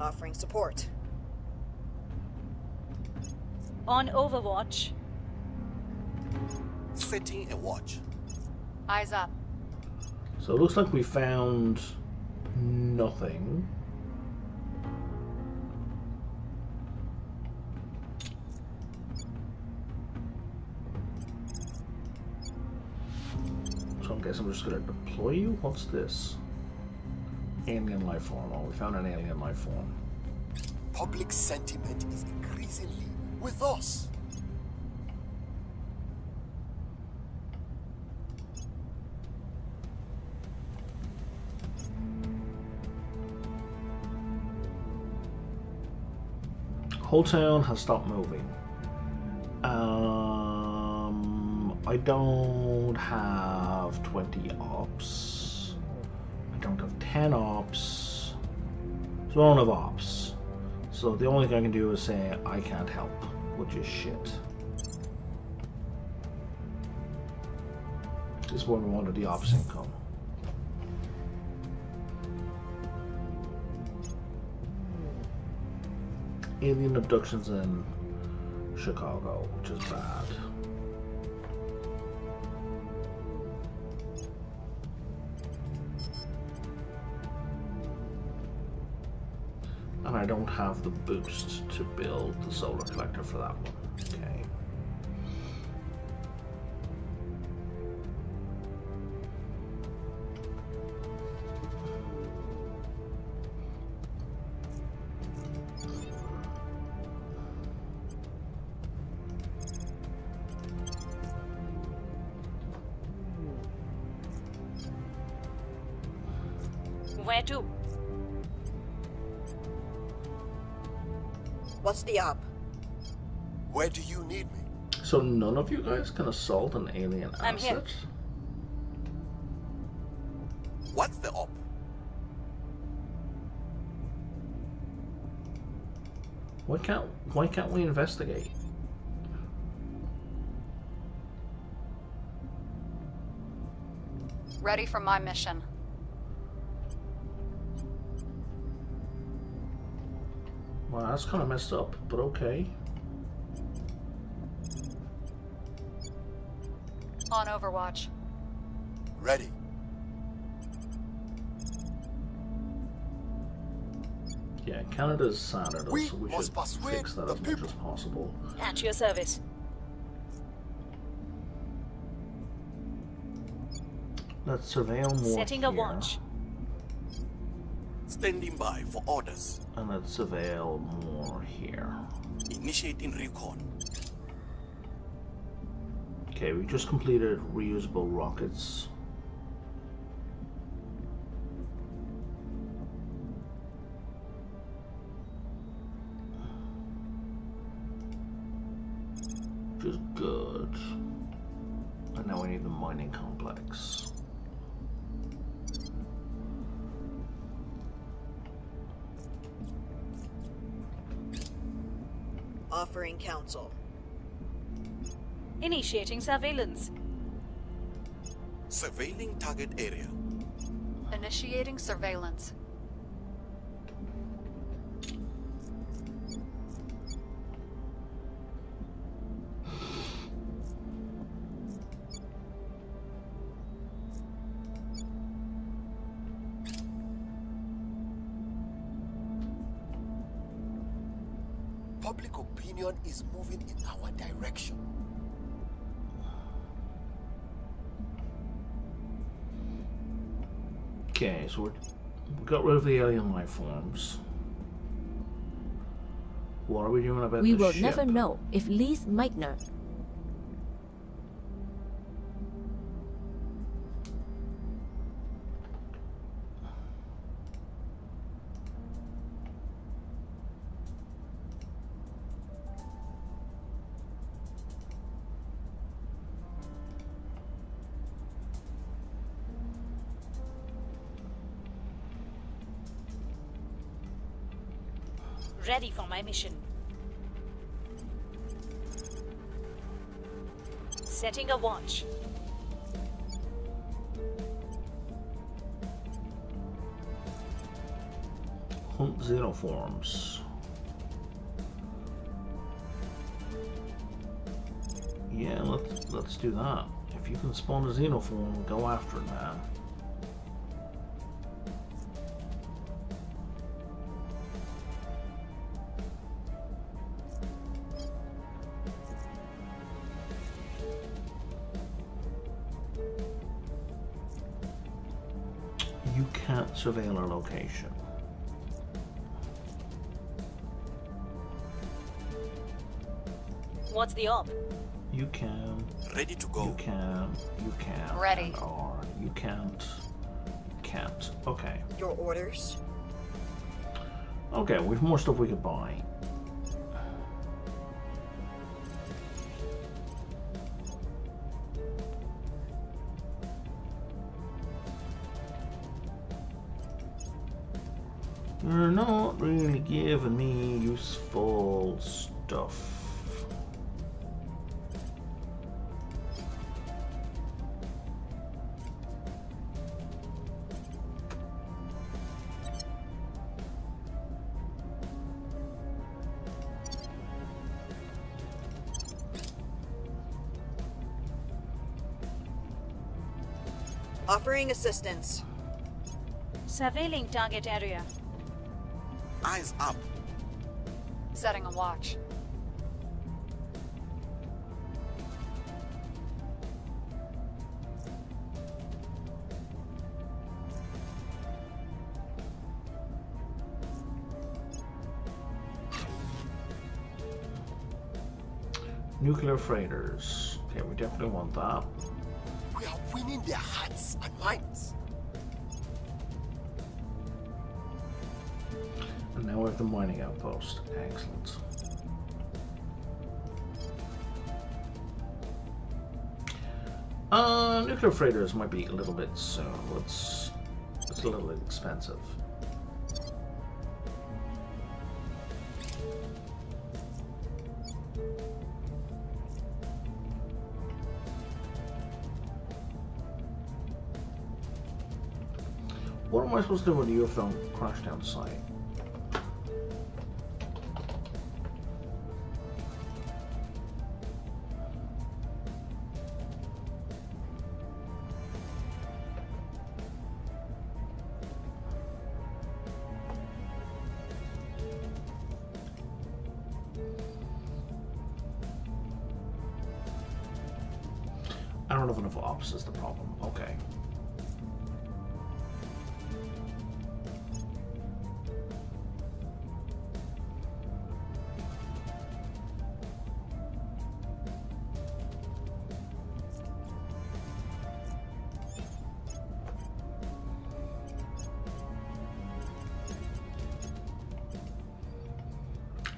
Offering support. On Overwatch. Setting a watch. Eyes up. So it looks like we found nothing. So I guess I'm just going to deploy you. What's this? Alien life form. Oh, we found an alien life form. Public sentiment is increasingly with us. Whole town has stopped moving. I don't have 20 ops. I don't have 10 ops. So I don't have ops. So the only thing I can do is say I can't help, which is shit. This is where we wanted the ops income. alien abductions in Chicago, which is bad. And I don't have the boost to build the solar collector for that one. Okay. Where to? What's the up? Where do you need me? So none of you guys can assault an alien I'm here. asset? What's the op? Why can't we investigate? Ready for my mission. Well, that's kind of messed up, but okay. On Overwatch. Ready. Yeah, Canada's sad at us, We so we must should persuade fix that the as much people. as possible. At your service. Let's surveil more Setting here, a watch. Standing by for orders. and let's surveil more here. Initiating recon. Okay, we just completed reusable rockets. Which is good. And now we need the mining complex. Offering counsel. Initiating surveillance. Surveilling target area. Initiating surveillance. Public opinion is moving in our direction. Okay, so we got rid of the alien life forms. What are we doing about We the will ship? never know if Lee's Meitner. Ready for my mission. Setting a watch. Hunt xenoforms. Yeah, let's do that. If you can spawn a xenoform, go after it, man. You can't surveil our location. What's the op? You can. Ready to go. You can. You can. Ready. And are. You can't. You can't. Okay. Your orders? Okay, we've more stuff we could buy. You're not really giving me useful stuff. Offering assistance. Surveilling target area. Eyes up. Setting a watch. Nuclear freighters. Okay, we definitely want that. We are winning their hearts and minds. And now we have the mining outpost. Excellent. Nuclear freighters might be a little bit so. It's a little bit expensive. What am I supposed to do when the UFO crash down site? I don't have enough ops is the problem. Okay.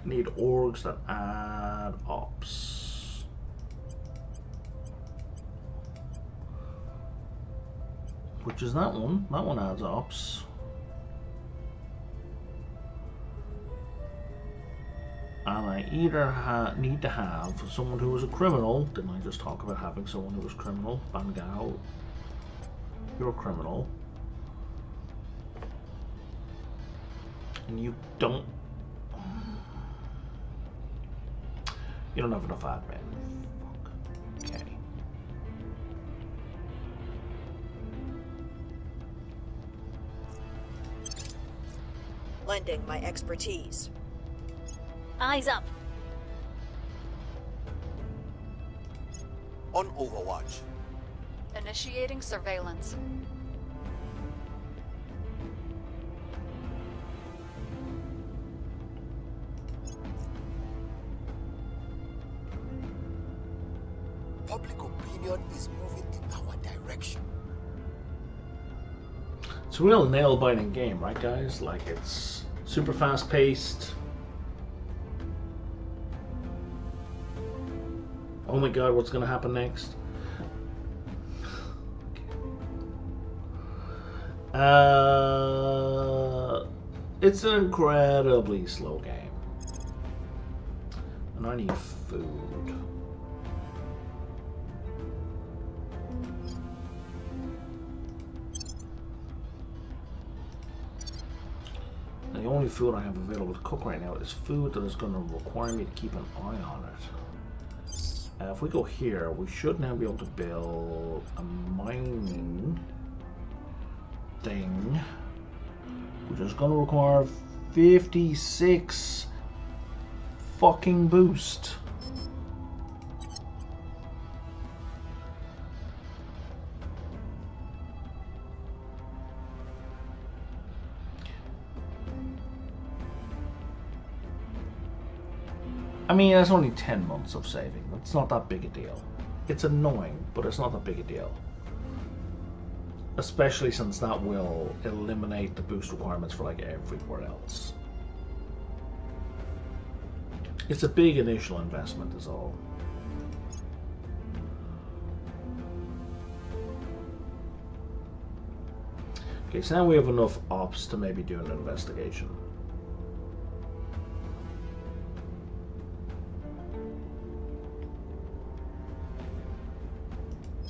Need orgs that add ops. Which is that one? That one adds ops. And I either need to have someone who is a criminal. Didn't I just talk about having someone who was criminal? Bangao, you're a criminal. And you don't have enough admin. Fuck. Okay. Lending my expertise. Eyes up. On overwatch. Initiating surveillance. Public opinion is moving in our direction. It's a real nail-biting game, right, guys? Like, it's super fast-paced. Oh my god, what's gonna happen next? It's an incredibly slow game. And I need food. The only food I have available to cook right now is food that is going to require me to keep an eye on it. If we go here, we should now be able to build a mining thing, which is going to require 56 fucking boost. I mean, that's only 10 months of saving. It's not that big a deal. It's annoying, but it's not that big a deal. Especially since that will eliminate the boost requirements for like everywhere else. It's a big initial investment is all. Okay, so now we have enough ops to maybe do an investigation.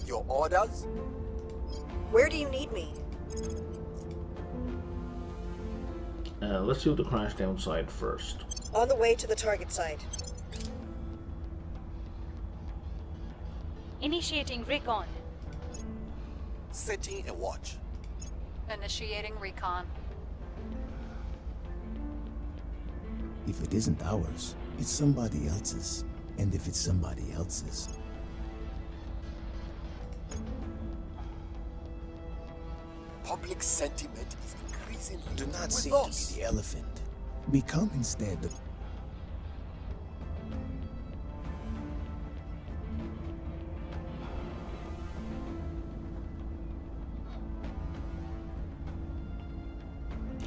Your orders? Where do you need me? Let's do the crash down side first. On the way to the target site. Initiating recon. Setting a watch. Initiating recon. If it isn't ours, it's somebody else's. And if it's somebody else's... Public sentiment is increasingly Do not with seek us. to be the elephant. Become instead the...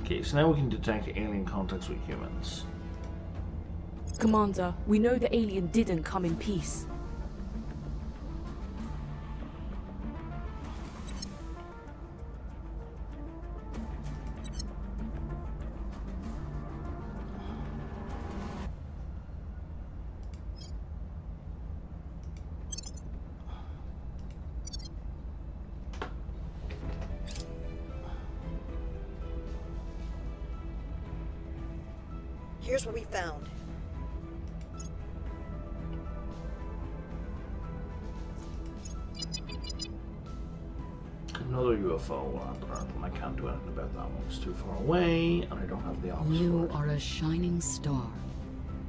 Okay, so now we can detect alien contacts with humans. Commander, we know the alien didn't come in peace. Here's what we found. Another UFO. I can't do anything about that one. It's too far away, and I don't have the option. You are a shining star.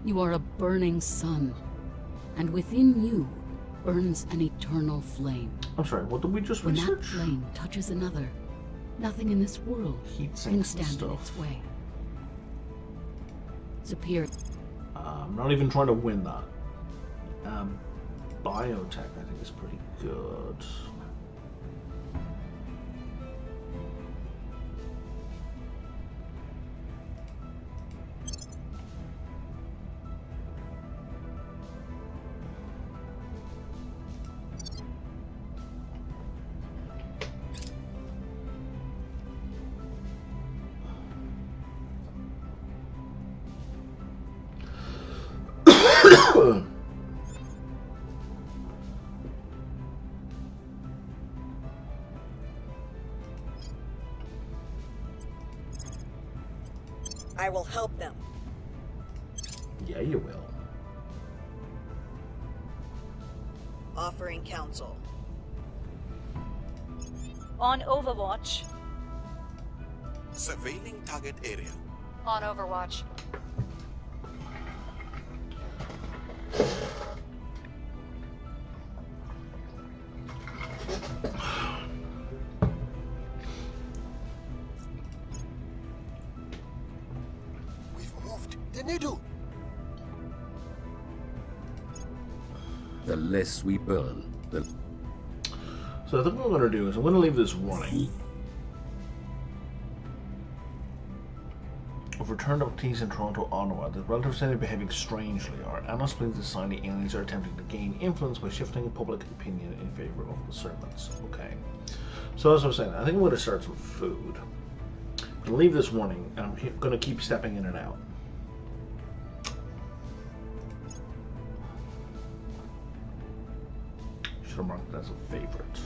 You are a burning sun. And within you burns an eternal flame. I'm sorry, what did we just When research? that flame touches another, nothing in this world Heat can sinks and stand in stuff. its way. Superior. I'm not even trying to win that. Biotech, I think, is pretty good. I will help them. Yeah, you will. Offering counsel. On Overwatch. Surveilling target area. On Overwatch. We've moved the needle. The less we burn, the... So I think what I'm going to do is I'm going to leave this running. We've returned to Ortiz in Toronto, Ottawa. The relatives seem to be behaving strangely. Our analysts believe the society aliens are attempting to gain influence by shifting public opinion in favor of the servants. Okay. So as I was saying, I think I'm going to start with food. I'm going to leave this running, and I'm going to keep stepping in and out. Should have marked it as a favorite.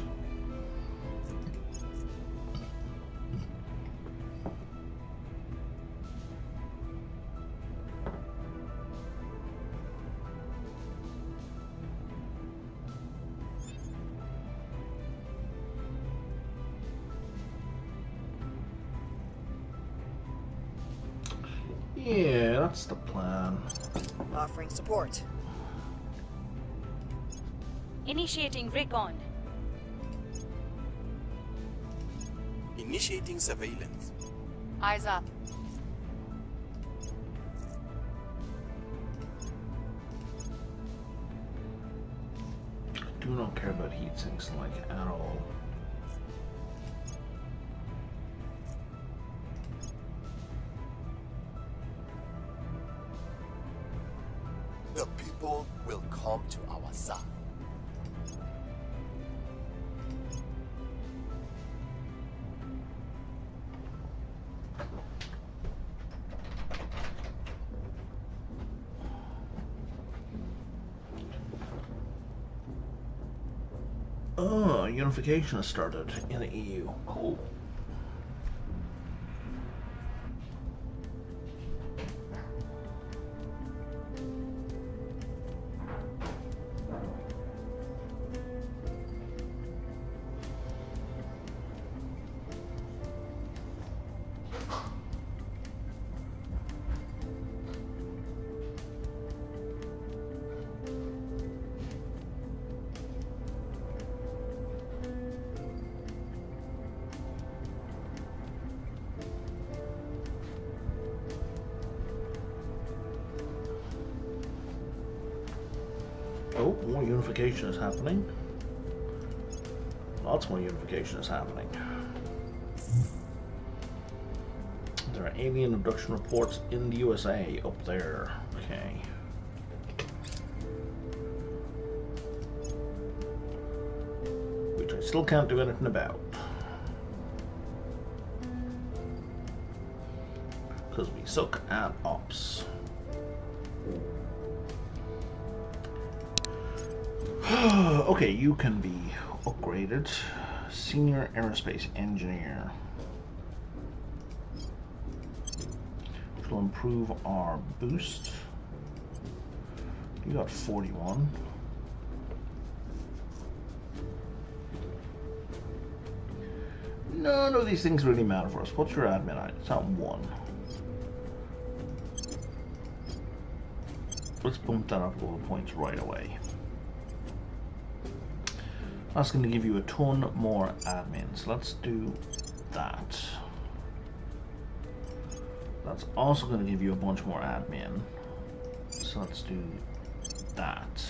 Yeah, that's the plan. Offering support. Initiating recon. Initiating surveillance. Eyes up. I do not care about heat sinks like at all. The people will come to our side. Oh, unification has started in the EU. Cool. Oh, more unification is happening. Lots more unification is happening. There are alien abduction reports in the USA up there. Okay. Which I still can't do anything about. Because we suck at ops. Okay, you can be upgraded. Senior Aerospace Engineer. Which will improve our boost. You got 41. None of these things really matter for us. What's your admin item? It's not 1. Let's bump that up a couple of points right away. That's going to give you a ton more admin. So let's do that. That's also going to give you a bunch more admin. So let's do that.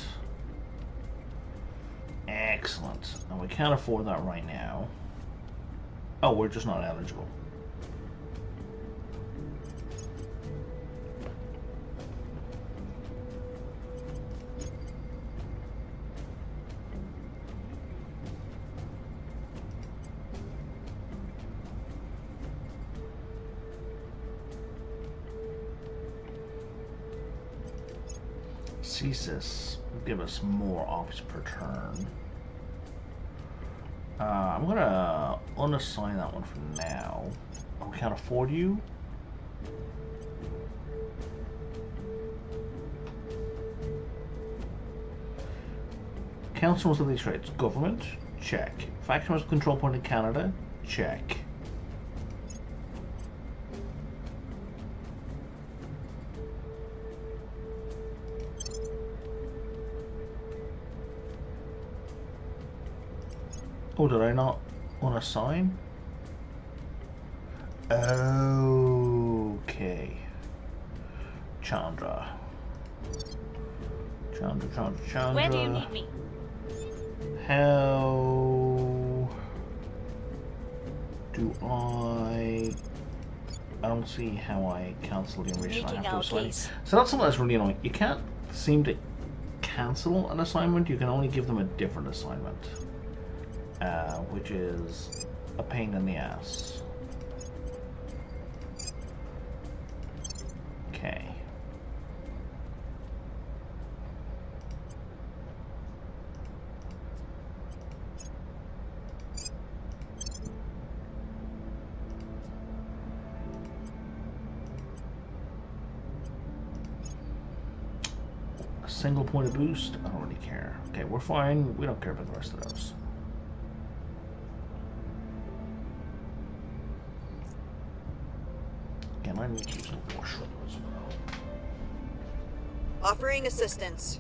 Excellent. And we can't afford that right now. Oh, we're just not eligible. CSIS will give us more ops per turn. I'm gonna unassign that one for now. Oh, we can't afford you? Council of these traits. Government? Check. Faction as control point in Canada? Check. Oh, did I not unassign? Okay. Chandra. Chandra. Where do you need me? How do I don't see how I cancel the enrichment. I have to assign. So that's something that's really annoying. You can't seem to cancel an assignment. You can only give them a different assignment. Which is a pain in the ass. Okay. A single point of boost? I don't really care. Okay, we're fine. We don't care about the rest of those. I need to use some more shredder as well. Offering assistance.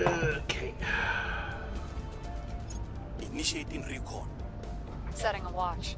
Okay. Initiating recon. Setting a watch.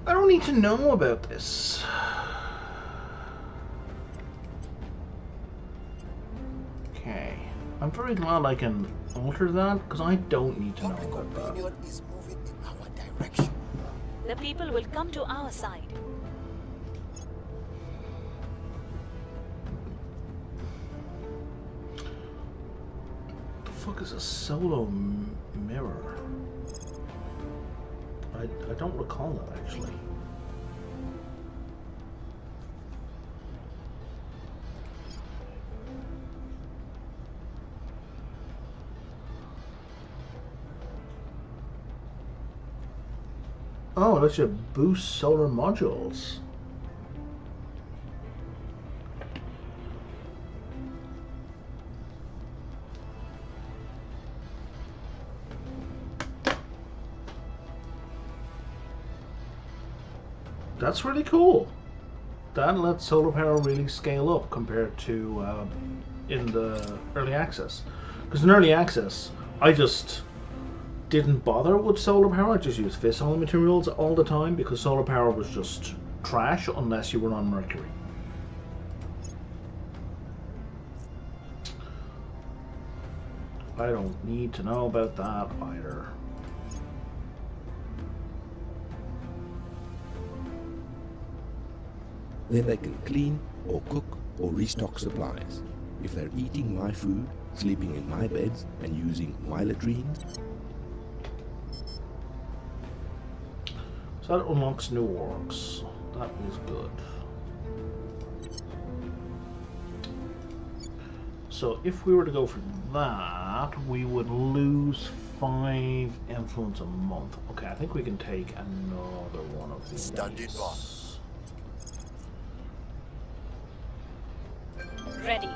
I don't need to know about this. Okay. I'm very glad I can alter that, because I don't need to know about that. Opinion is moving in our direction. The people will come to our side. What the fuck is a solo mirror? I don't recall that, actually. Oh, that's your boost solar modules. That's really cool. That lets solar power really scale up compared to in the early access. Because in early access, I just didn't bother with solar power. I just used fissile materials all the time because solar power was just trash unless you were on Mercury. I don't need to know about that either. Then they can clean or cook or restock supplies. If they're eating my food, sleeping in my beds, and using my latrines, So that unlocks new orcs. That is good. So if we were to go for that, we would lose 5 influence a month. Okay, I think we can take another one of these. Standing by. Ready.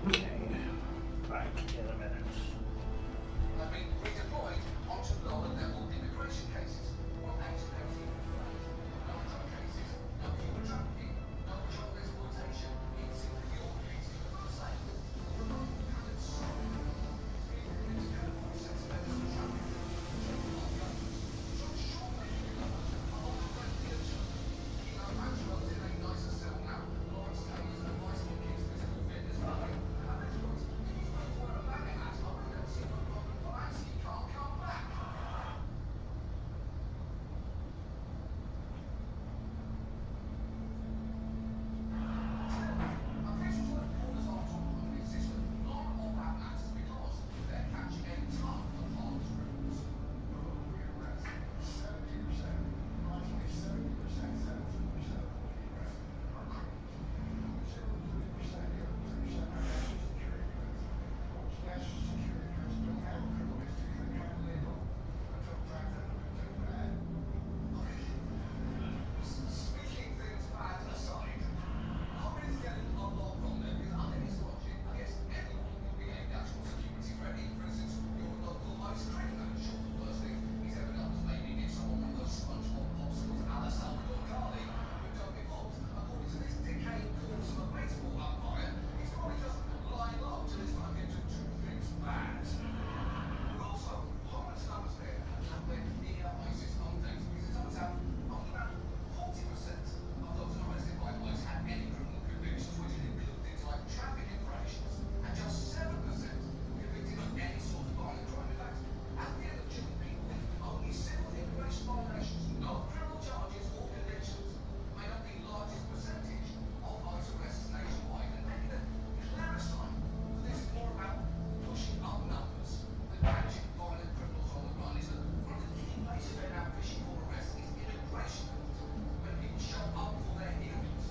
Okay, back in a minute. I've been redeployed onto lower level immigration cases. Well, anti-healthy no drug cases, no human trafficking, no child exploitation, it's secure treating for sale. Remote credit strong. It's been incredible sex offenders and trafficking. So surely I'm on the right here too. Kilo Maxwell's in a nicer cell now. Lawrence Taylor's advising the kids physical fitness program. And let's be honest, if he's going to wear a bag of hats, I really don't see no problem. Polanski can't come back. Officials have pulled us on top of the system. Not all that matters because they're catching a ton of harmless criminals. Speaking things bad aside, companies getting a lot wrong there because under his logic, I guess anyone can be a national security threat. For instance, your local ice cream man. Sure, the worst thing he's ever done was maybe give someone one of those SpongeBob popsicles a la Salvador Dali. But don't be fooled, according to this decaying corpse of a baseball umpire, he's probably just lying low till it's time to do things bad. But also, Horace numbers there have their near ISIS home days because it turns out only about 40% of those arrested by ICE had any criminal convictions, which include things like traffic infractions, and just 7% convicted of any sort of violent crime. In fact, at the end of June, people with only civil immigration violations, no criminal charges or convictions, made up the largest percentage of ICE arrests nationwide. And maybe the clearest sign that this is more about pushing up numbers than catching violent criminals on the run is that one of the key places they're now fishing for arrests is immigration court, when people show up for their hearings.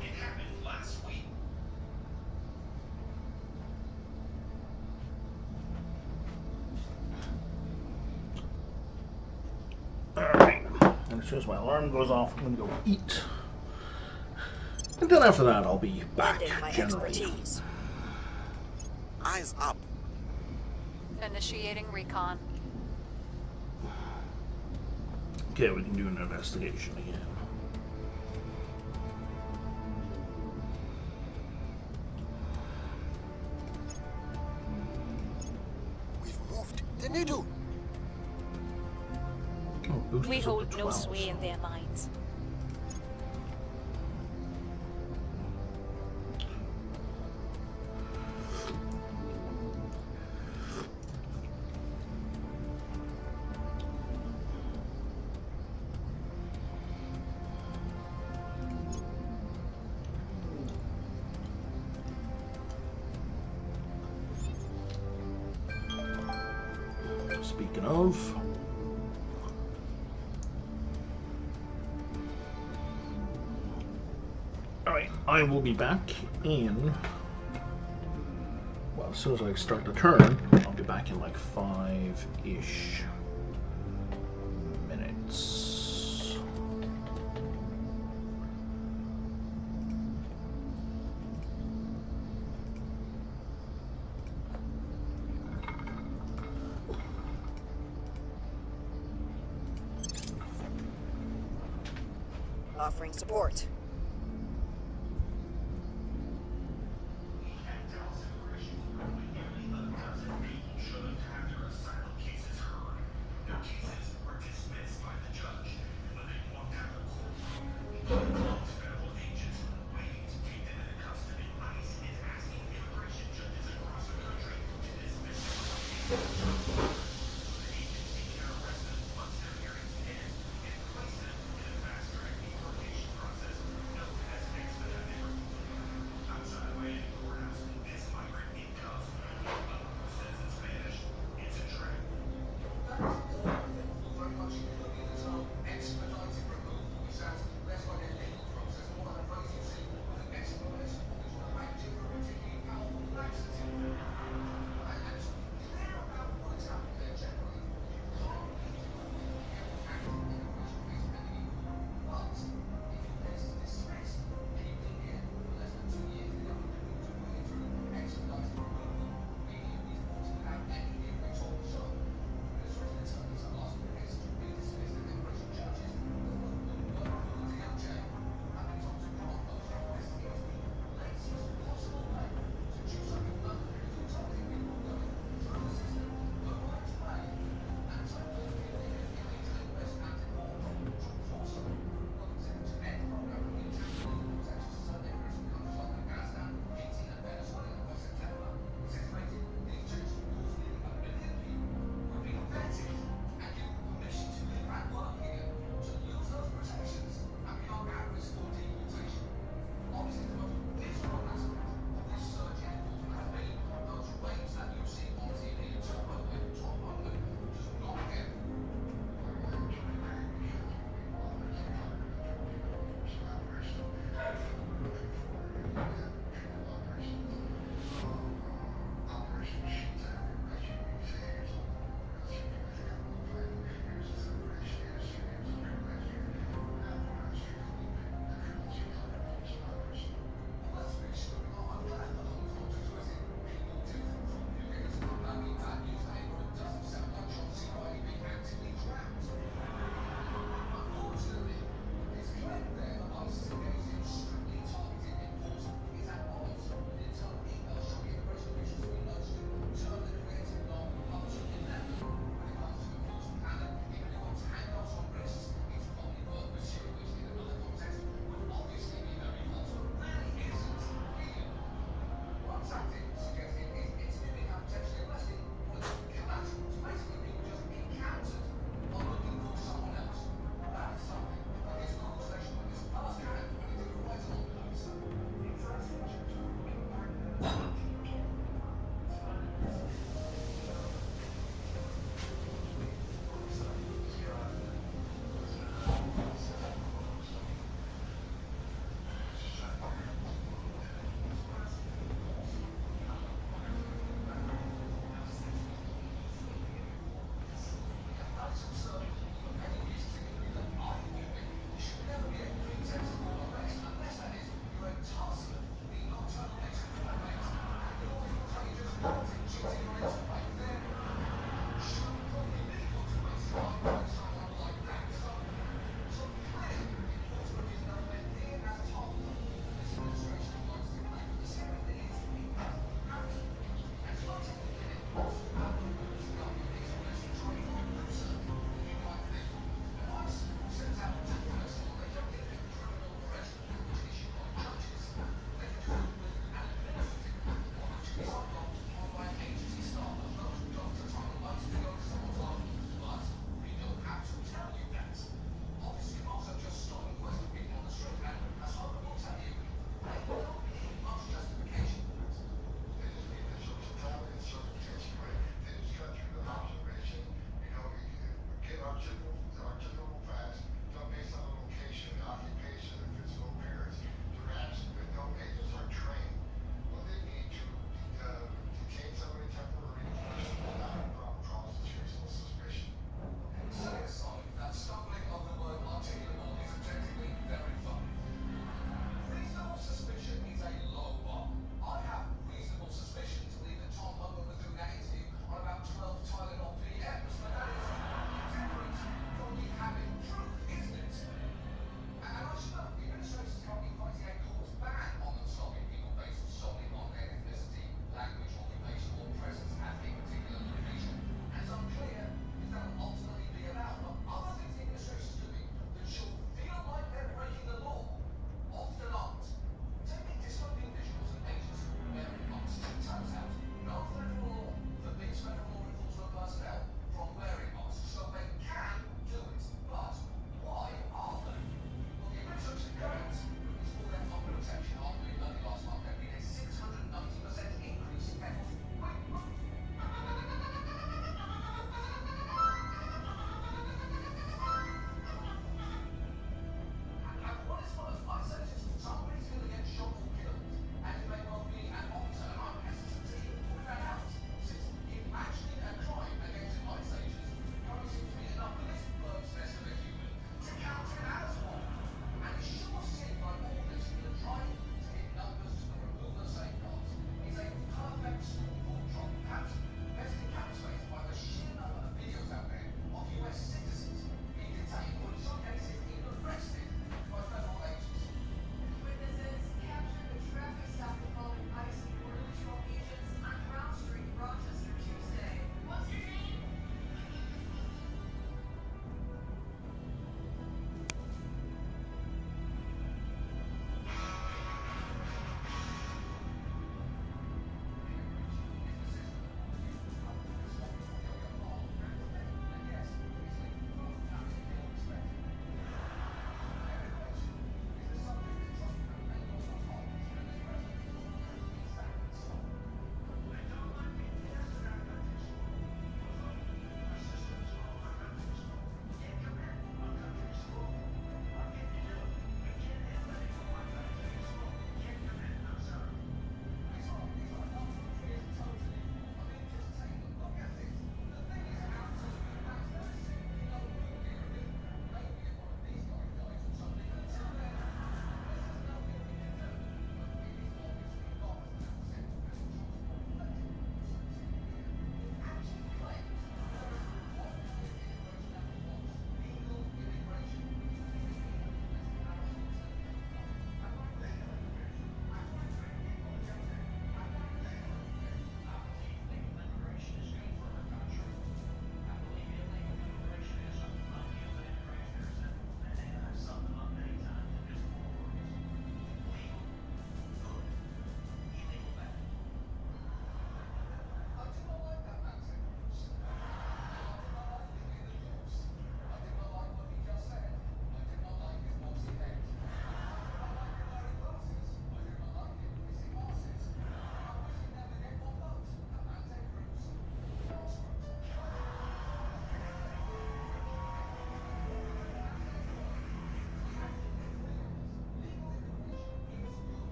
It happened last week. Alright, and as soon as my alarm goes off, I'm gonna go eat. And then after that, I'll be back Lend in my generally. expertise. Eyes up. Initiating recon. Okay, we can do an investigation again. We've moved the needle. Oh, boosters We up hold to no 12. sway in their minds. Speaking of, alright, I will be back in, well, as soon as I start the turn, I'll be back in like 5-ish minutes. Offering support.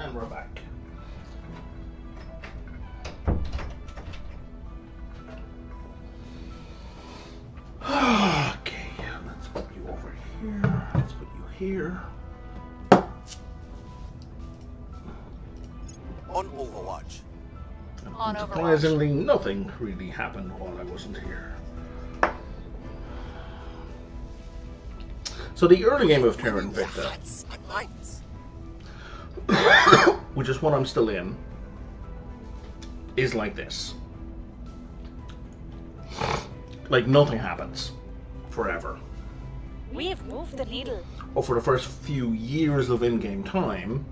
And we're back. Okay, let's put you over here. Let's put you here. On Overwatch. On Overwatch. Surprisingly, nothing really happened while I wasn't here. So the early game of Terra Invicta, which is what I'm still in, is like this. Like nothing happens forever. We have moved the needle. Or for the first few years of in-game time.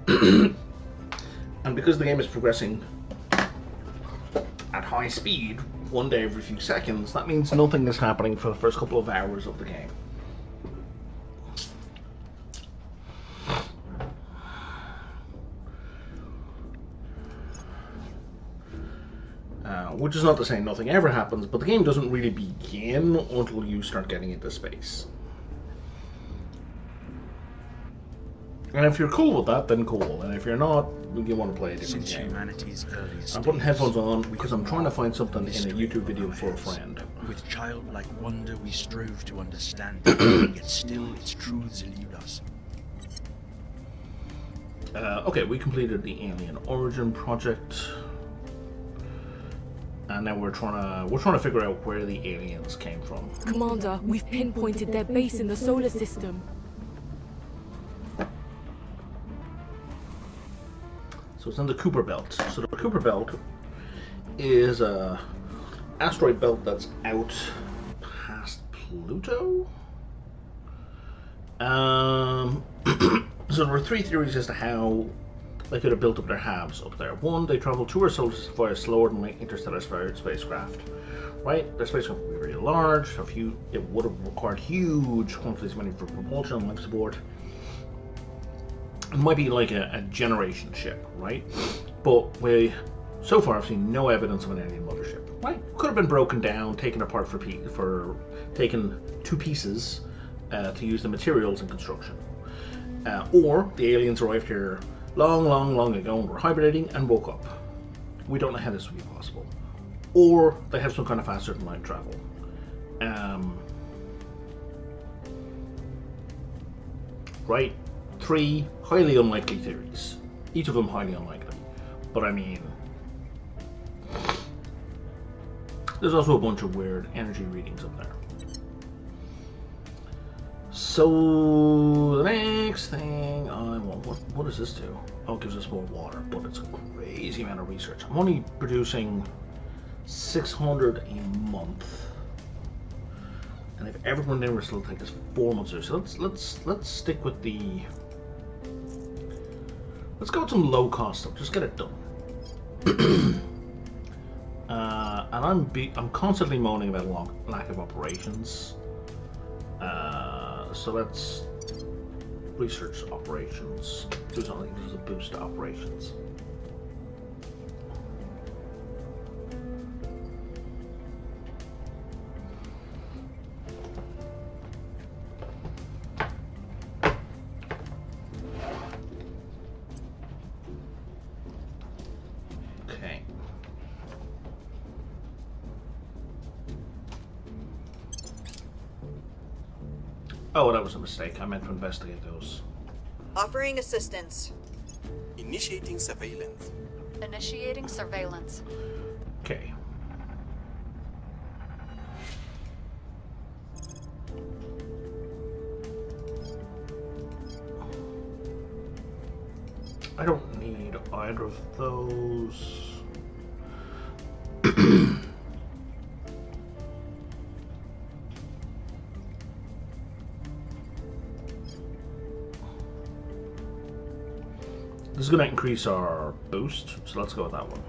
And because the game is progressing at high speed, one day every few seconds, that means nothing is happening for the first couple of hours of the game. Which is not to say nothing ever happens, but the game doesn't really begin until you start getting into space. And if you're cool with that, then cool. And if you're not, you want to play a different game. Humanity's earliest I'm putting headphones on because I'm trying to find something in a YouTube video for a friend. With childlike wonder we strove to understand, yet still its truths elude us. Okay, we completed the Alien Origin project. And now we're trying to figure out where the aliens came from. Commander, we've pinpointed their base in the solar system. So it's in the Kuiper Belt. So the Kuiper Belt is a asteroid belt that's out past Pluto. So there were three theories as to how they could have built up their halves up there. One, they travel to our solar system via slower than interstellar spacecraft. Right? Their spacecraft would be very large. It would have required huge quantities of money for propulsion and life support. It might be like a generation ship, right? But we, so far, have seen no evidence of an alien mothership. Right? Could have been broken down, taken apart taken to pieces to use the materials in construction. Or the aliens arrived here long ago and were hibernating and woke up. We don't know how this would be possible. Or they have some kind of faster than light travel. Right? 3 highly unlikely theories. Each of them highly unlikely. But I mean, there's also a bunch of weird energy readings up there. So the next thing I want, what does this do? Oh, it gives us more water, but it's a crazy amount of research. I'm only producing 600 a month, and if everyone there will still take us 4 months. So let's stick with the. Let's go with some low cost stuff. Just get it done. And I'm constantly moaning about lack of operations. So let's research operations. Do something to boost operations. Okay. Oh, that was a mistake. I meant to investigate those. Offering assistance. Initiating surveillance. Initiating surveillance. Okay. I don't need either of those. This is going to increase our boost, so let's go with that one.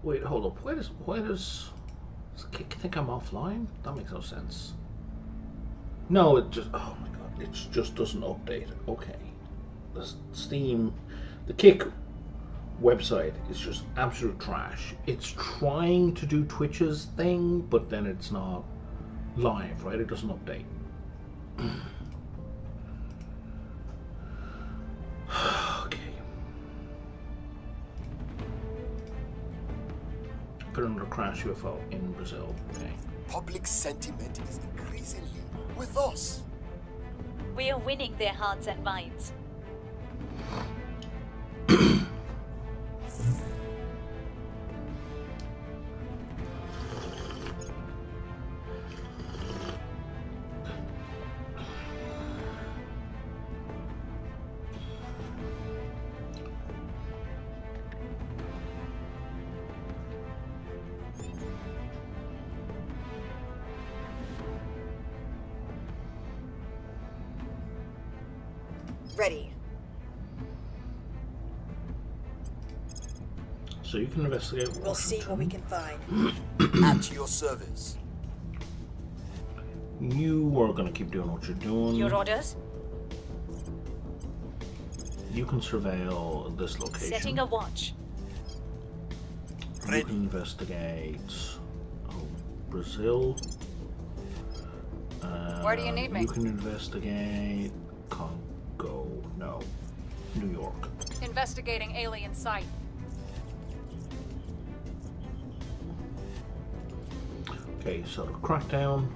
Wait, hold up. Why does Kick think I'm offline? That makes no sense. No, it just, oh my god, it just doesn't update. Okay. the Kick website is just absolute trash. It's trying to do Twitch's thing, but then it's not live, right? It doesn't update. Okay. Put another crash UFO in Brazil. Okay. Public sentiment is increasingly with us. We are winning their hearts and minds. Ready. So you can investigate Washington. We'll see what we can find. At your service. You are going to keep doing what you're doing. Your orders? You can surveil this location. Setting a watch. You can investigate Brazil. Where do you need me? You can investigate Congo. No. New York. Investigating alien site. Okay, so the crackdown.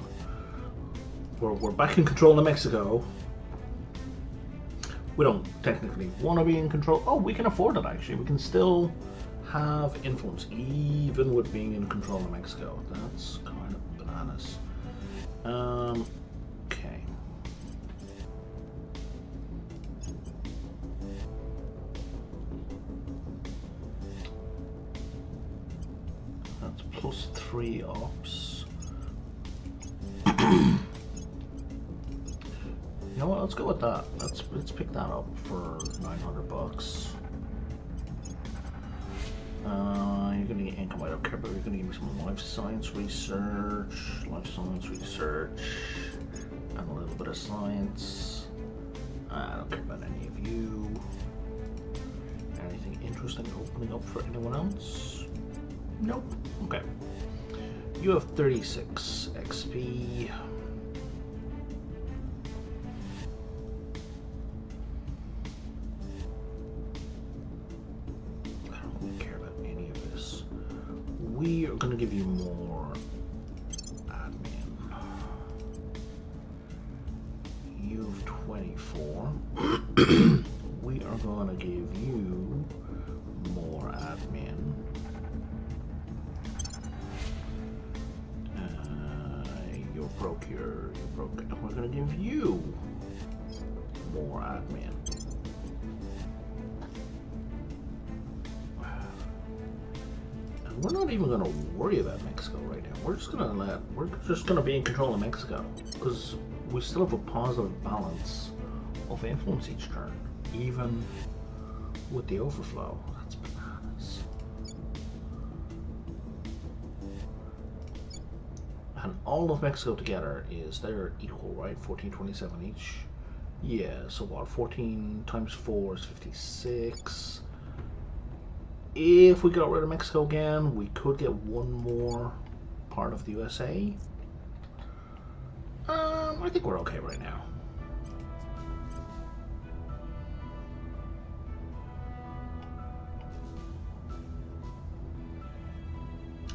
We're back in control of Mexico. We don't technically want to be in control. Oh, we can afford it actually. We can still have influence even with being in control of Mexico. That's kind of bananas. Okay. That's +3 ops. You know what? Let's go with that. Let's pick that up for $900. You're gonna get income. I don't care, but you're gonna give me some life science research, and a little bit of science. I don't care about any of you. Anything interesting opening up for anyone else? Nope. Okay. You have 36 XP. We are going to give you more admin. You've 24. We are going to give you more admin. You're broke. You're broke. We're going to give you more admin. We're not even going to worry about Mexico right now. We're just going to be in control of Mexico because we still have a positive balance of influence each turn, even with the overflow. That's bananas. And all of Mexico together they're equal, right? 1427 each. Yeah. So what? 14 times 4 is 56. If we got rid of Mexico again, we could get one more part of the USA. I think we're okay right now.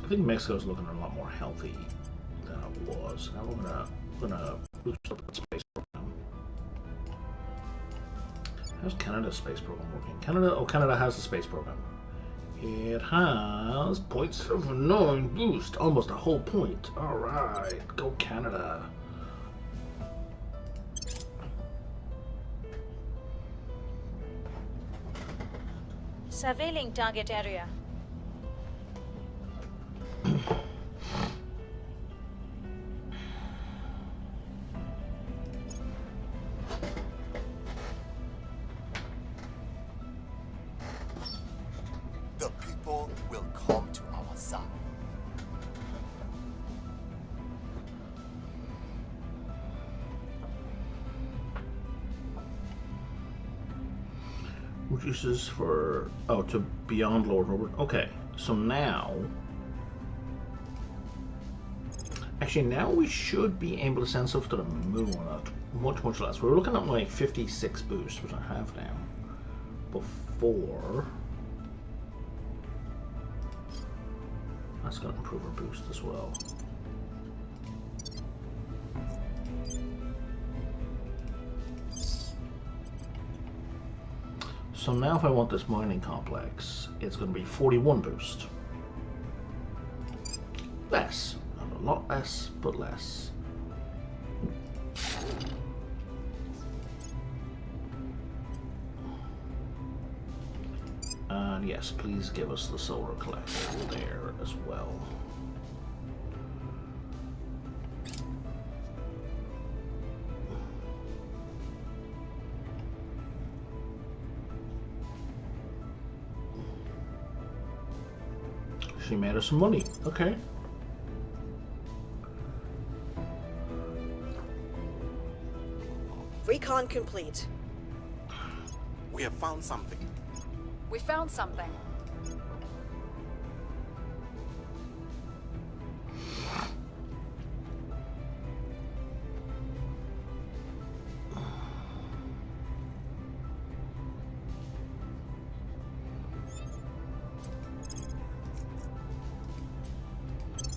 I think Mexico's looking a lot more healthy than it was. Now we're gonna boost up that space program. How's Canada's space program working? Canada has the space program. It has 0.79 boost, almost a whole point. Alright, go Canada. Surveilling target area. The people will come to our side. reduces for to beyond Lord Robert. Okay, so now actually now we should be able to send stuff to the moon at much less. We're looking at my 56 boost, which I have now. Before that's going to improve our boost as well. So now if I want this mining complex, it's going to be 41 boost. Less. Not a lot less, but less. And yes, please give us the solar collector there as well. She made us some money. Okay. Recon complete. We have found something. We found something.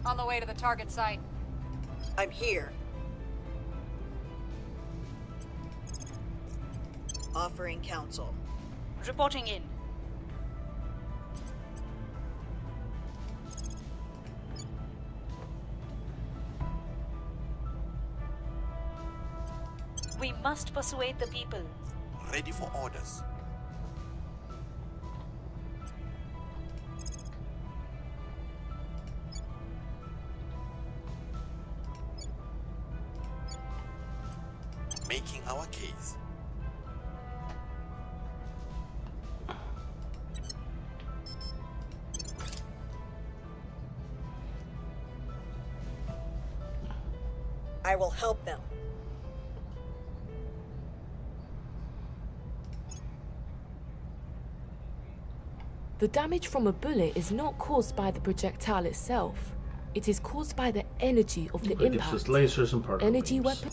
On the way to the target site. I'm here. Offering counsel. Reporting in. We must persuade the people. Ready for orders. Making our case. I will help them. The damage from a bullet is not caused by the projectile itself. It is caused by the energy of the impact. Gives us lasers and particle energy beams. weapon.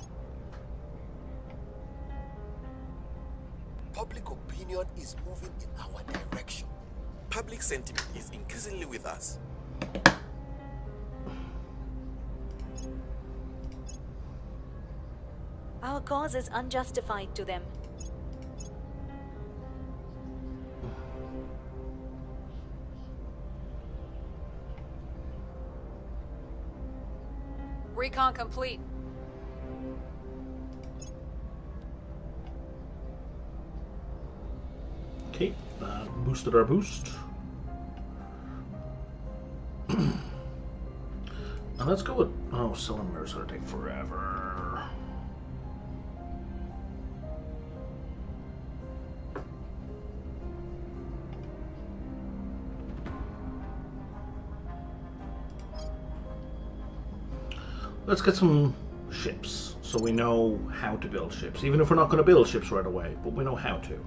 Public opinion is moving in our direction. Public sentiment is increasingly with us. Our cause is unjustified to them. Recon complete. Okay, boosted our boost. And let's go with... Oh, cylinder's gonna take forever. Let's get some ships, so we know how to build ships. Even if we're not going to build ships right away, but we know how to.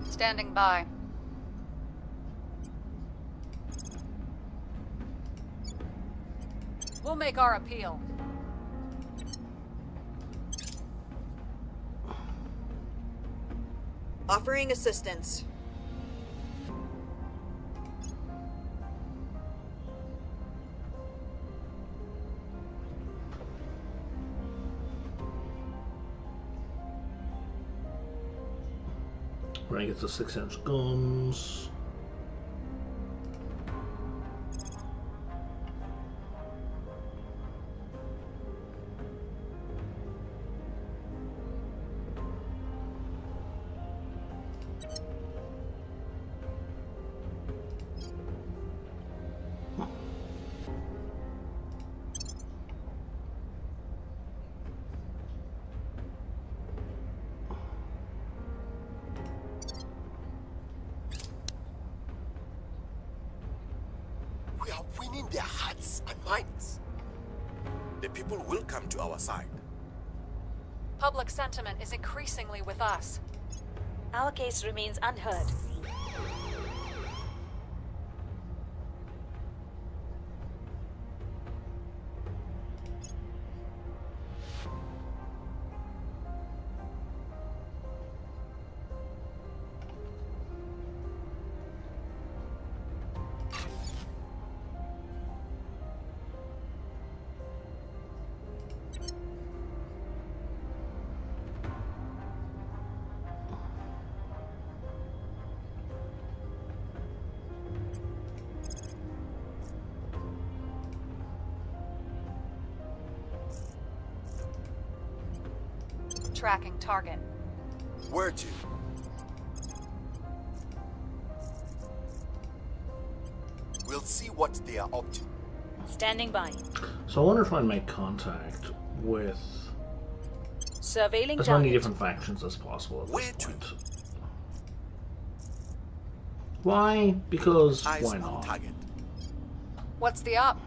Standing by. We'll make our appeal. Offering assistance. Right, gets the 6-inch guns. are winning their hearts and minds. The people will come to our side. Public sentiment is increasingly with us. Our case remains unheard. Tracking target. Where to? We'll see what they are up to. Standing by. So I wonder if I make contact with Surveilling as many different factions as possible at this point. Why? Because why not? Target. What's the up?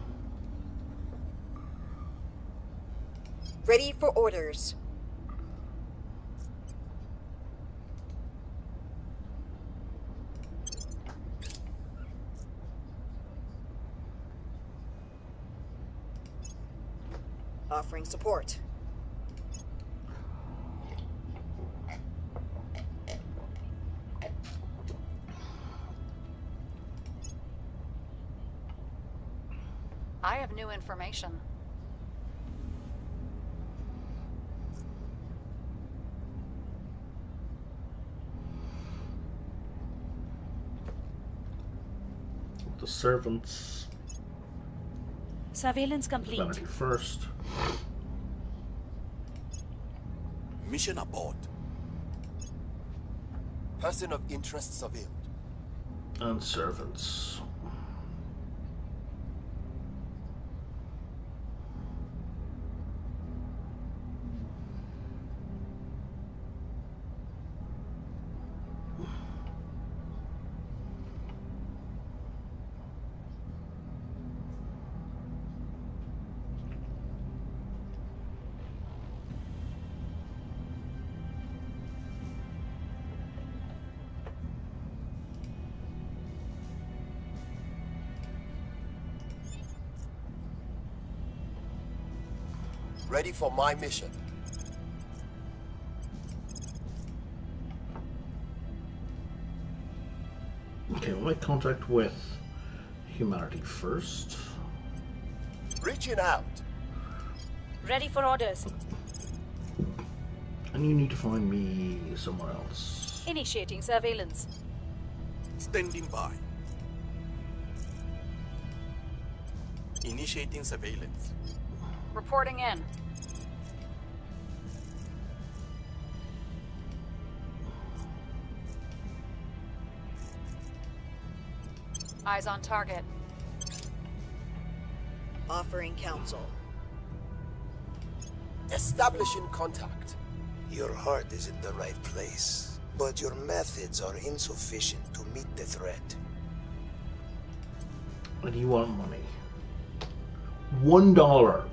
Ready for orders. Offering support. I have new information. The servants. Surveillance complete. Vanity first. Mission aboard. Person of interest surveilled. And servants. Ready for my mission. Okay, we'll make contact with humanity first. Reaching out. Ready for orders. And you need to find me somewhere else. Initiating surveillance. Standing by. Initiating surveillance. Reporting in. Eyes on target. Offering counsel. Establishing contact. Your heart is in the right place, but your methods are insufficient to meet the threat. What do you want money? $1.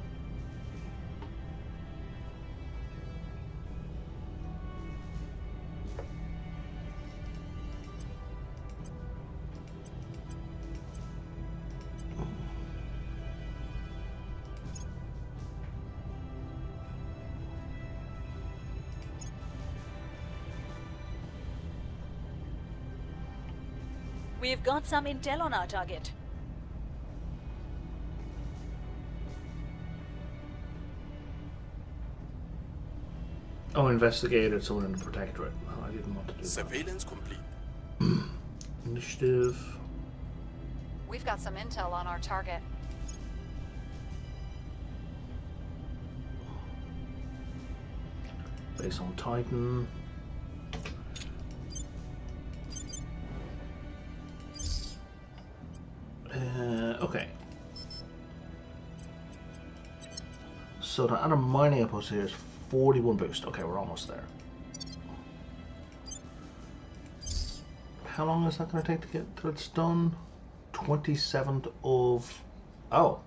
We've got some intel on our target. Oh, investigated someone in the Protectorate. Oh, I didn't want to do Surveillance complete. Initiative. We've got some intel on our target. Base on Titan. Okay. So the other mining outpost here is 41 boost. Okay, we're almost there. How long is that going to take to get till it's done? 27th of... Oh.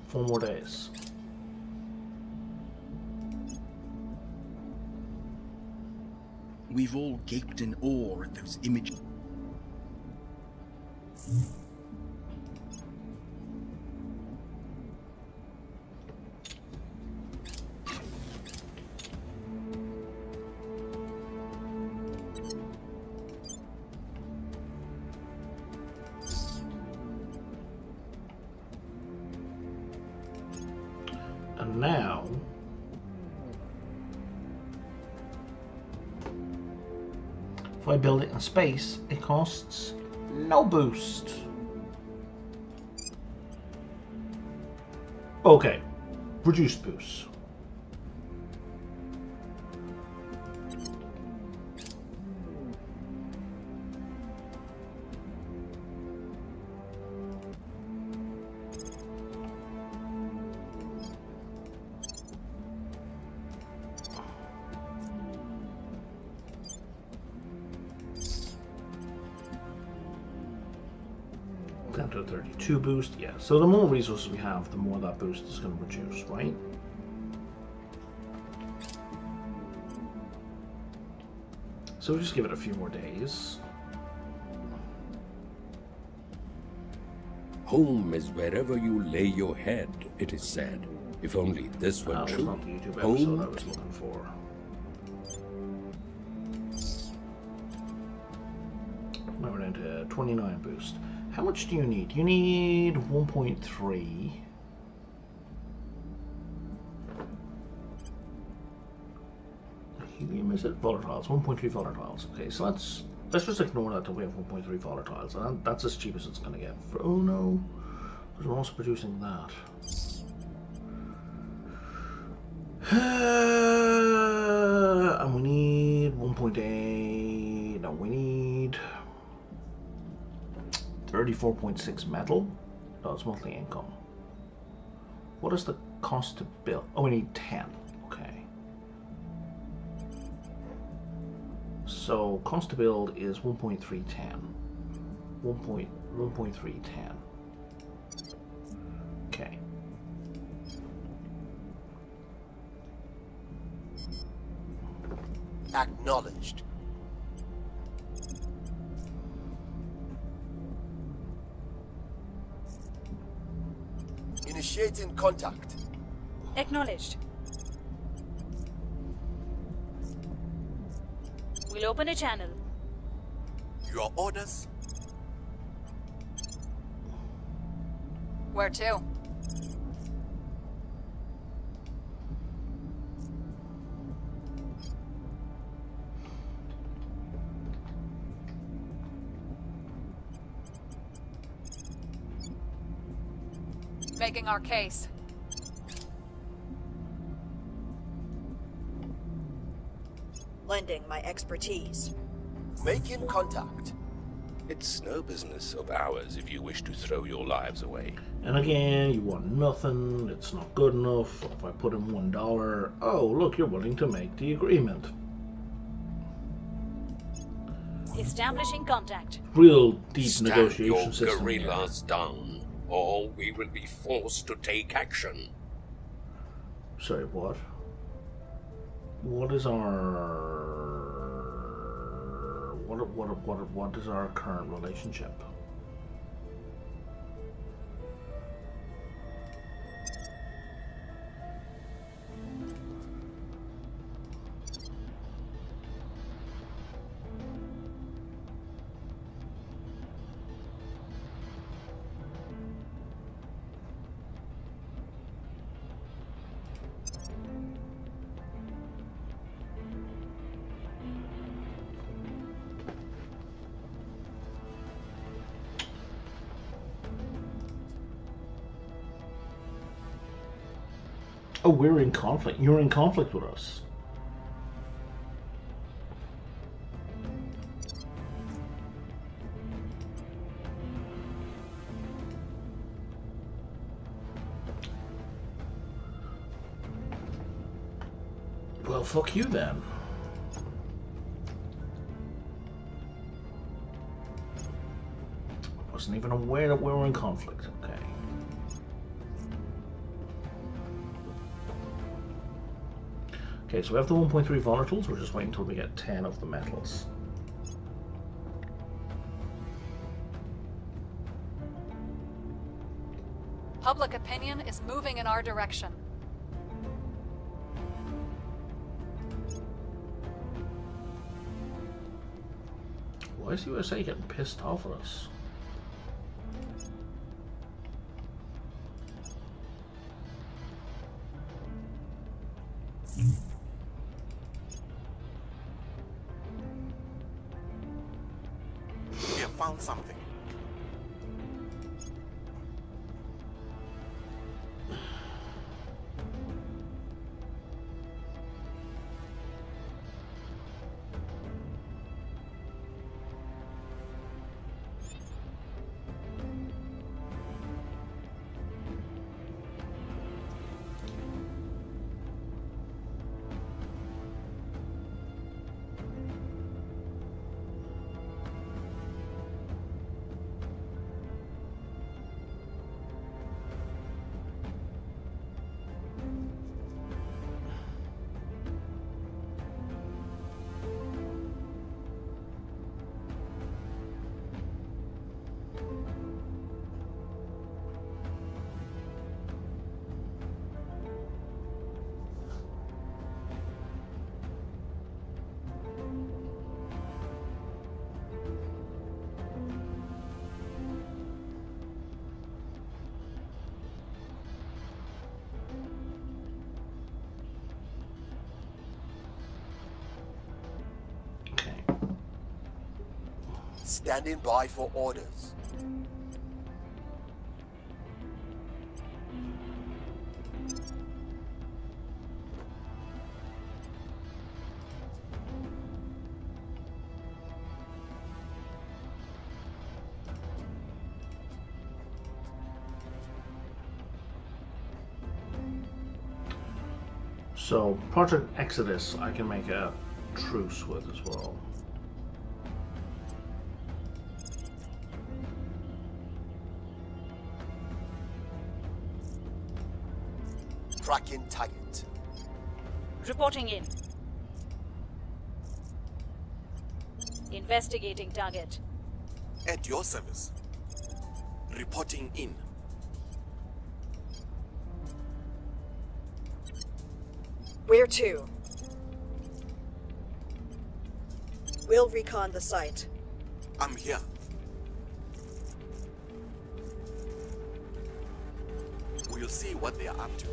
4 more days. We've all gaped in awe at those images. And now, if I build it in space, it costs no boost. Okay, reduce boost. Down to 32 boost, yeah. So the more resources we have, the more that boost is going to reduce, right? So we'll just give it a few more days. Home is wherever you lay your head, it is said. If only this were true. That was not the YouTube episode I was looking for. Now we're down to 29 boost. How much do you need? You need 1.3. Helium, is it? Volatiles, 1.3 volatiles. Okay, so let's just ignore that till we have 1.3 volatiles. And that's as cheap as it's going to get. Oh no, because we're also producing that. And we need 1.8. No, we need 34.6 metal. That's monthly income. What is the cost to build? Oh, we need 10. Okay. So cost to build is 1.310. 1.310. Okay. Acknowledged. Initiating contact. Acknowledged. We'll open a channel. Your orders? Where to? Making our case. Lending my expertise. Making contact. It's no business of ours if you wish to throw your lives away. And again, you want nothing, it's not good enough. If I put in $1, oh, look, you're willing to make the agreement. Establishing contact. Real deep Stand negotiation your system. guerrillas down, or we will be forced to take action. Sorry, what? What is our... What is our current relationship? Oh, we're in conflict. You're in conflict with us. Well, fuck you then. wasn't even aware that we were in conflict. Okay. Okay, so we have the 1.3 volatiles. We're just waiting until we get 10 of the metals. Public opinion is moving in our direction. Why is the USA getting pissed off at us? We have found something. Standing by for orders. So, Project Exodus I can make a truce with as well. Tracking target. Reporting in. Investigating target. At your service. Reporting in. Where to? We'll recon the site. I'm here. We'll see what they are up to.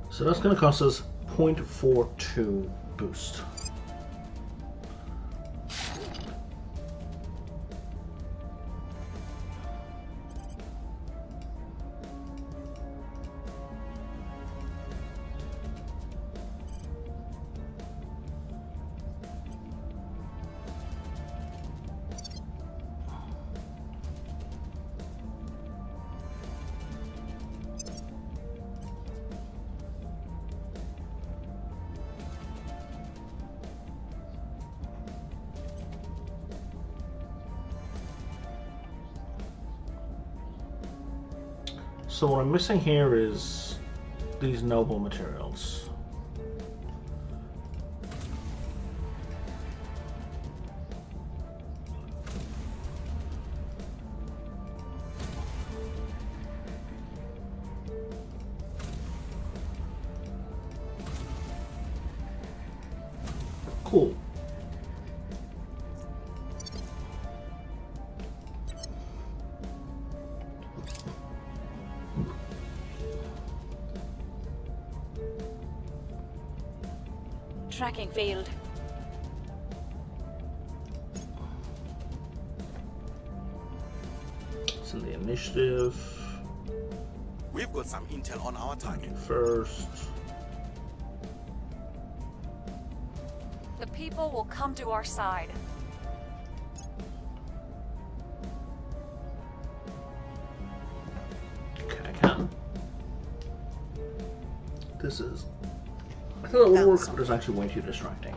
So that's going to cost us 0.42 boost. So what I'm missing here is these noble materials. Cool. Tracking failed. It's in the initiative. We've got some intel on our target. First. The people will come to our side. Okay, I can. This is... I thought it would work, but it's actually way too distracting.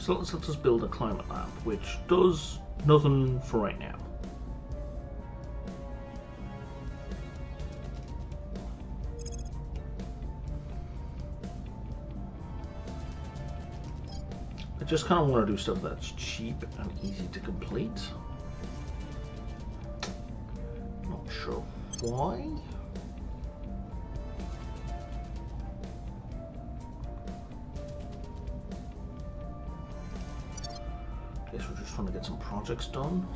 So let's just build a climate lamp, which does nothing for right now. I just kind of want to do stuff that's cheap and easy to complete. Not sure why. Guess we're just trying to get some projects done.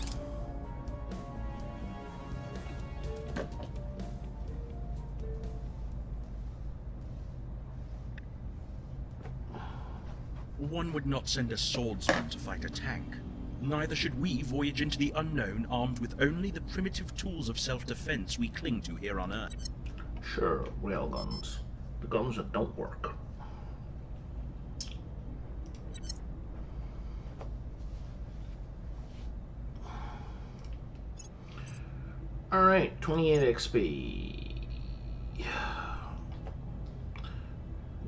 One would not send a swordsman to fight a tank. Neither should we voyage into the unknown armed with only the primitive tools of self-defense we cling to here on Earth. Sure, railguns. The guns that don't work. Alright, 28 XP.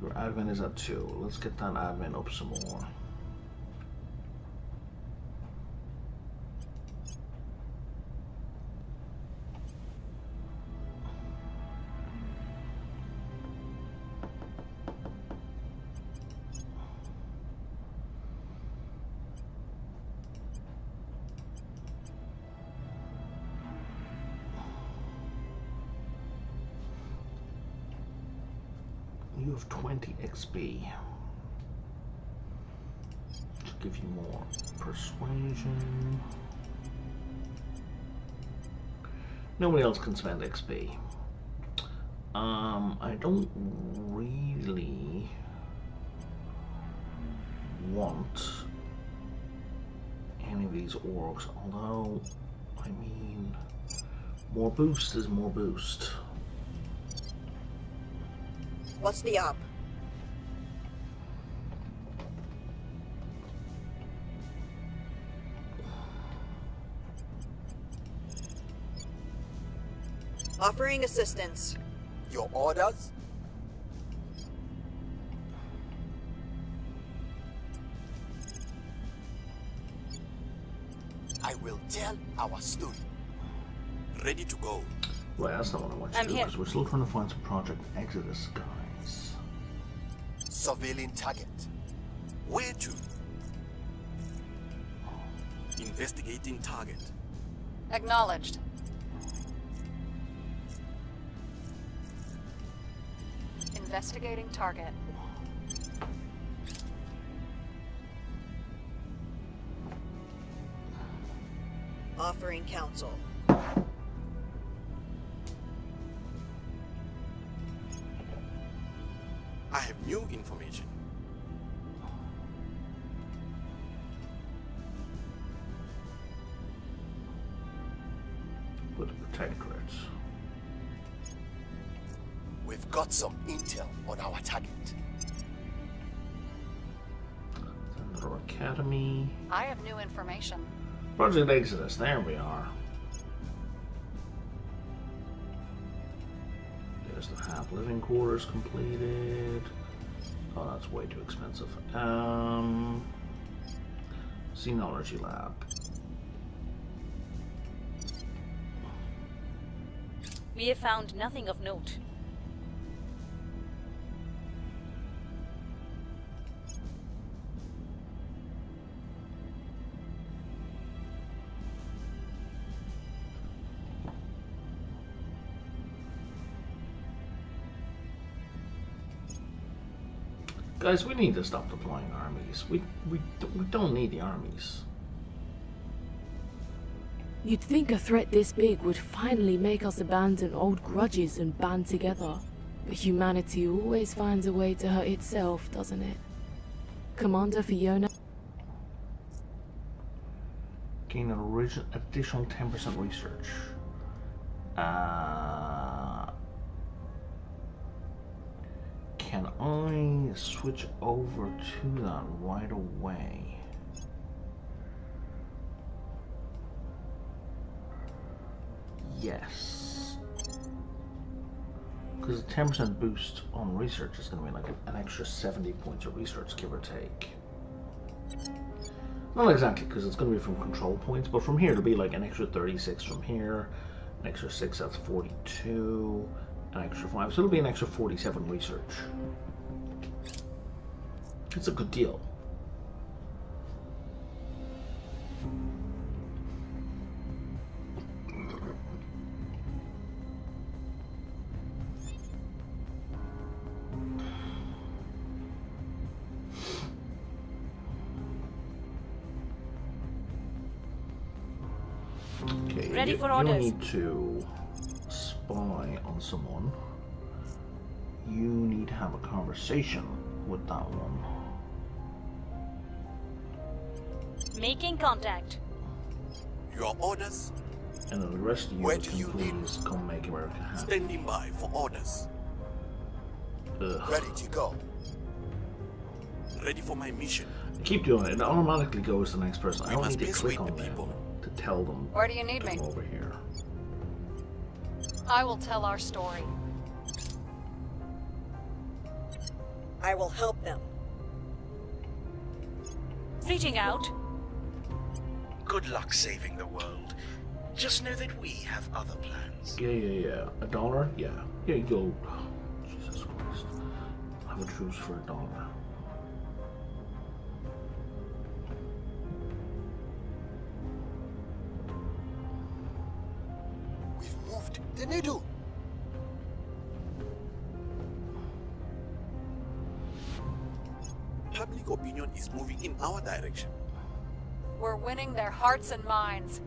Your admin is at 2. Let's get that admin up some more. You have 20 XP. To give you more persuasion. Nobody else can spend XP. I don't really want any of these orcs, although, I mean, more boost is more boost. What's the up? Offering assistance. Your orders? I will tell our story. Ready to go. Well, that's not what I want you to do, because we're still trying to find some Project Exodus guys. Surveilling target. Where to? Investigating target. Acknowledged. Investigating target. Offering counsel. I have new information. With the protectorate. We've got some intel on our target. Another academy. I have new information. Project Exodus, there we are. There's the half living quarters completed. Oh, that's way too expensive. Xenology lab. We have found nothing of note. Guys, we need to stop deploying armies. We don't need the armies. You'd think a threat this big would finally make us abandon old grudges and band together. But humanity always finds a way to hurt itself, doesn't it? Commander Fiona? Gain an additional 10% research. Can I switch over to that right away? Yes. Because a 10% boost on research is going to be like an extra 70 points of research, give or take. Not exactly, because it's going to be from control points, but from here it'll be like an extra 36 from here, an extra 6, that's 42, an extra 5, so it'll be an extra 47 research. It's a good deal. Okay, ready for orders. You need to spy on someone. You need to have a conversation with that one. Making contact. Your orders? And then the rest of you Where can do you please come make America happy. Standing by for orders. Ugh. Ready to go. Ready for my mission. Keep doing it. It automatically goes to the next person. I don't need to click on the them people. to tell them Where do you need to me? come over here. I will tell our story. I will help them. Reaching out. Good luck saving the world. Just know that we have other plans. Yeah. $1? Yeah. Yeah, you'll... Jesus Christ. Have a truce for $1. We've moved the needle. Public opinion is moving in our direction. We're winning their hearts and minds.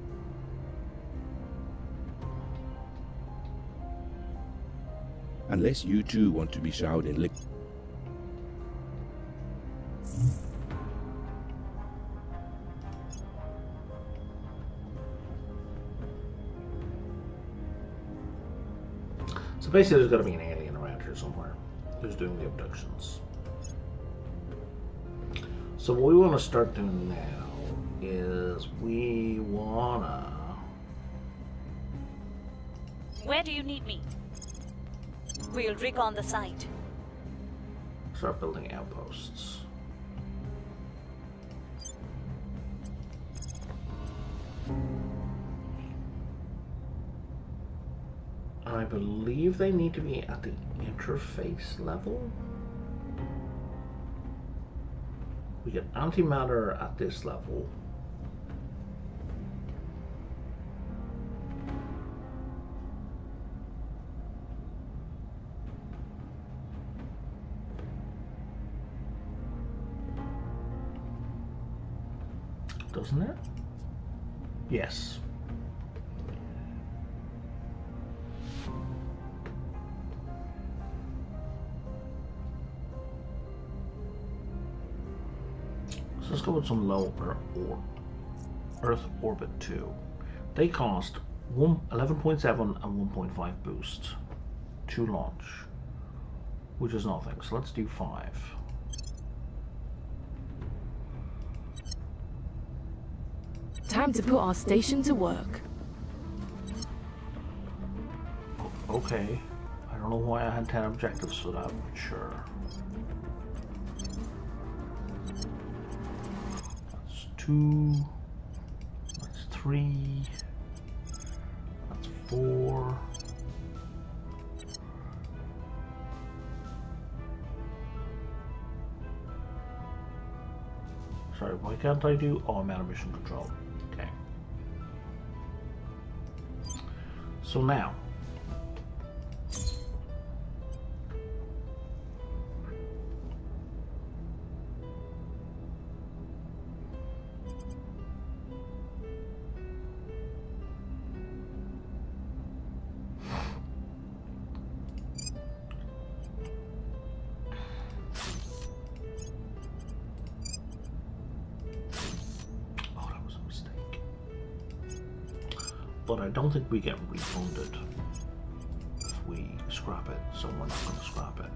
Unless you too want to be showered in liquid. So basically there's got to be an alien around here somewhere who's doing the abductions. So what we want to start doing now is we wanna... Where do you need me? We'll recon the site. Start building outposts. I believe they need to be at the interface level. We get antimatter at this level. Doesn't it? Yes. So let's go with some low Earth Orbit 2. They cost 11.7 and 1.5 boost to launch, which is nothing. So let's do 5. Time to put our station to work. Okay. I don't know why I had 10 objectives for that, but sure. That's 2. That's 3. That's 4. Sorry, why can't I do... Oh, I'm out of mission control. Okay. So now... but I don't think we get refunded if we scrap it, so we're not going to scrap it.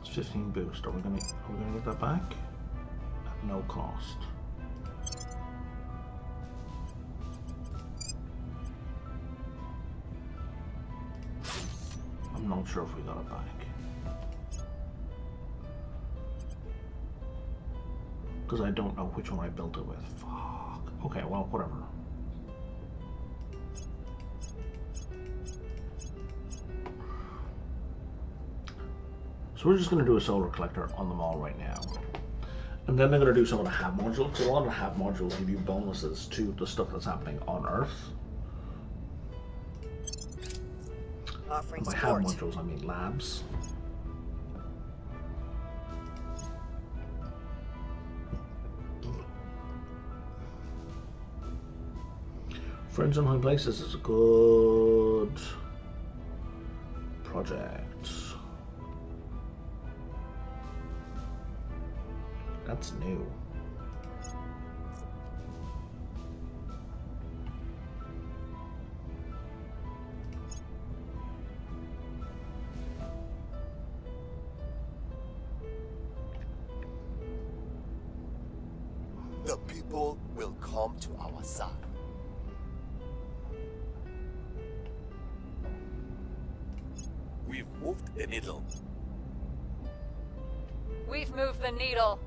It's 15 boost. Are we gonna get that back? At no cost. I'm not sure if we got it back. Because I don't know which one I built it with. Fuck. Okay, well, whatever. So we're just going to do a solar collector on them all right now. And then they're going to do some of the hab modules. So a lot of the hab modules give you bonuses to the stuff that's happening on Earth. Offering and by support. hab modules, I mean labs. Friends in High Places is a good project. That's new. The people will come to our side. We've moved the needle. We've moved the needle.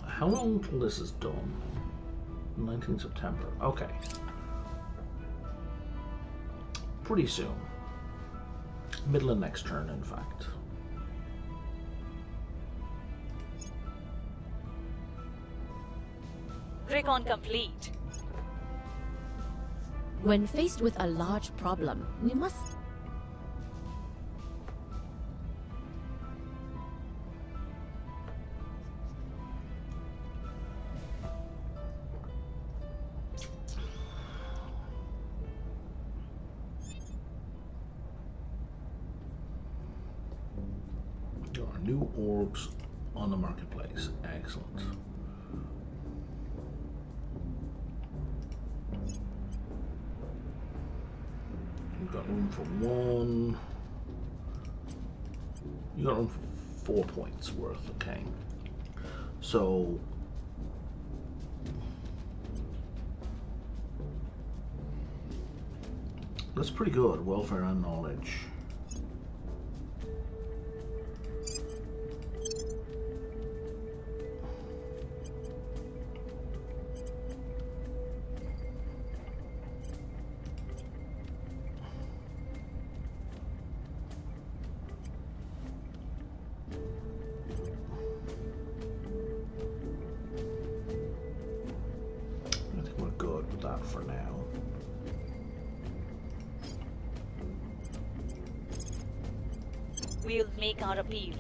How long till this is done? 19 September. Okay. Pretty soon. Middle of next turn, in fact. Recon complete. When faced with a large problem, we must... There are new orbs on the marketplace. Excellent. You've got room for one. You got room for 4 points worth, okay. So that's pretty good. Welfare and knowledge. For now. We'll make our appeal.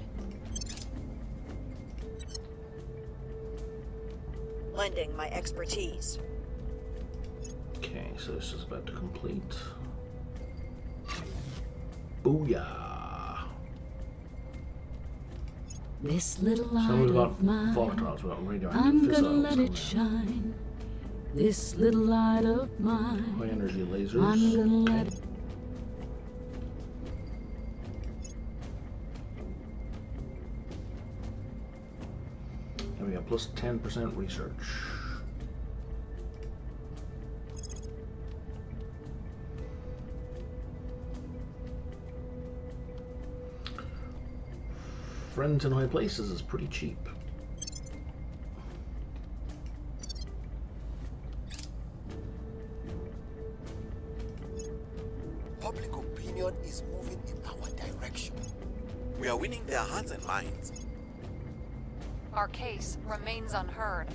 Lending my expertise. Okay, so this is about to complete. Booyah! This little So light we've got of mine, volatiles, we've got radioactive I'm gonna fizzles let it shine. This little light of mine, high energy lasers. I'm gonna let it. There we go, plus 10% research. Friends in High Places is pretty cheap. Public opinion is moving in our direction. We are winning their hearts and minds. Our case remains unheard.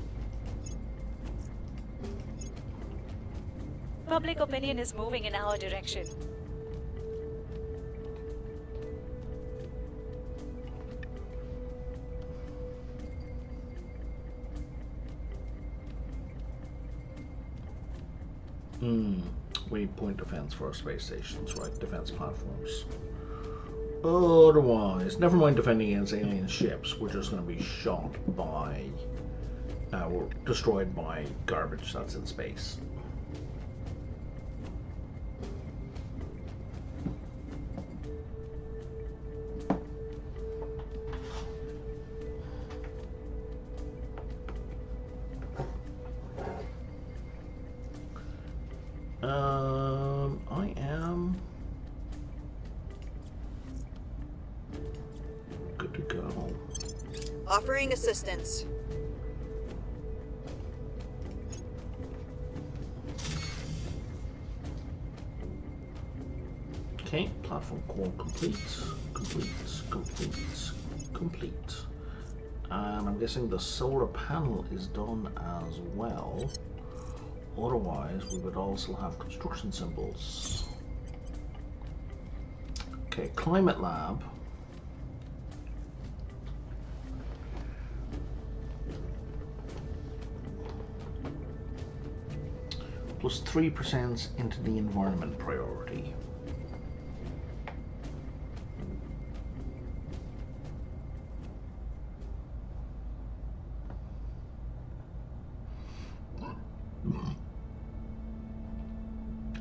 Public opinion is moving in our direction. We need point defense for our space stations, right? Defense platforms. Otherwise, never mind defending against alien ships, we're just going to be shot by, or destroyed by garbage that's in space. I am good to go. Offering assistance. Okay, platform core complete. And I'm guessing the solar panel is done as well. Otherwise, we would also have construction symbols. Okay, climate lab. Plus 3% into the environment priority.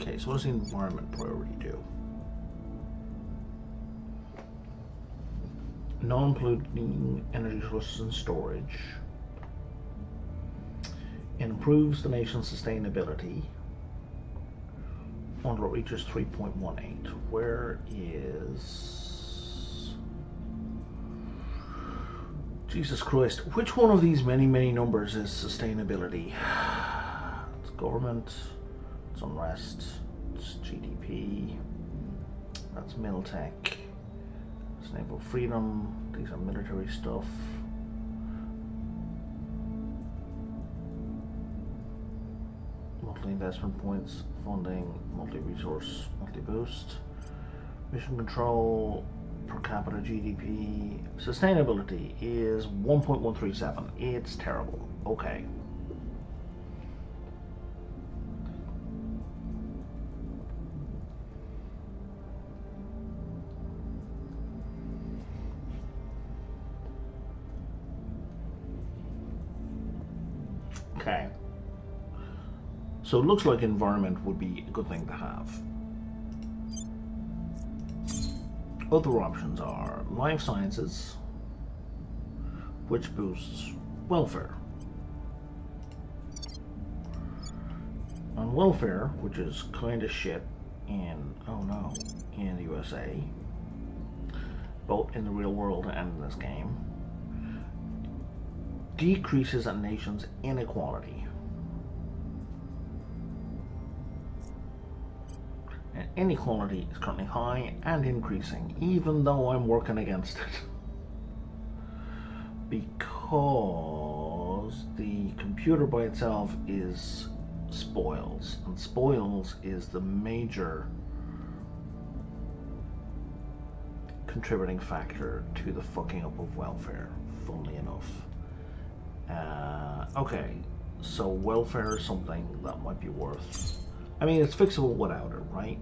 Okay, so what does the environment priority do? Non-polluting energy sources and storage. Improves the nation's sustainability. Until it reaches 3.18. Where is... Jesus Christ. Which one of these many numbers is sustainability? It's government. It's unrest. It's GDP. That's Miltech. It's naval freedom. These are military stuff. Monthly investment points, funding, monthly resource, monthly boost, mission control, per capita GDP. Sustainability is 1.137. It's terrible. Okay. Okay. So it looks like environment would be a good thing to have. Other options are life sciences, which boosts welfare. And welfare, which is kind of shit in, oh no, in the USA, both in the real world and in this game, decreases a nation's inequality. And inequality is currently high and increasing, even though I'm working against it. Because the computer by itself is spoils, and spoils is the major contributing factor to the fucking up of welfare, funnily enough. Okay, so welfare is something that might be worth. I mean, it's fixable without it, right?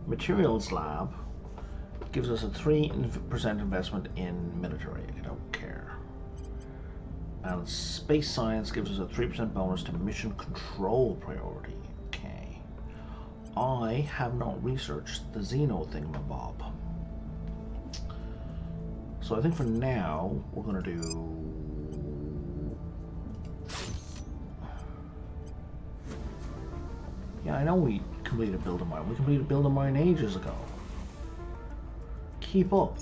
Materials lab gives us a 3% investment in military. I don't care. And space science gives us a 3% bonus to mission control priority. Okay. I have not researched the Xeno thingamabob. So I think for now, we're going to do... Yeah, I know we completed Build a Mine. We completed Build a Mine ages ago. Keep up.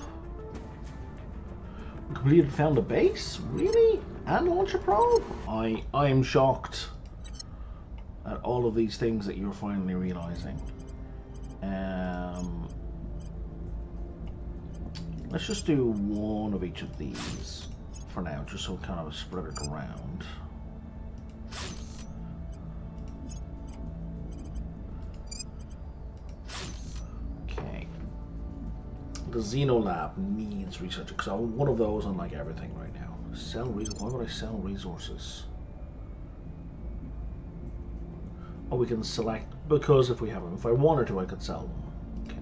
We completed Found a Base? Really? And launch a probe? I am shocked at all of these things that you're finally realizing. Let's just do one of each of these for now, just so we kind of spread it around. The Xenolab needs research because I want one of those on like everything right now. Sell resources. Why would I sell resources? Or we can select, because if we have them, if I wanted to, I could sell them. Okay.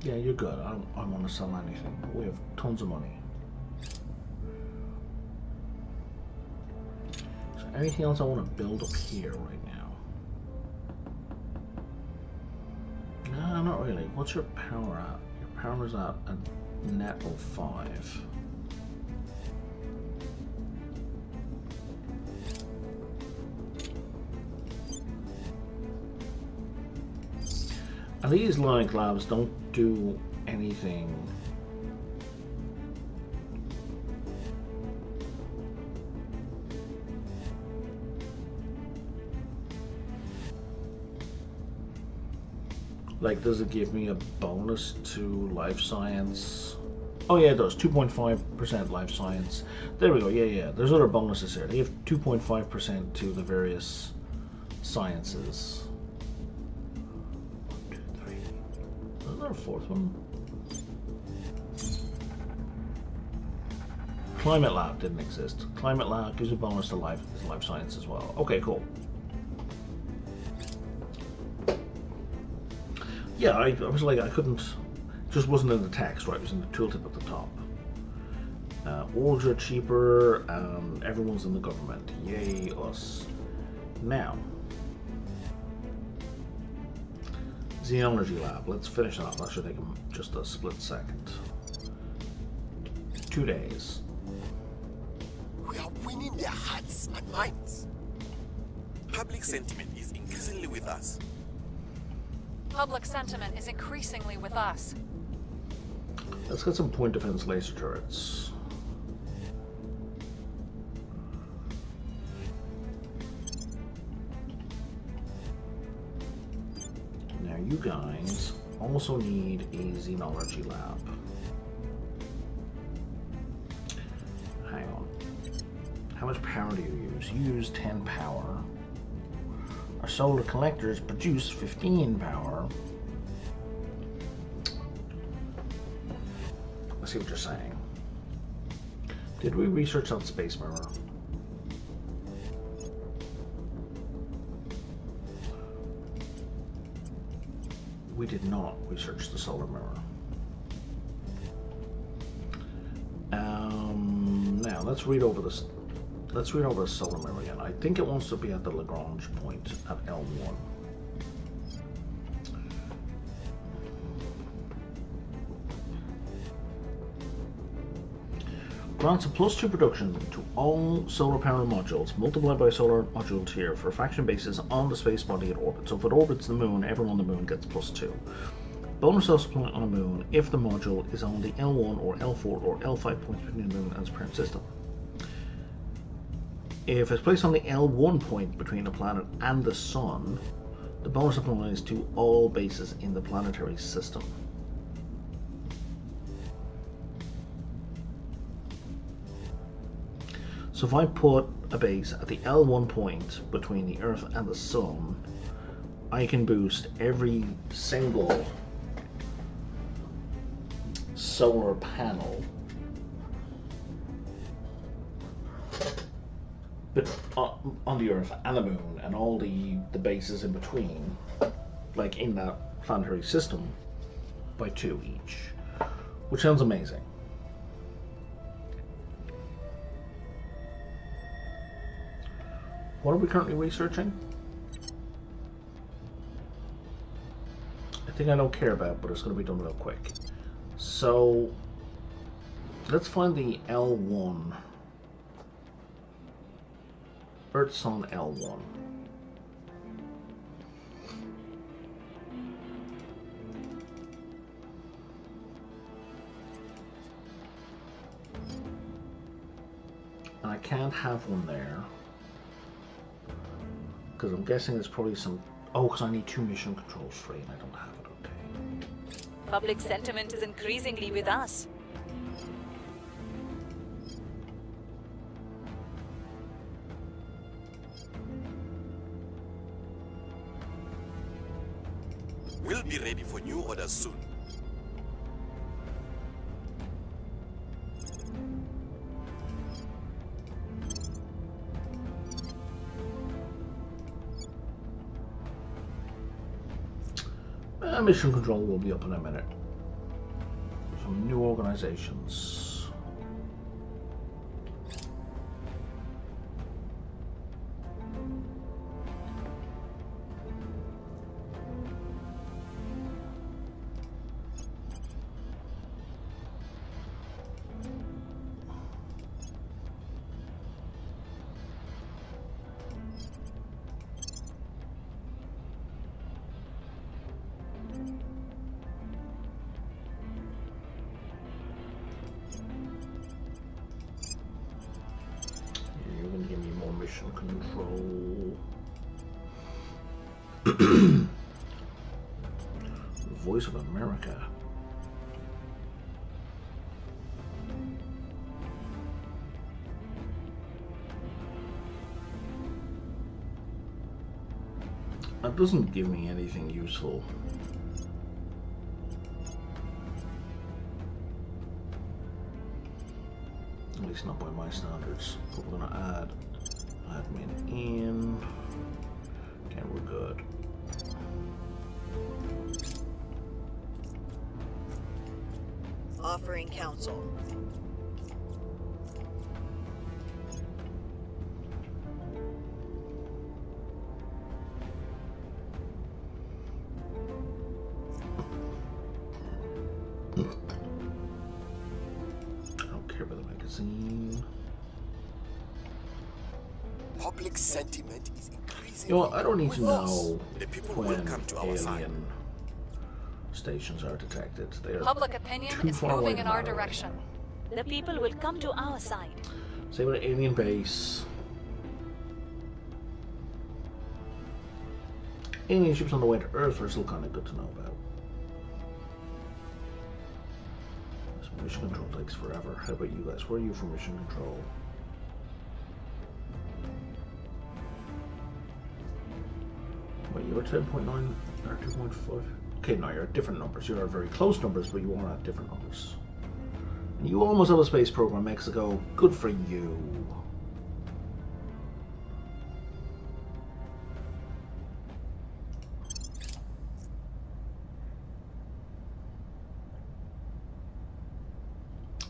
Yeah, you're good. I don't want to sell anything. We have tons of money. So anything else I want to build up here right now? No, not really. What's your power at? Your power is at a net of 5. And these like labs don't do anything. Like, does it give me a bonus to life science? Oh yeah, it does. 2.5% life science. There we go. Yeah. There's other bonuses here. They have 2.5% to the various sciences. A fourth one. Climate lab didn't exist. Climate lab gives a bonus to life science as well. Okay, cool. Yeah, I was like, I couldn't, just wasn't in the text, right? It was in the tooltip at the top. Orgs are cheaper, and everyone's in the government. Yay, us. Now, Xenology lab. Let's finish that. That should take just a split second. 2 days. We are winning their hearts and minds. Public sentiment is increasingly with us. Public sentiment is increasingly with us. Let's get some point defense laser turrets. Now you guys also need a Xenology lab. Hang on. How much power do you use? You use 10 power. Our solar collectors produce 15 power. Let's see what you're saying. Did we research that space mirror? We did not research the solar mirror. Now let's read over this. Let's read over the solar mirror again. I think it wants to be at the Lagrange point at L1. Grants a +2 production to all solar power modules multiplied by solar module tier for a fraction basis on the space body it orbits. So if it orbits the moon, everyone on the moon gets +2. Bonus self-supply on a moon if the module is on the L1 or L4 or L5 points between the moon and its parent system. If it's placed on the L1 point between a planet and the sun, the bonus applies to all bases in the planetary system. So if I put a base at the L1 point between the Earth and the sun, I can boost every single solar panel on the Earth and the Moon and all the bases in between, like in that planetary system, by 2 each, which sounds amazing. What are we currently researching? I think I don't care about, but it's going to be done real quick. So let's find the L1. Earth's on L1. And I can't have one there, because I'm guessing there's probably some... Oh, because I need 2 mission controls free and I don't have it, okay. Public sentiment is increasingly with us. We'll be ready for new orders soon. Mission control will be up in a minute. Some new organizations. Control. Voice of America. That doesn't give me anything useful. At least not by my standards. But we're gonna add admin in. Okay, we're good. Offering counsel. I don't care about the magazine. Public sentiment is increasing. You know what, I don't need to know the people when will come to our side. alien stations are detected. They are Public opinion too is far away moving to in our matter right direction. now. The people will come to our side. Same with an alien base. Alien ships on the way to Earth are still kind of good to know about. This mission control takes forever. How about you guys? Where are you for mission control? Wait, you're 10.9 or 2.5? Okay, no, you're at different numbers. You're at very close numbers, but you are at different numbers. And you almost have a space program, Mexico. Good for you.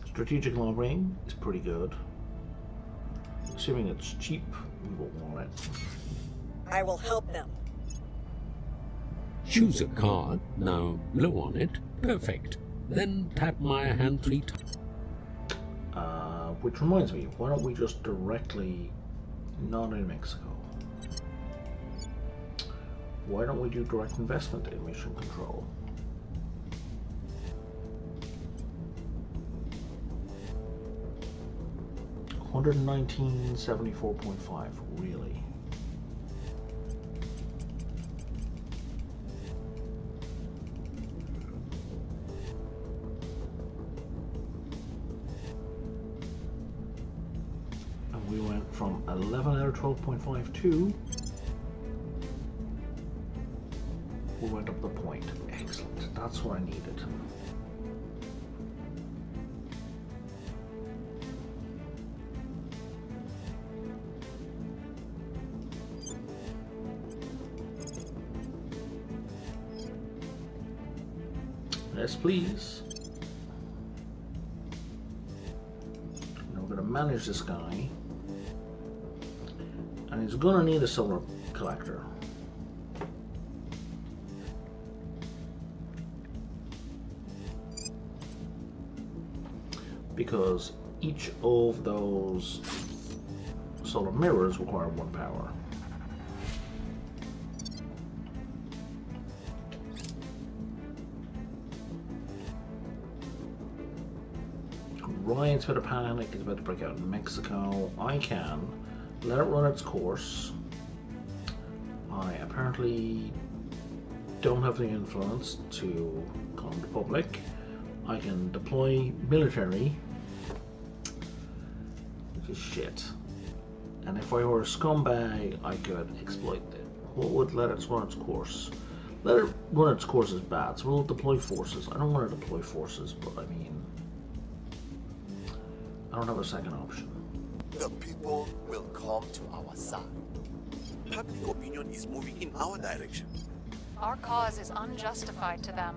Strategic long range is pretty good. Assuming it's cheap, we will want it. I will help them. Choose a card, now blow on it. Perfect. Then tap my hand 3 times. Which reminds me, why don't we just directly, not in Mexico, why don't we do direct investment in mission control? $119.74.5, really? We went from 11 out of 12.52. We went up the point. Excellent. That's what I needed. Yes, please. Now we're going to manage this guy. And he's gonna need a solar collector. Because each of those solar mirrors require 1 power. Ryan's about to panic, he's about to break out in Mexico. I can let it run its course. I apparently don't have the influence to calm the public. I can deploy military, which is shit. And if I were a scumbag, I could exploit it. What would let it run its course? Let it run its course is bad, so we'll deploy forces. I don't want to deploy forces, but I mean, I don't have a second option. The people will come to our side. Public opinion is moving in our direction. Our cause is unjustified to them.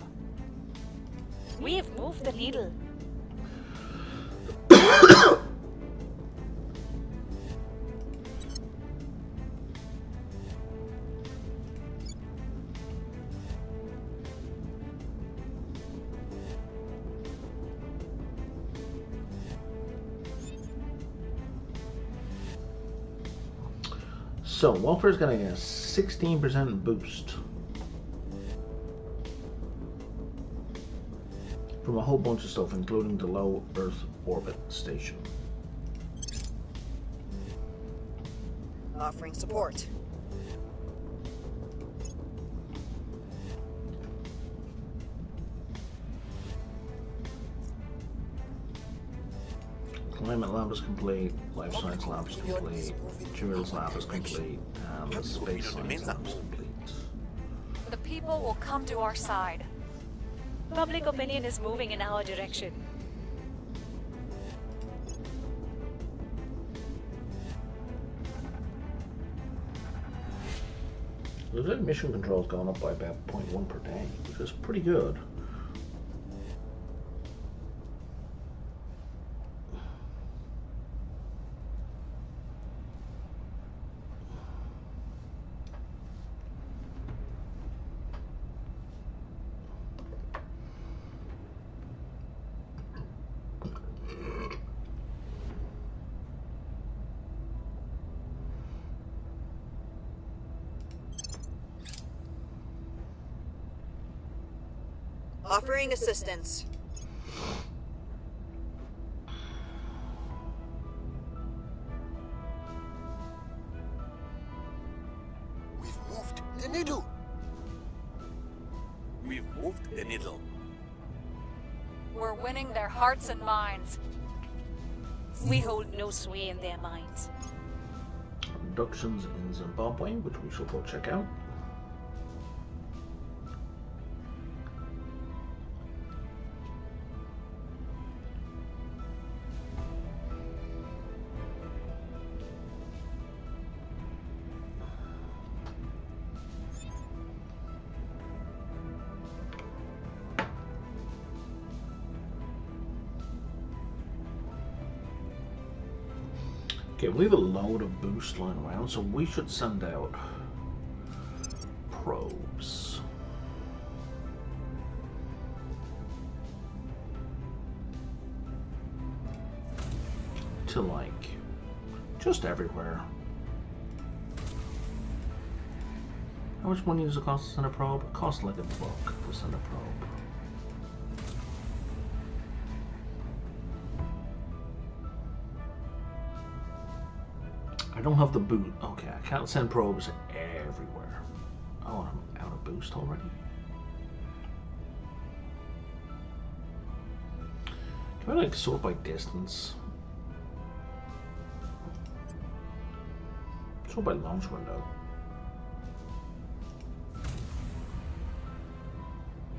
We've moved the needle. So, welfare is going to get a 16% boost from a whole bunch of stuff, including the low Earth orbit station. Offering support. Climate lab is complete, life science lab is complete, materials lab is complete, and the space science lab is complete. The people will come to our side. Public opinion is moving in our direction. The mission control has gone up by about 0.1 per day, which is pretty good. Offering assistance. We've moved the needle. We've moved the needle. We're winning their hearts and minds. We hold no sway in their minds. Reductions in Zimbabwe, which we shall go check out. Okay, we have a load of boost lying around, so we should send out probes. To like, just everywhere. How much money does it cost to send a probe? It costs like $1 to send a probe. I don't have the boot. Okay, I can't send probes everywhere. Oh, I'm out of boost already. Can I like sort by distance? Sort by launch window.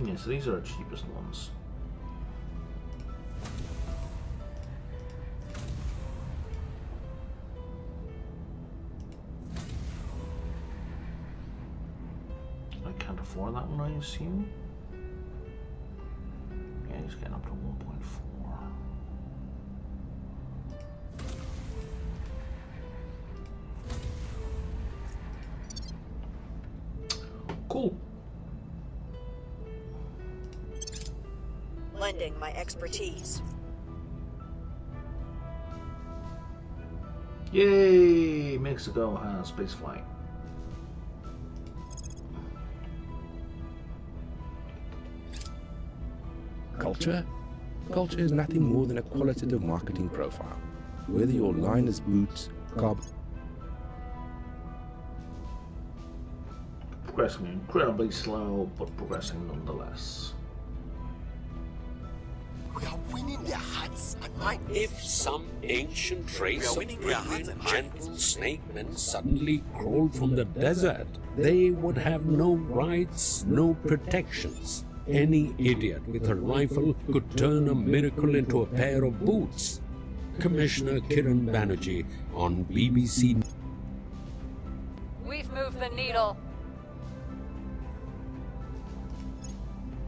Yeah, so these are the cheapest ones. For that one, I assume. Yeah, he's getting up to 1.4. Cool. Lending my expertise. Yay! Mexico has space flight. Culture? Culture is nothing more than a qualitative marketing profile. Whether your line is boots, cob... Progressing incredibly slow, but progressing nonetheless. We are winning their hearts. hearts and minds. If some ancient race We are of winning their hearts brilliant, and gentle minds. snake men suddenly crawled from the desert, they would have no rights, no protections. Any idiot with a rifle could turn a miracle into a pair of boots. Commissioner Kiran Banerjee on BBC. We've moved the needle.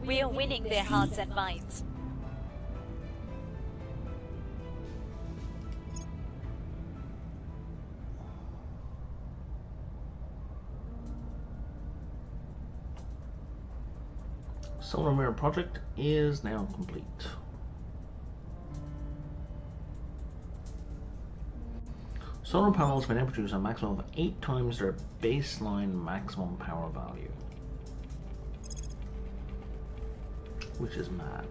We are winning their hearts and minds. Solar Mirror project is now complete. Solar panels can now produce a maximum of 8 times their baseline maximum power value, which is mad.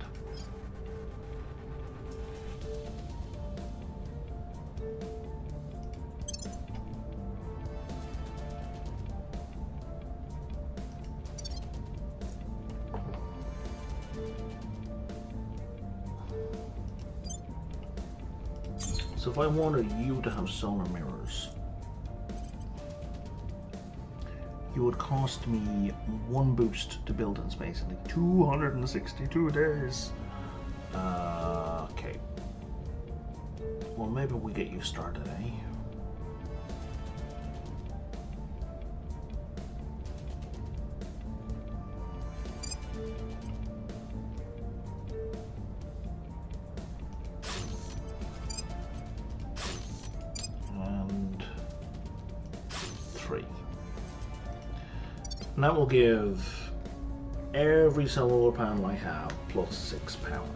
So if I wanted you to have solar mirrors, you would cost me 1 boost to build in space in like 262 days. Okay. Well, maybe we get you started, eh? And that will give every solar panel I have plus 6 power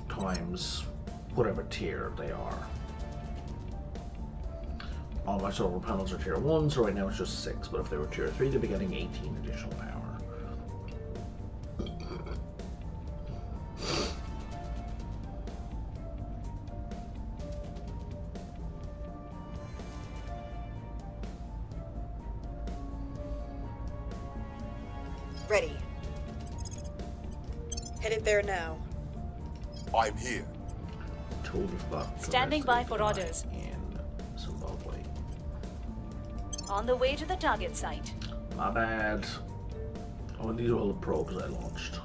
times whatever tier they are. All my solar panels are tier 1, so right now it's just 6, but if they were tier 3 they'd be getting 18 additional power. Ready. Headed there now. I'm here. Told about Standing by for orders. In Zimbabwe. On the way to the target site. My bad. Oh, these are all the probes I launched.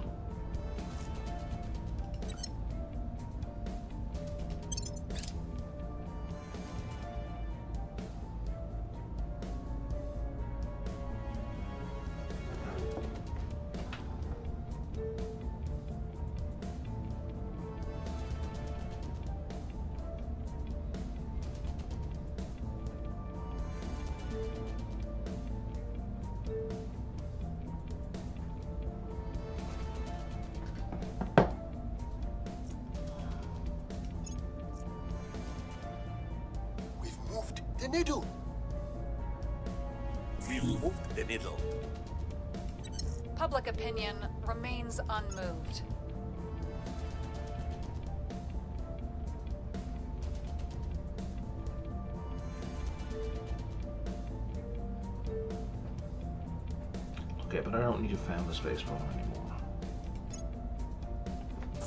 The needle. We moved the needle. Public opinion remains unmoved. Okay, but I don't need to fan the space phone anymore.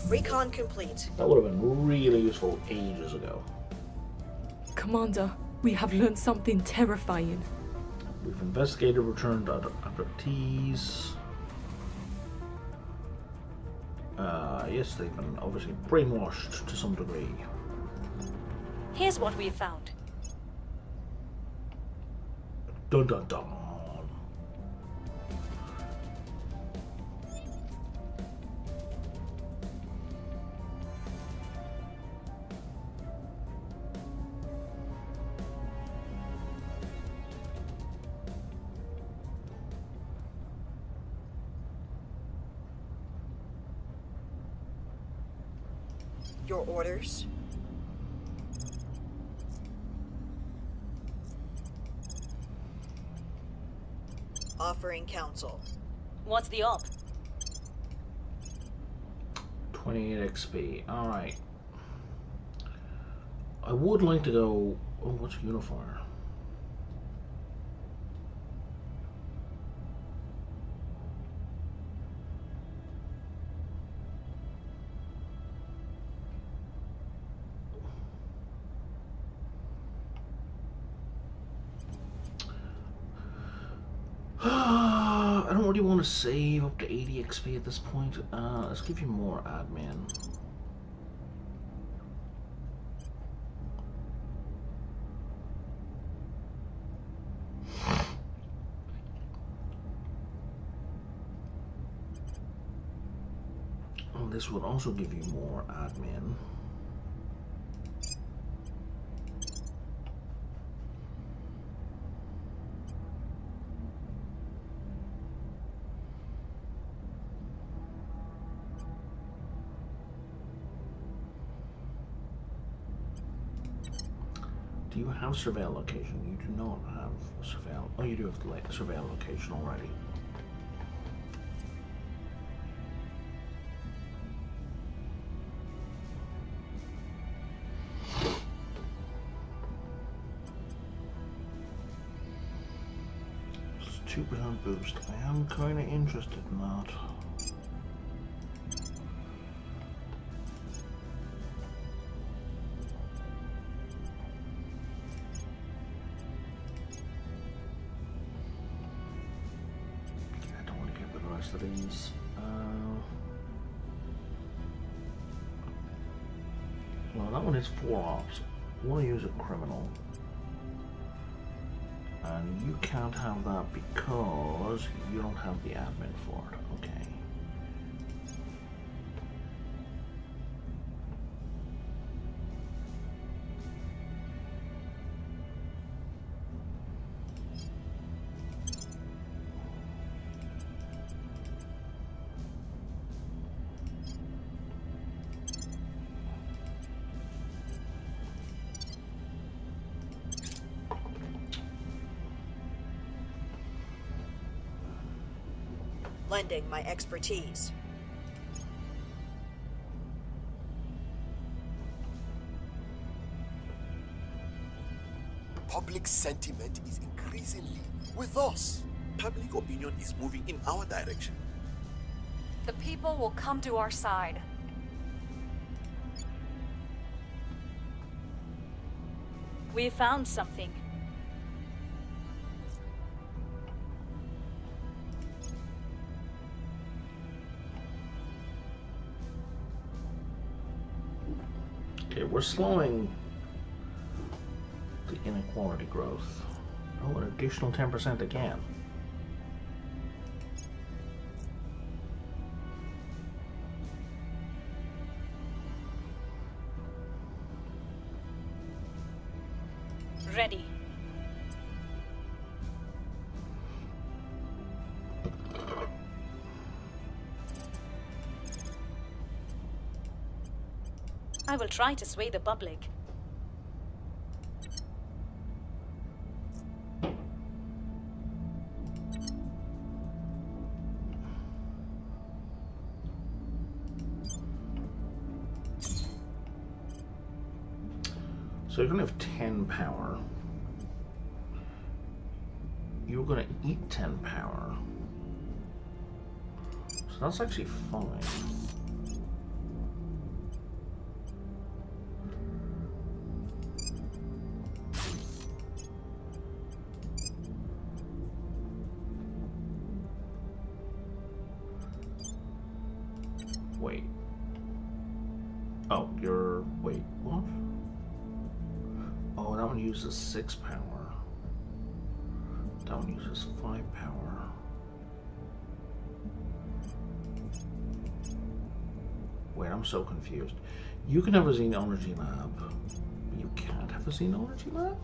Recon complete. That would have been really useful ages ago. Commander, we have learned something terrifying. We've investigated returned abductees. Yes, they've been obviously brainwashed to some degree. Here's what we found. Dun dun dun. Your orders? Offering counsel. What's the op? 28 XP. Alright. I would like to go... Oh, what's Unifier? or do you want to save up to 80 XP at this point? Let's give you more admin. And this would also give you more admin. Do you have surveil location? You do not have surveil. Oh, you do have surveil location already. It's 2% boost. I am kind of interested in that. These. Well, that one is 4 ops. I want to use a criminal. And you can't have that because you don't have the admin for it. Okay. Lending my expertise. Public sentiment is increasingly with us. Public opinion is moving in our direction. The people will come to our side. We found something. Okay, we're slowing the inequality growth. Oh, an additional 10% again. Ready. I will try to sway the public. So you're going to have 10 power. You're going to eat 10 power. So that's actually fine. Wait. Oh, you're... Wait, what? Oh, that one uses 6 power. That one uses 5 power. Wait, I'm so confused. You can have a xenology lab, but you can't have a xenology lab?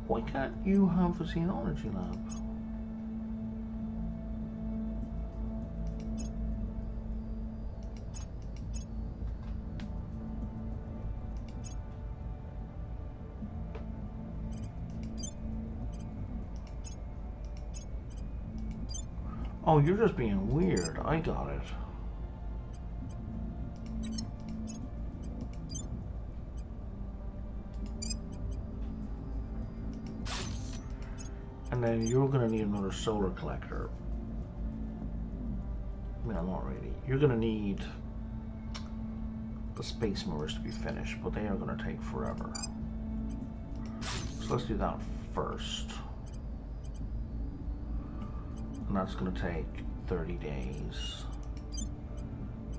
Why can't you have a xenology lab? Oh, you're just being weird. I got it. And then you're going to need another solar collector. Well, not really. You're going to need the space mirrors to be finished, but they are going to take forever. So let's do that first. And that's going to take 30 days.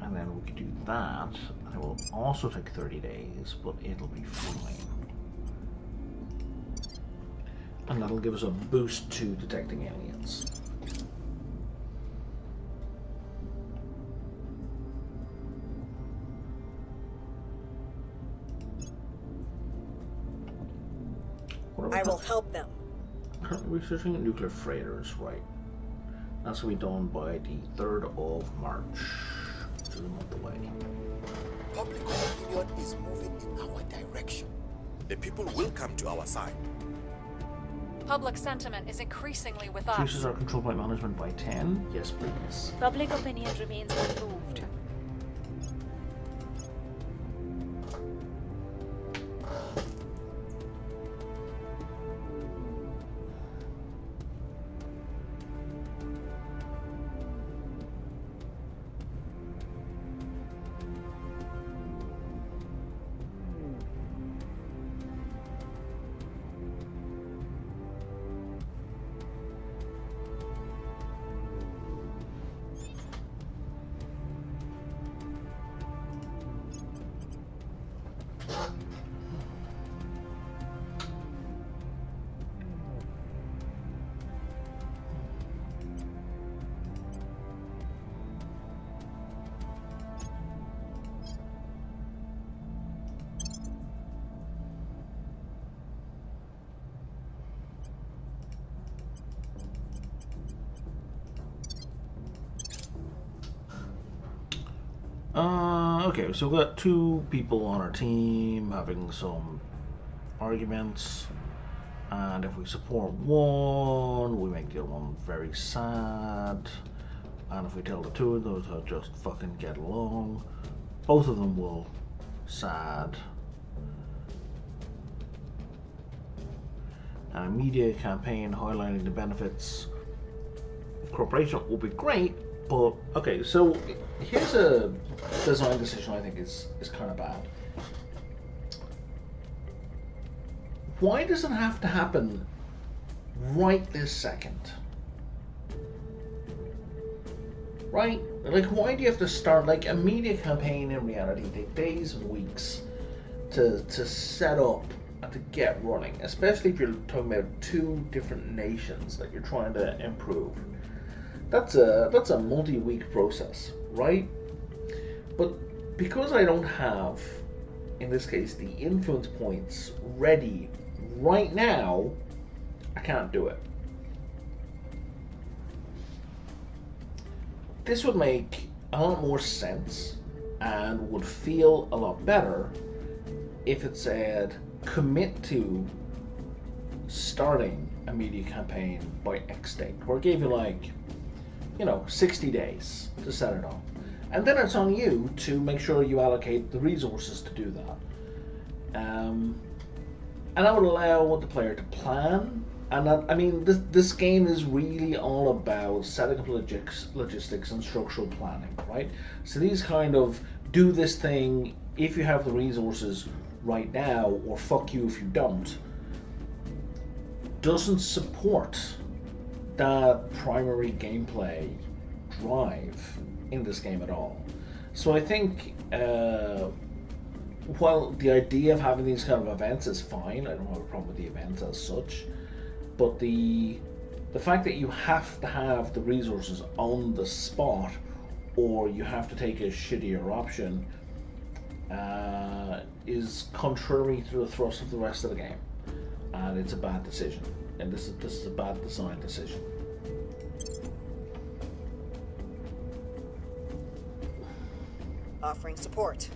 And then we could do that. And it will also take 30 days, but it'll be fine. And that'll give us a boost to detecting aliens. I will help them. Currently researching nuclear freighters, right. That's going to be done by the 3rd of March, which is a month away. Public opinion is moving in our direction. The people will come to our side. Public sentiment is increasingly with us. Increases our control point management by 10. Yes, please. Public opinion remains unmoved. Okay, so we've got 2 people on our team having some arguments, and if we support one, we make the other one very sad, and if we tell the 2 of those to just fucking get along, both of them will sad. And a media campaign highlighting the benefits of cooperation will be great. But, okay, so here's a design decision I think is kind of bad. Why does it have to happen right this second? Right? Like, why do you have to start, like, a media campaign in reality take days and weeks to set up and to get running, especially if you're talking about 2 different nations that you're trying to improve. That's a multi-week process, right? But because I don't have, in this case, the influence points ready right now, I can't do it. This would make a lot more sense and would feel a lot better if it said commit to starting a media campaign by X date, or it gave you like, 60 days to set it up. And then it's on you to make sure you allocate the resources to do that. And that would allow the player to plan. And this game is really all about setting up logistics and structural planning, right? So these kind of do this thing if you have the resources right now, or fuck you if you don't, doesn't support that primary gameplay drive in this game at all. So I think while the idea of having these kind of events is fine, I don't have a problem with the events as such, but the fact that you have to have the resources on the spot, or you have to take a shittier option, is contrary to the thrust of the rest of the game, and it's a bad decision. And this is a bad design decision. Offering support.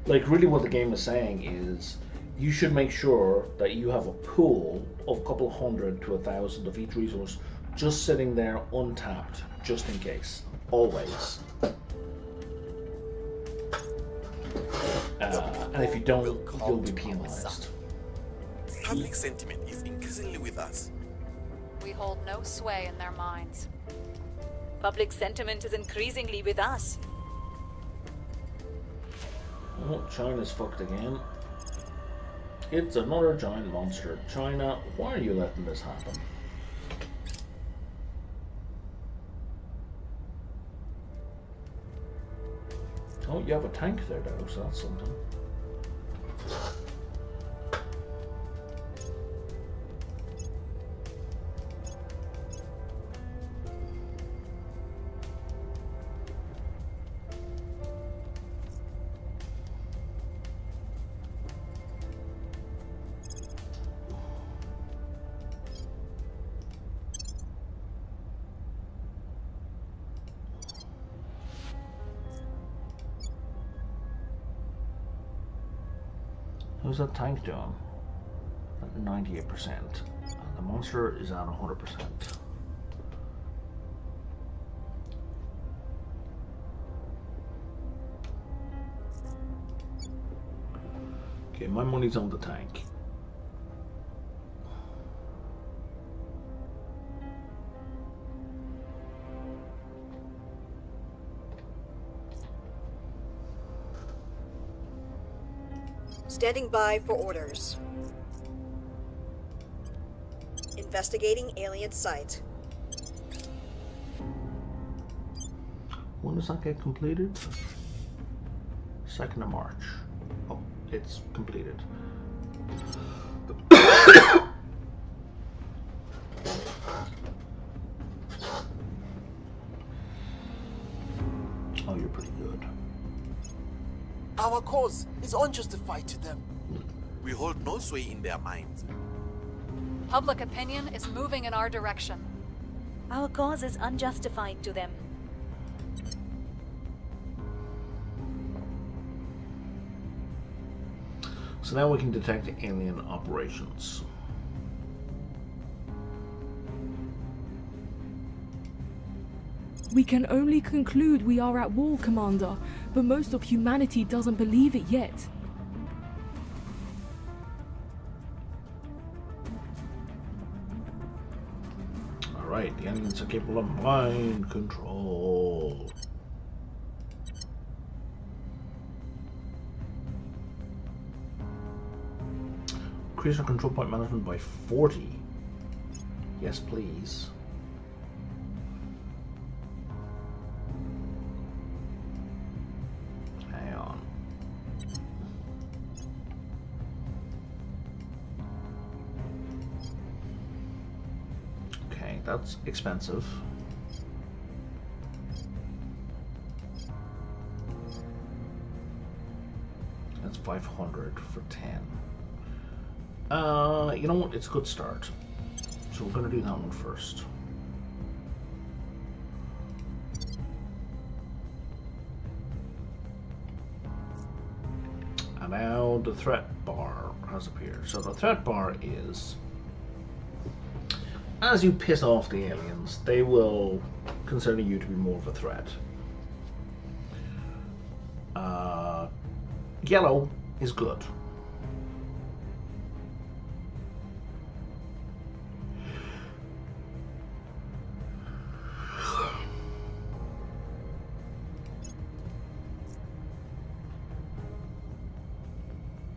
Like, really what the game is saying is you should make sure that you have a pool of a couple of 100 to 1,000 of each resource just sitting there untapped, just in case. Always. And if you don't, you'll be penalized. Public sentiment is increasingly with us. We hold no sway in their minds. Public sentiment is increasingly with us. Oh, China's fucked again. It's another giant monster. China, why are you letting this happen? Oh, you have a tank there though, so that's something. How's that tank doing? At 98%. And the monster is at 100%. Okay, my money's on the tank. Standing by for orders. Investigating alien site. When does that get completed? 2nd of March. Oh, it's completed. Oh, you're pretty good. Our cause is unjustified to them. We hold no sway in their minds. Public opinion is moving in our direction. Our cause is unjustified to them. So now we can detect alien operations. We can only conclude we are at war, Commander, but most of humanity doesn't believe it yet. Alright, the aliens are capable of mind control. Increase our control point management by 40. Yes, please. Hang on. Okay, that's expensive. That's 500 for 10. You know what? It's a good start. So we're going to do that one first. And now the threat bar has appeared. So the threat bar is, as you piss off the aliens, they will consider you to be more of a threat. Yellow is good.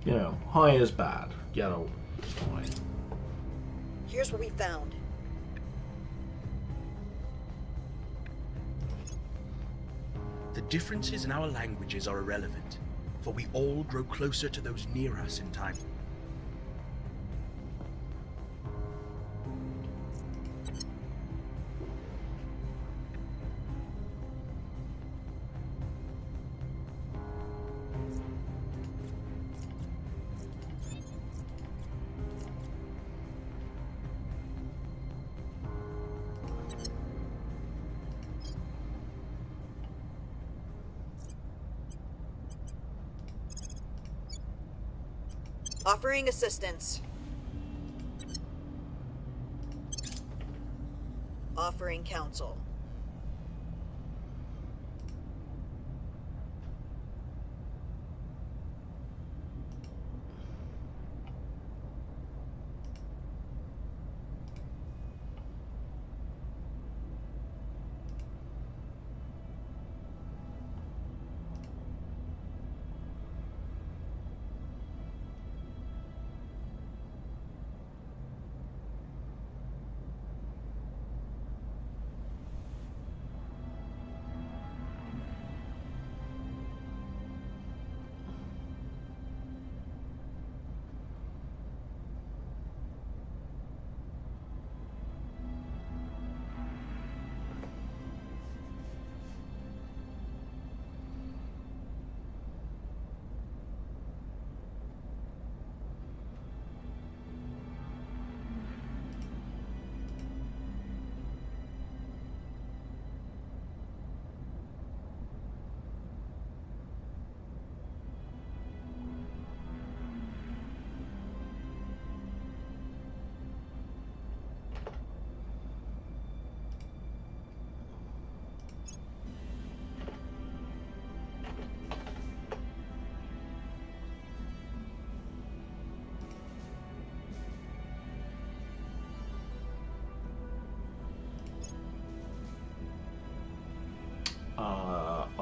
You know, high is bad, yellow is fine. Here's what we found. The differences in our languages are irrelevant, for we all grow closer to those near us in time. Offering assistance. Offering counsel.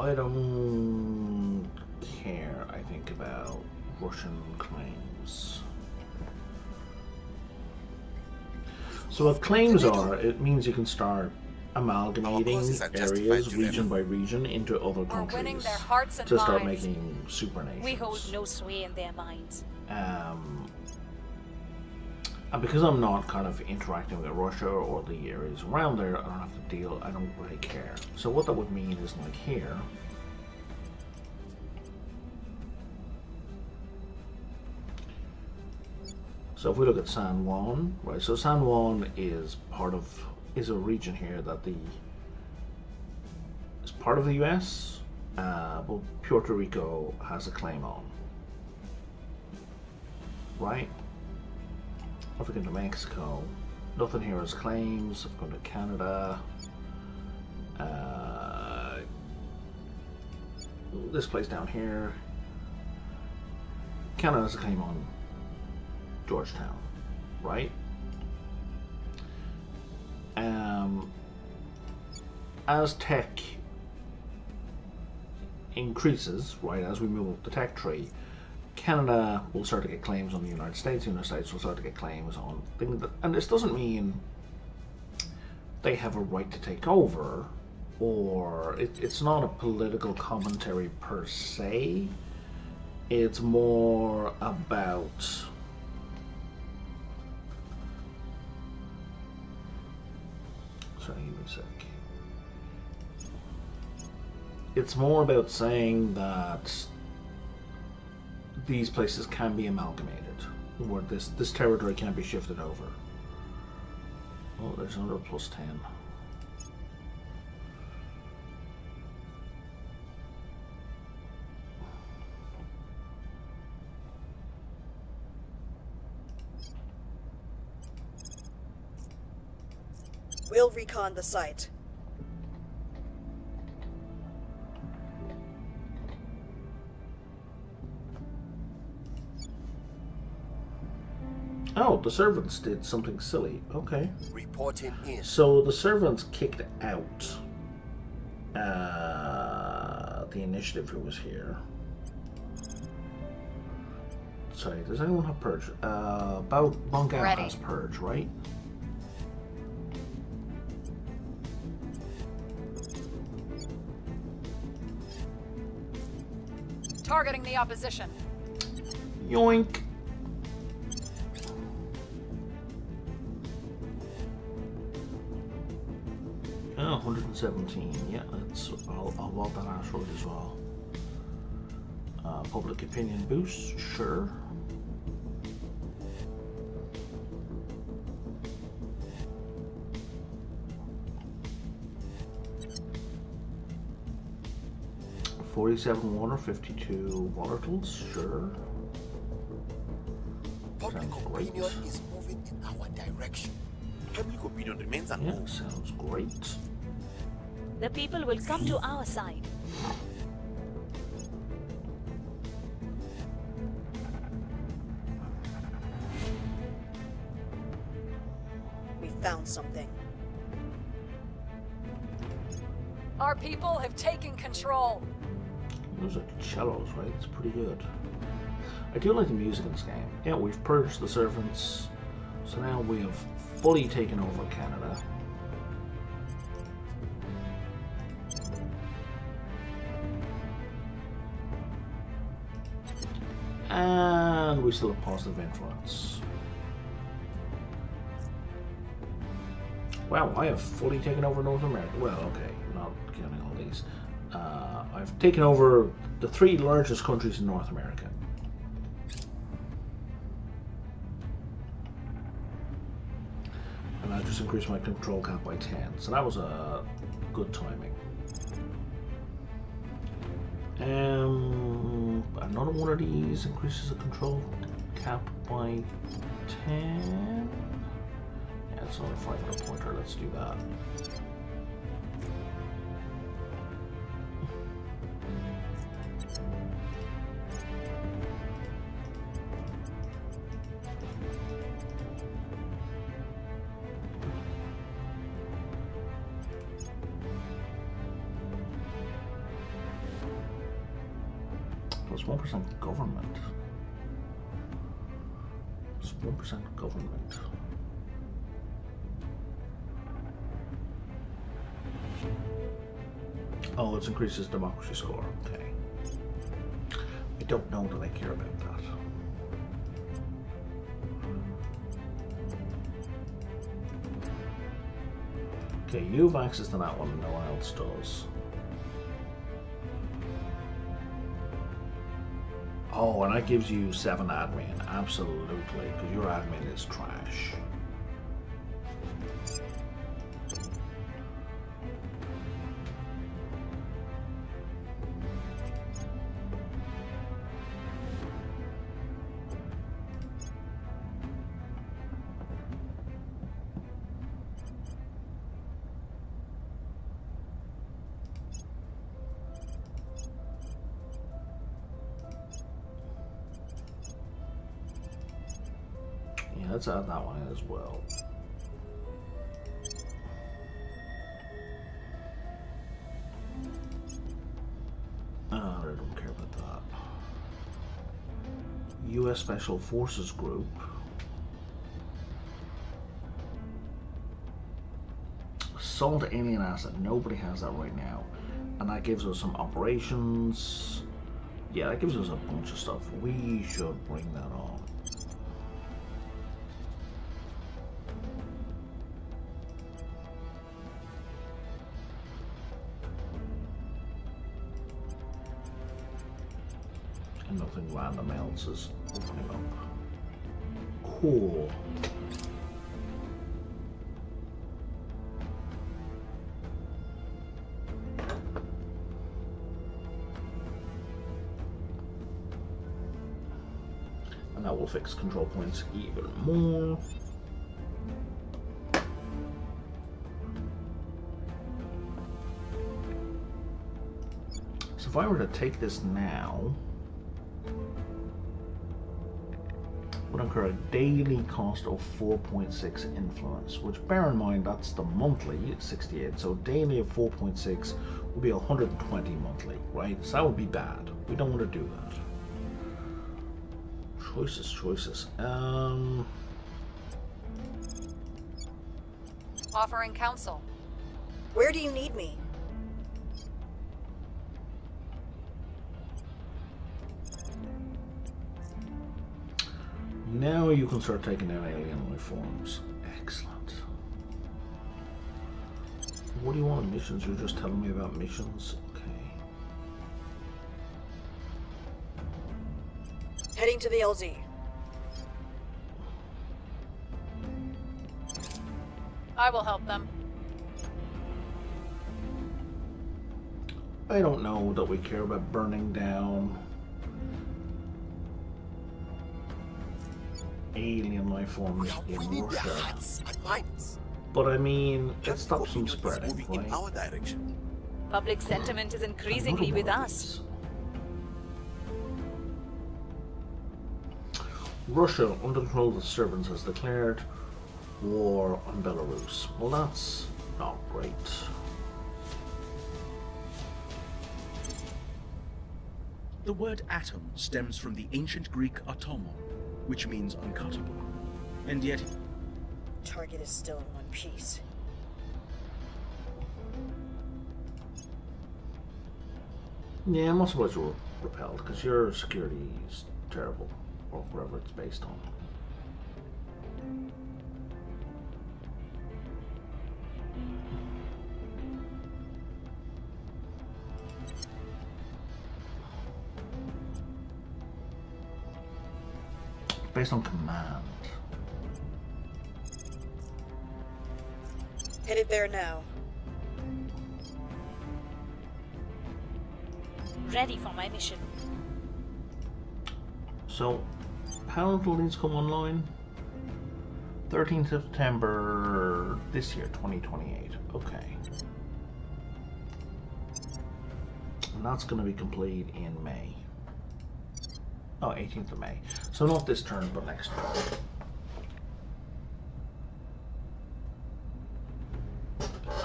I don't care, I think, about Russian claims. So what claims are, it means you can start amalgamating areas region by region into other countries to start making super nations. We hold no sway in their minds. And because I'm not kind of interacting with Russia or the areas around there, I don't have to deal, I don't really care. So what that would mean is like here, so if we look at San Juan, right, so San Juan is a region here that is part of the US, but Puerto Rico has a claim on, right? If we go to Mexico, nothing here has claims. If we go to Canada, this place down here, Canada has a claim on Georgetown, right? As tech increases, right, as we move up the tech tree, Canada will start to get claims on the United States. The United States will start to get claims on things that, and this doesn't mean they have a right to take over, or it's not a political commentary per se. It's more about sorry, give me a sec. It's more about saying that these places can be amalgamated, where this territory can be shifted over. Oh, there's another plus 10. We'll recon the site. Oh, the servants did something silly. Okay. Reporting in. So the servants kicked out the initiative who was here. Sorry, does anyone have purge? Bongao has purge, right? Targeting the opposition. Yoink. Oh, 117. Yeah, I'll want that asteroid as well. Public opinion boost, sure. $47 water, 52 volatiles, sure. Public opinion is moving in our direction. Public opinion remains unmoved. Yeah, sounds great. The people will come to our side. We found something. Our people have taken control. Those are cellos, right? It's pretty good. I do like the music in this game. Yeah, we've purged the servants, so now we have fully taken over Canada. And we still have positive influence. Wow, I have fully taken over North America. Well, okay, not counting all these. I've taken over the 3 largest countries in North America. And I just increased my control cap by 10. So that was a good timing. Another one of these increases the control cap by 10. Yeah, it's another 500 pointer. Let's do that. It's 1% government. It's 1% government. Oh, it increases democracy score. Okay. I don't know that I care about that. Okay, you have access to that one and no one else does. Oh, and that gives you 7 admin. Absolutely, because your admin is trash. Let's add that one in as well. I don't care about that. US Special Forces Group. Sold alien asset. Nobody has that right now. And that gives us some operations. Yeah, that gives us a bunch of stuff. We should bring that on. Nothing random else is opening up. Cool. And that will fix control points even more. So if I were to take this now, would incur a daily cost of 4.6 influence, which bear in mind that's the monthly 68, so daily of 4.6 would be 120 monthly, right? So that would be bad. We don't want to do that. Choices. Offering counsel. Where do you need me? Now you can start taking down alien life forms. Excellent. What do you want in missions? You're just telling me about missions? Okay. Heading to the LZ. I will help them. I don't know that we care about burning down alien life forms in Russia. But I mean, it stops them spreading, right? In our direction. Public sentiment is increasingly with us. Russia, under control of the servants, has declared war on Belarus. Well, that's not great. The word atom stems from the ancient Greek atomon, which means uncuttable. And yet... Target is still in one piece. Yeah, I'm not surprised you were repelled, because your security is terrible, or whatever it's based on. Based on command. Headed there now. Ready for my mission. So, how will these come online? 13th September this year, 2028. Okay. And that's going to be complete in May. Oh, 18th of May. So not this turn, but next turn.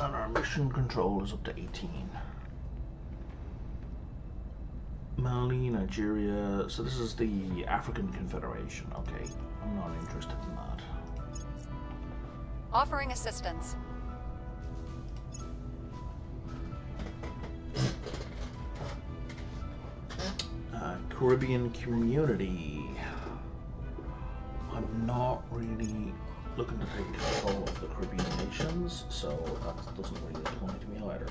And our mission control is up to 18. Mali, Nigeria. So this is the African Confederation. Okay, I'm not interested in that. Offering assistance. Caribbean community. I'm not really looking to take control of the Caribbean nations, so that doesn't really apply to me either.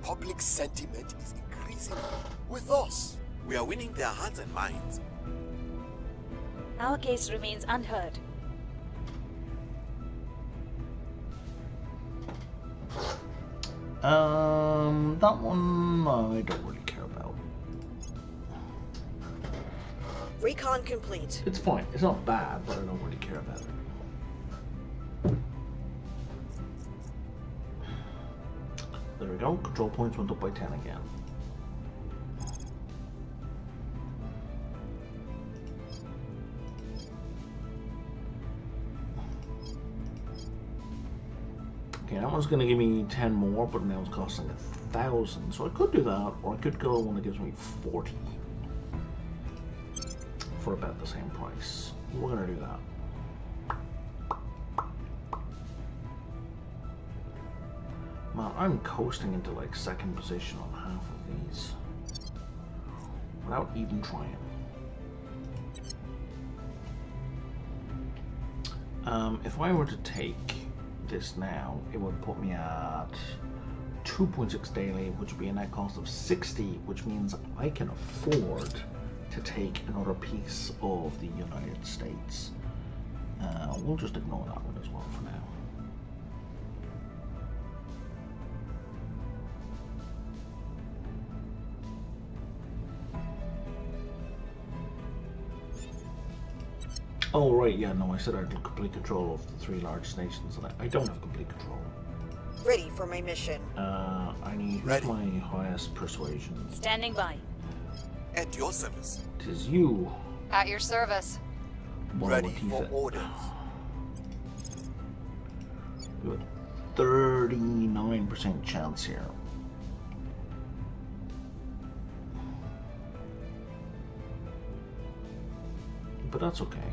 Public sentiment is increasing with us. We are winning their hearts and minds. Our case remains unheard. That one I don't really care about. Recon complete. It's fine. It's not bad, but I don't really care about it. There we go. Control points went up by 10 again. Okay, that one's going to give me 10 more, but now it's costing 1,000. So I could do that, or I could go one that gives me 40 for about the same price. We're going to do that. Man, I'm coasting into like second position on half of these without even trying. If I were to take this now, it would put me at 2.6 daily, which would be a net cost of 60, which means I can afford to take another piece of the United States. We'll just ignore that one as well for now. Oh right, yeah, no, I said I had complete control of the 3 largest nations, and I don't have complete control. Ready for my mission. I need my highest persuasion. Standing by. At your service. 'Tis you. At your service. Ready for orders. We have a 39% chance here. But that's okay.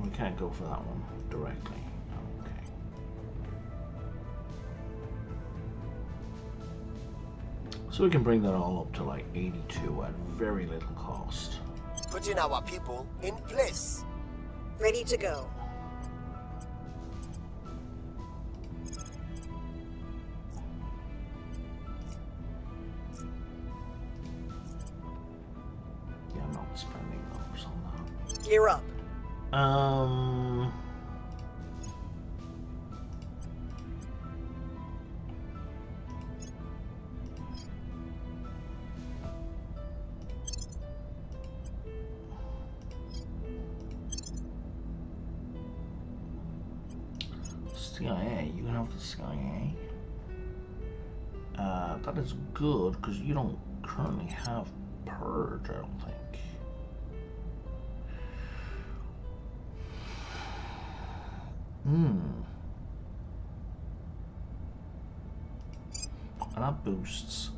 We can't go for that one directly. Okay. So we can bring that all up to like 82 at very little cost. Putting our people in place. Ready to go. Yeah, I'm not spending those on that. Gear up. CIA, you can have the CIA. That is good because you don't currently have Purge, I don't think. And that boosts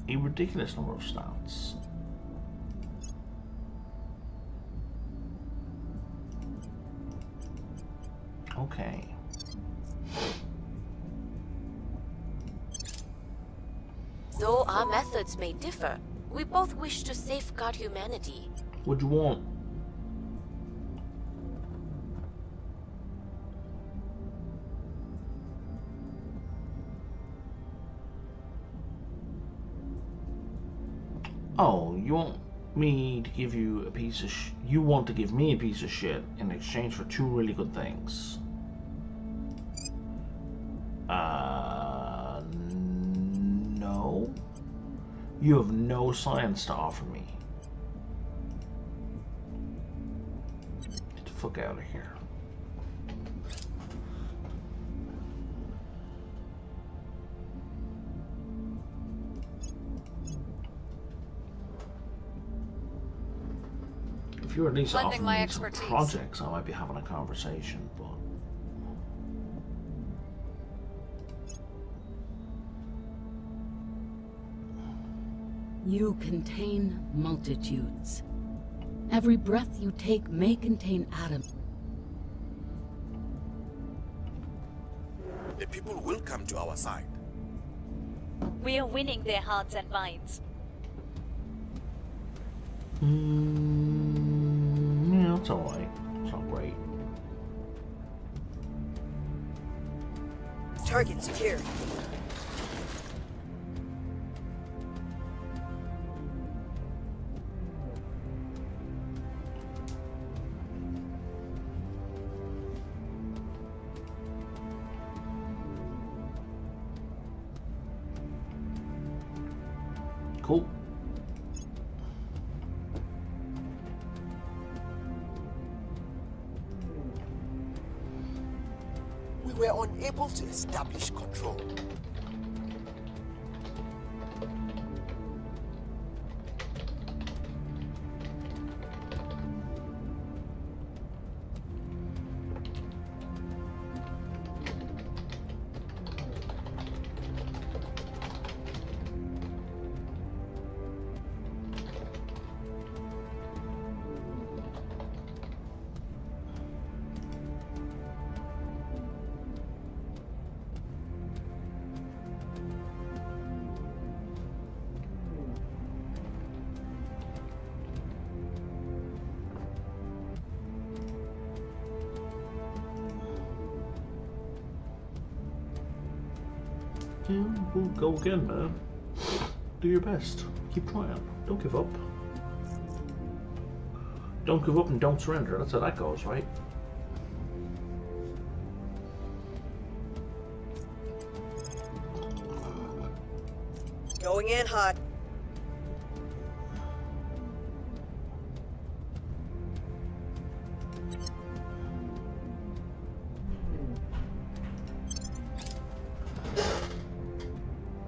a ridiculous number of stats. Okay. Though our methods may differ, we both wish to safeguard humanity. What do you want? Oh, you want me to give you a piece of you want to give me a piece of shit in exchange for 2 really good things. No. You have no science to offer me. Get the fuck out of here. If you're at least offering me some projects, I might be having a conversation, but... You contain multitudes. Every breath you take may contain atoms. The people will come to our side. We are winning their hearts and minds. Yeah, it's alright. It's not great. Target secure. Cool. We were unable to establish control. Yeah, we'll go again, man. Do your best. Keep trying. Don't give up. Don't give up and don't surrender. That's how that goes, right? Going in hot.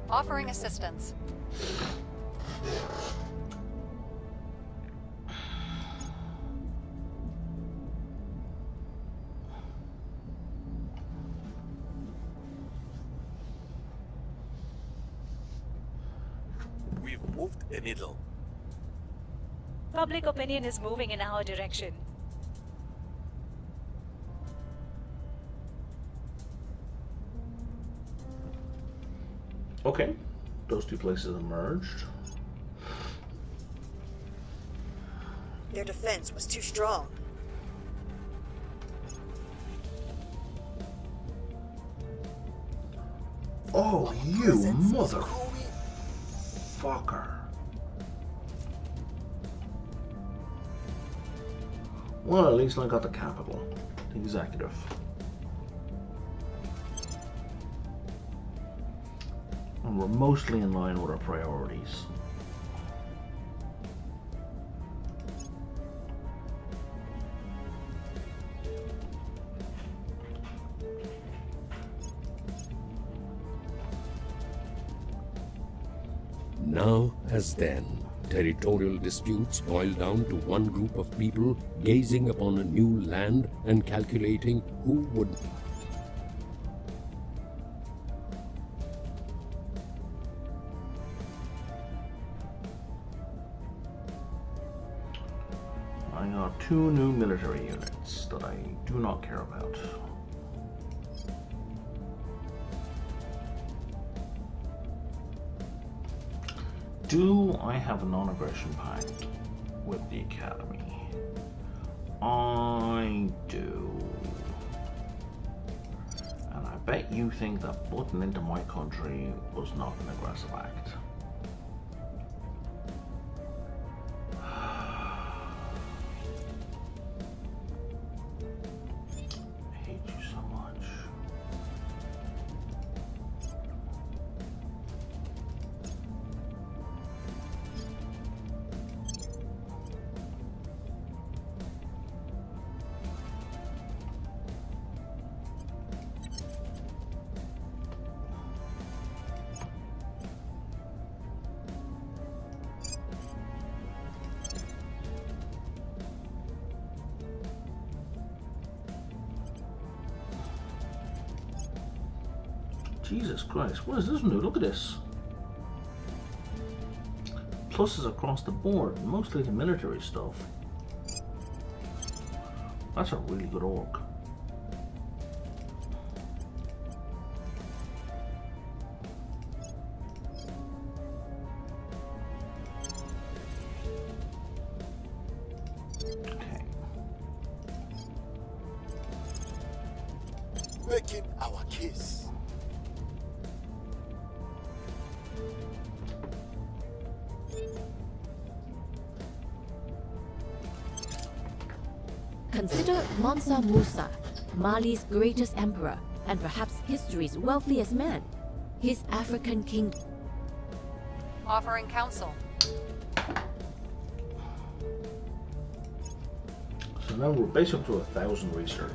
Offering assistance. We've moved a needle. Public opinion is moving in our direction. Okay, those two places have merged. Their defense was too strong. Oh, you motherfucker. Well, at least I got the capital, the executive. And we're mostly in line with our priorities. Now as then, territorial disputes boil down to one group of people gazing upon a new land and calculating who would... I got 2 new military units that I do not care about. Do I have a non-aggression pact with the Academy? I do. And I bet you think that butting into my country was not an aggressive act. Jesus Christ, what is this new? Look at this. pluses across the board, mostly the military stuff. That's a really good orc. Making our case. Consider Mansa Musa, Mali's greatest emperor, and perhaps history's wealthiest man. His African king. Offering counsel. So now we're basically up to 1,000 research.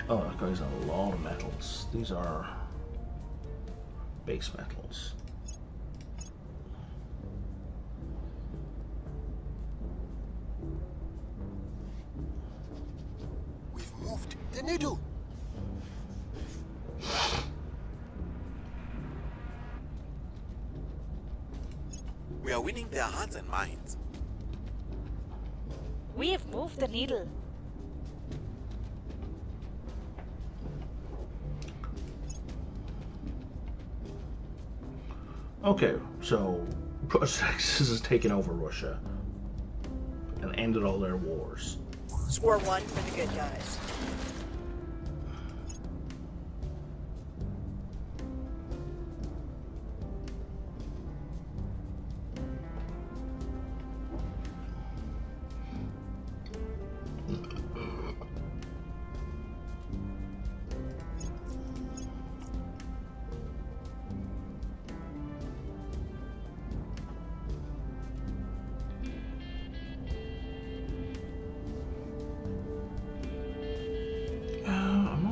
Oh, that guy's a lot of metals. These are base metals. We've moved the needle. We are winning their hearts and minds. We have moved the needle. Okay, so Texas has taken over Russia and ended all their wars. Score 1 for the good guys.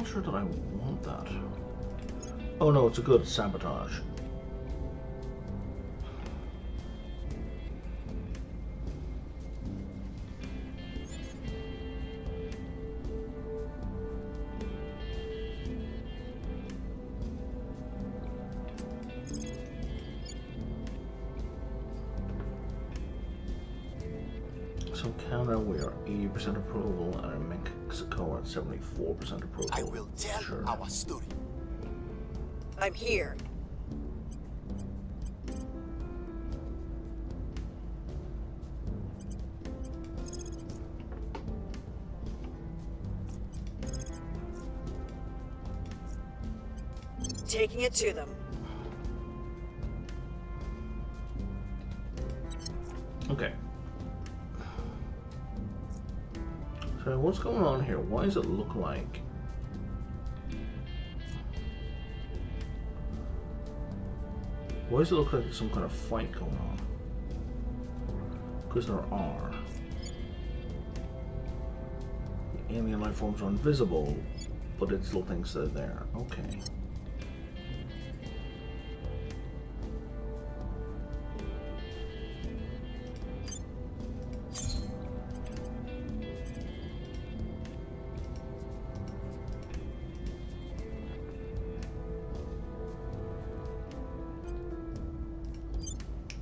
Sure that I want that. Oh no, it's a good sabotage. So Canada, we are 80% approval, and in Mexico at 74% approval. I will tell our story. I'm here. Taking it to them. Okay. So what's going on here? Why does it look like... Why does it look like there's some kind of fight going on? Because there are. The alien life forms are invisible, but it still thinks they're there. Okay.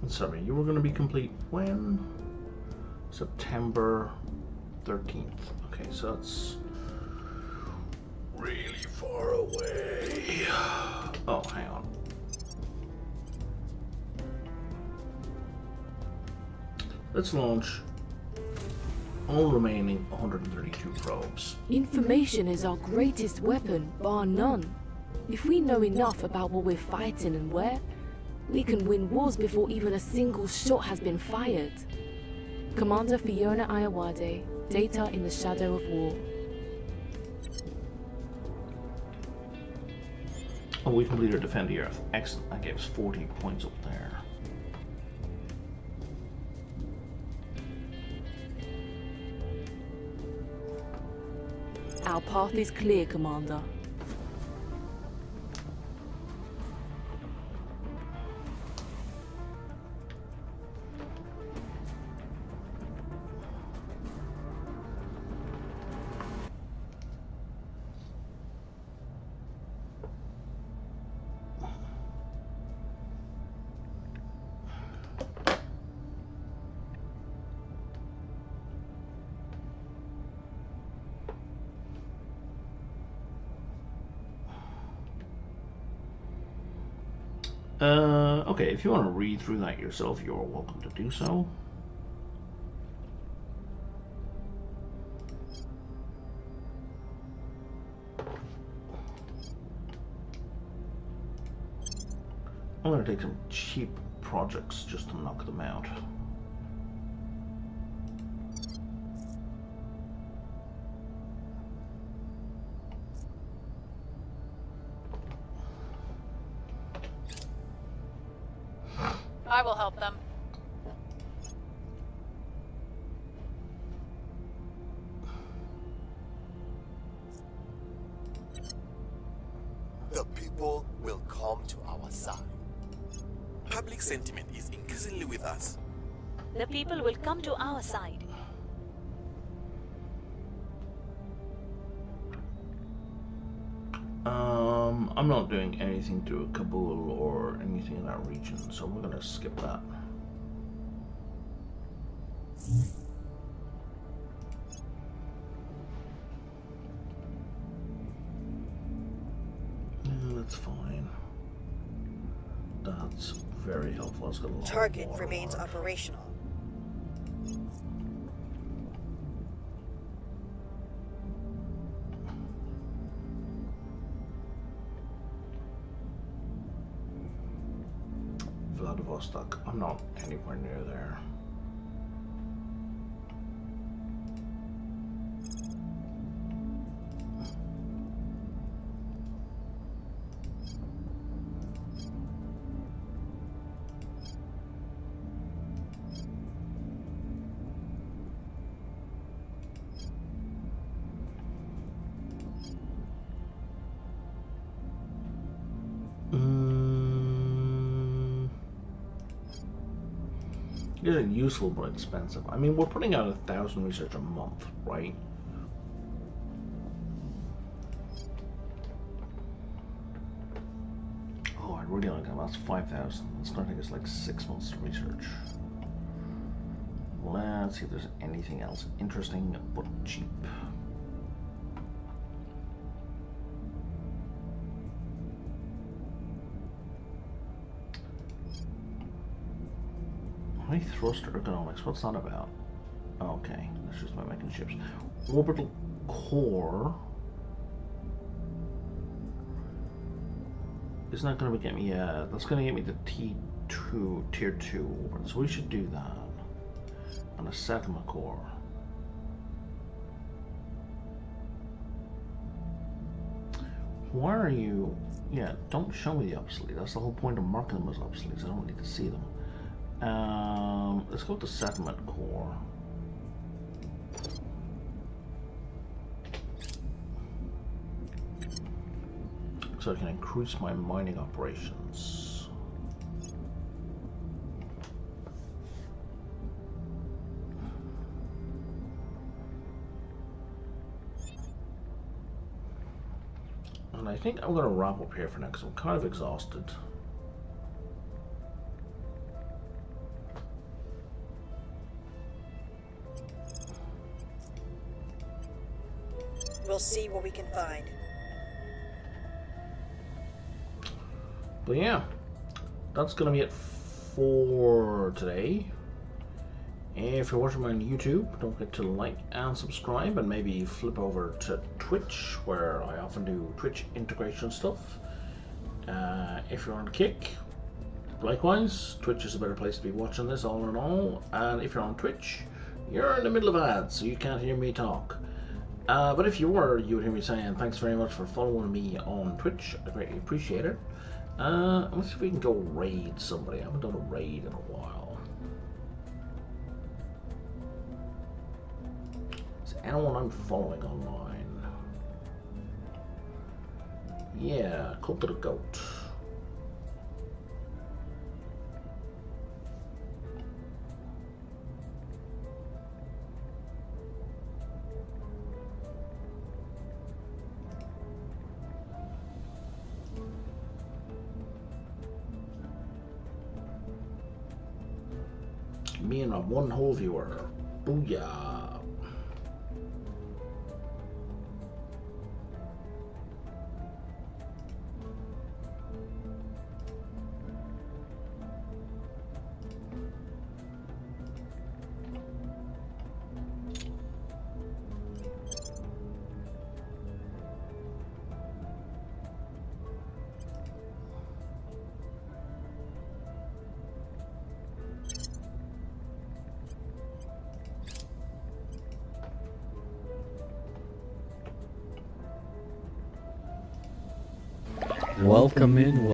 Sorry, you were going to be complete when? September 13th. Okay, so that's really far away. Oh, hang on. Let's launch all remaining 132 probes. Information is our greatest weapon, bar none. If we know enough about what we're fighting and where, we can win wars before even a single shot has been fired. Commander Fiona Ayawade, data in the shadow of war. Oh, we completed Defend the Earth. Excellent. That gave us 40 points up there. Our path is clear, Commander. Okay, if you want to read through that yourself, you're welcome to do so. I'm going to take some cheap projects just to knock them out. I will help them. The people will come to our side. Public sentiment is increasingly with us. The people will come to our side. I'm not doing anything to Kabul or anything in that region, so we're gonna skip that. Yeah, that's fine. That's very helpful. It's got a lot Target more remains large. operational. Vladivostok. I'm not anywhere near there. These are useful but expensive. I mean, we're putting out 1,000 research a month, right? Oh, I really like that. That's 5,000. It's going to take us like 6 months to research. Let's see if there's anything else interesting but cheap. High thruster ergonomics, what's that about? Okay, that's just about making ships. Orbital core. Isn't that going to get me, that's going to get me the T2, tier 2 orbit, so we should do that. And a settlement core. Why are you, yeah, don't show me the obsolete, that's the whole point of marking them as obsolete, so I don't need to see them. Let's go with the settlement core. So I can increase my mining operations. And I think I'm going to wrap up here for now because I'm kind of exhausted. We'll see what we can find. But yeah, that's gonna be it for today. If you're watching me on YouTube, don't forget to like and subscribe, and maybe flip over to Twitch, where I often do Twitch integration stuff. If you're on Kick, likewise, Twitch is a better place to be watching this all in all. And if you're on Twitch, you're in the middle of ads, so you can't hear me talk. But if you were, you would hear me saying thanks very much for following me on Twitch. I greatly appreciate it. Let's see if we can go raid somebody. I haven't done a raid in a while. Is anyone I'm following online? Yeah, Cult of the Goat. Me and a one whole viewer. Booyah. Welcome in.